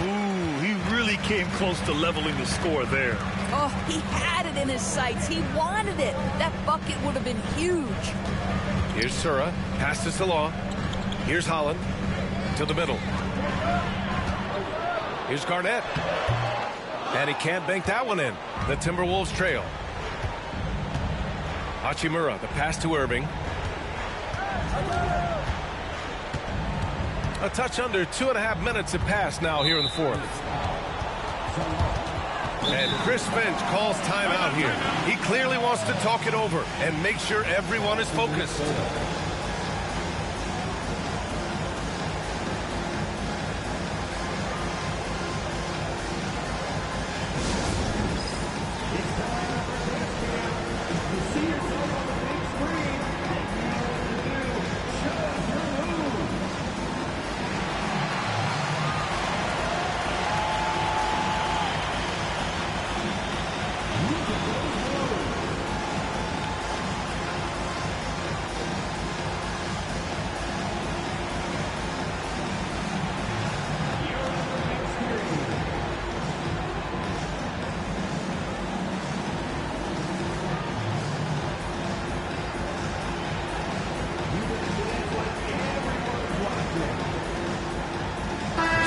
Ooh, he really came close to leveling the score there. Oh, he had it in his sights. He wanted it. That bucket would have been huge. Here's Sura. Pass to Salon. Here's Holland. To the middle. Here's Garnett. And he can't bank that one in. The Timberwolves trail. Hachimura, the pass to Irving. A touch under 2.5 minutes have passed now here in the fourth. And Chris Finch calls timeout here. He clearly wants to talk it over and make sure everyone is focused.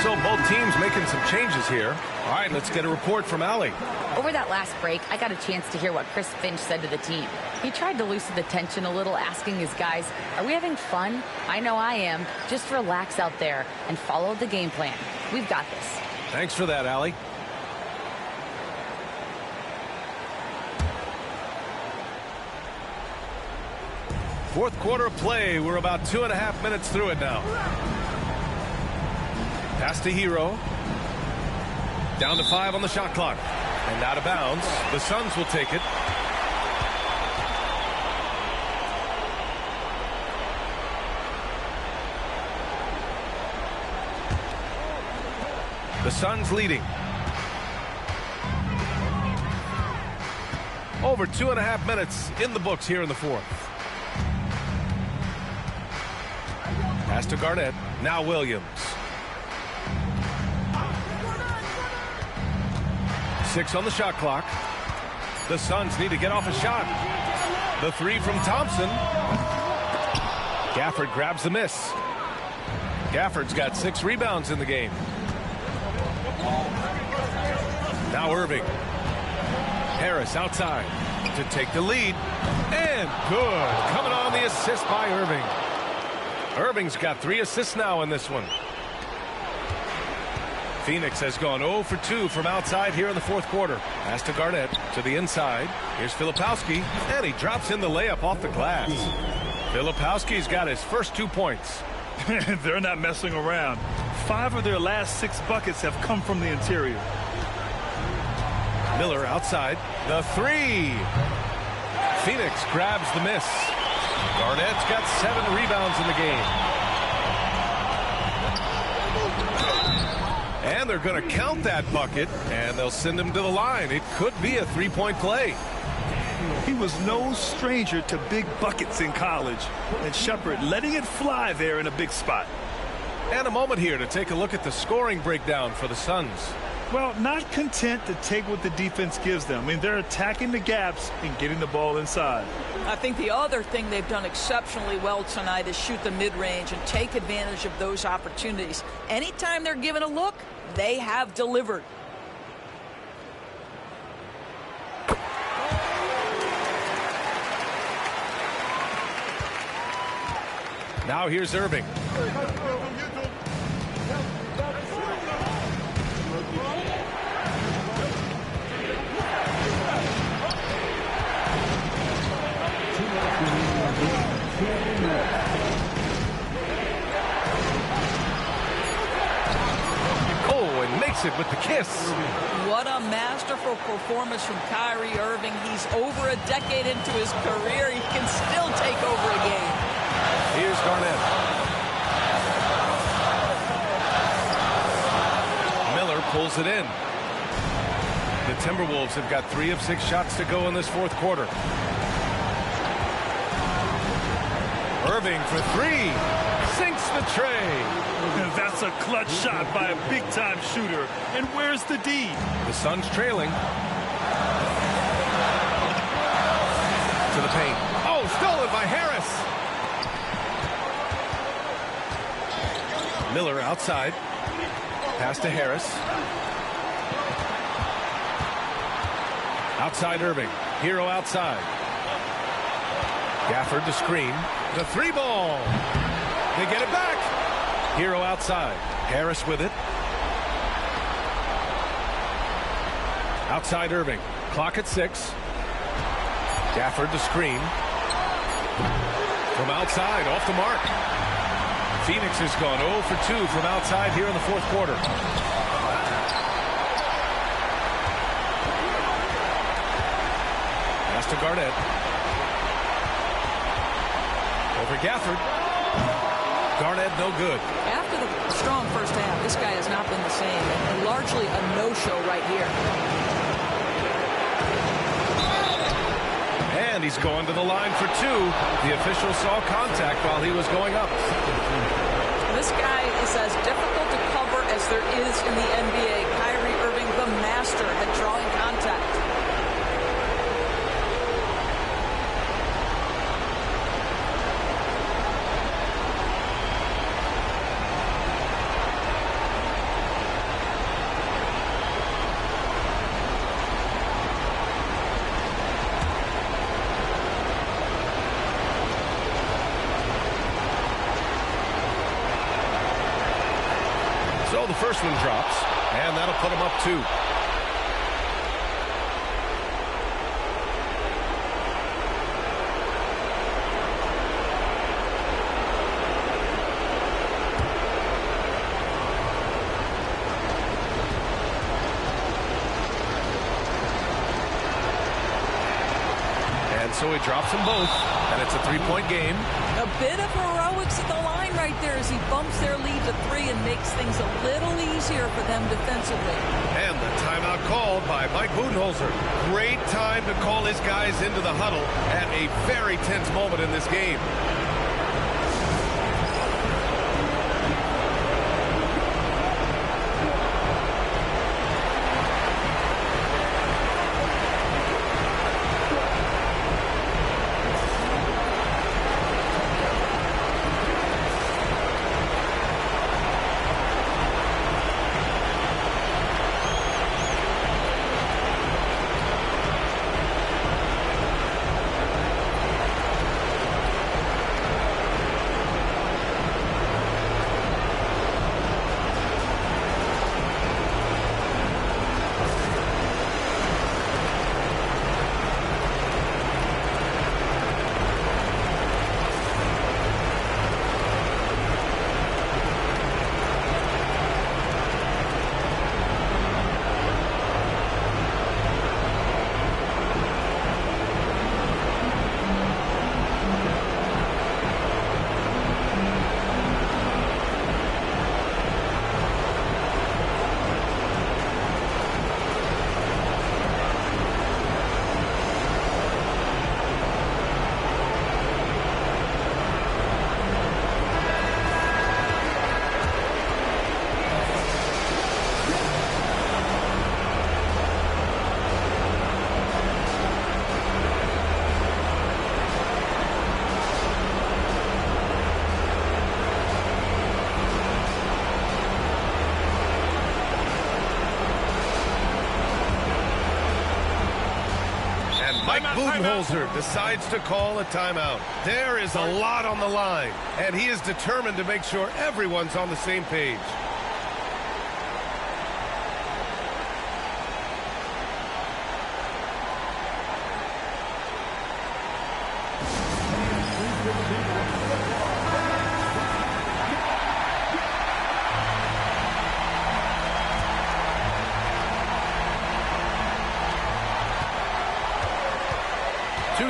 So both teams making some changes here. All right, let's get a report from Allie. Over that last break, I got a chance to hear what Chris Finch said to the team. He tried to loosen the tension a little, asking his guys, are we having fun? I know I am. Just relax out there and follow the game plan. We've got this. Thanks for that, Allie. Fourth quarter play. We're about 2.5 minutes through it now. Pass to Hero. Down to 5 on the shot clock. And out of bounds. The Suns will take it. The Suns leading. Over 2.5 minutes in the books here in the fourth. Pass to Garnett. Now Williams. 6 on the shot clock. The Suns need to get off a shot. The 3 from Thompson. Gafford grabs the miss. Gafford's got 6 rebounds in the game. Now Irving. Harris outside to take the lead. And good. Coming on the assist by Irving. Irving's got 3 assists now in this one. Phoenix has gone 0 for 2 from outside here in the fourth quarter. Pass to Garnett to the inside. Here's Filipowski, and he drops in the layup off the glass. Filipowski's got his first 2 points. They're not messing around. 5 of their last 6 buckets have come from the interior. Miller outside. The 3. Phoenix grabs the miss. Garnett's got 7 rebounds in the game. And they're going to count that bucket, and they'll send him to the line. It could be a 3-point play. He was no stranger to big buckets in college, and Shepherd letting it fly there in a big spot. And a moment here to take a look at the scoring breakdown for the Suns. Well, not content to take what the defense gives them. I mean, they're attacking the gaps and getting the ball inside. I think the other thing they've done exceptionally well tonight is shoot the mid-range and take advantage of those opportunities. Anytime they're given a look, they have delivered. Now here's Irving. It with the kiss. What a masterful performance from Kyrie Irving. He's over a decade into his career. He can still take over a game. Here's Garnett. Miller pulls it in. The Timberwolves have got 3 of 6 shots to go in this fourth quarter. Irving for 3. Sinks the tray. That's a clutch shot by a big-time shooter. And where's the D? The Suns trailing. To the paint. Oh, stolen by Harris. Miller outside. Pass to Harris. Outside Irving. Hero outside. Gafford to screen. The 3 ball. They get it back. Hero outside. Harris with it. Outside Irving. Clock at 6. Gafford to screen. From outside, off the mark. Phoenix has gone 0 for 2 from outside here in the fourth quarter. Pass to Garnett. Over Gafford. Garnett no good. After the strong first half, this guy has not been the same, and largely a no-show right here. And he's going to the line for 2. The official saw contact while he was going up. This guy is as difficult to cover as there is in the NBA. Kyrie Irving, the master at drawing contact. So the first one drops, and that'll put them up 2. So he drops them both, and it's a 3-point game. A bit of heroics at the line right there as he bumps their lead to 3 and makes things a little easier for them defensively. And the timeout called by Mike Budenholzer. Great time to call his guys into the huddle at a very tense moment in this game. Mike Budenholzer decides to call a timeout. There is a lot on the line, and he is determined to make sure everyone's on the same page.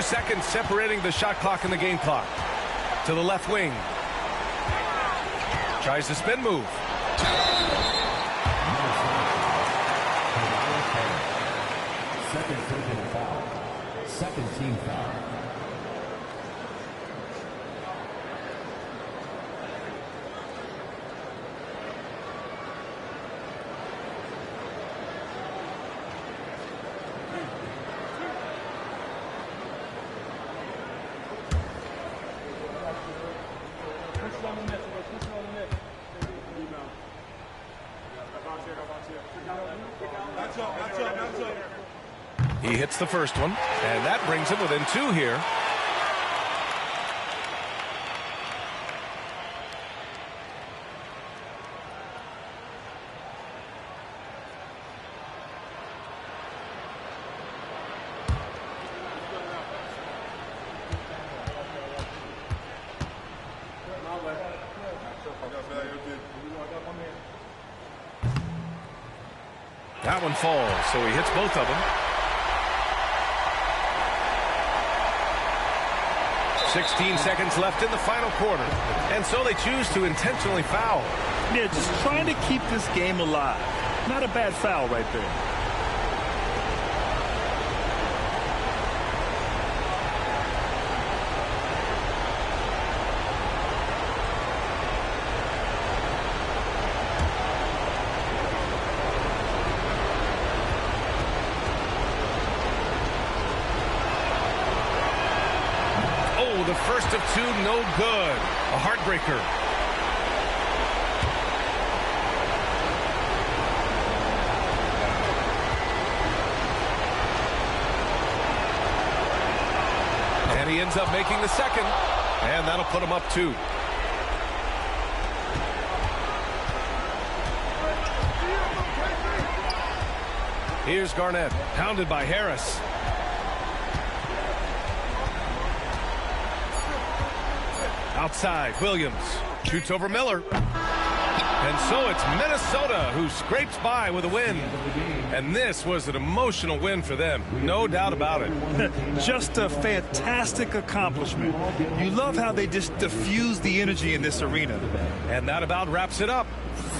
Seconds separating the shot clock and the game clock. To the left wing. Tries the spin move. Second personal foul. Second team foul. He hits the first one, and that brings him within 2 here. That one falls, so he hits both of them. 16 seconds left in the final quarter, and so they choose to intentionally foul. Yeah, just trying to keep this game alive. Not a bad foul right there. The first of 2, no good. A heartbreaker. And he ends up making the second, and that'll put him up 2. Here's Garnett, pounded by Harris. Outside, Williams shoots over Miller. And so it's Minnesota who scrapes by with a win. And this was an emotional win for them, no doubt about it. Just a fantastic accomplishment. You love how they just diffuse the energy in this arena. And that about wraps it up.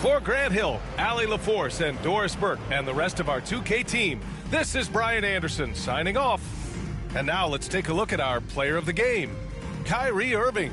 For Grant Hill, Allie LaForce, and Doris Burke, and the rest of our 2K team, this is Brian Anderson signing off. And now let's take a look at our player of the game, Kyrie Irving.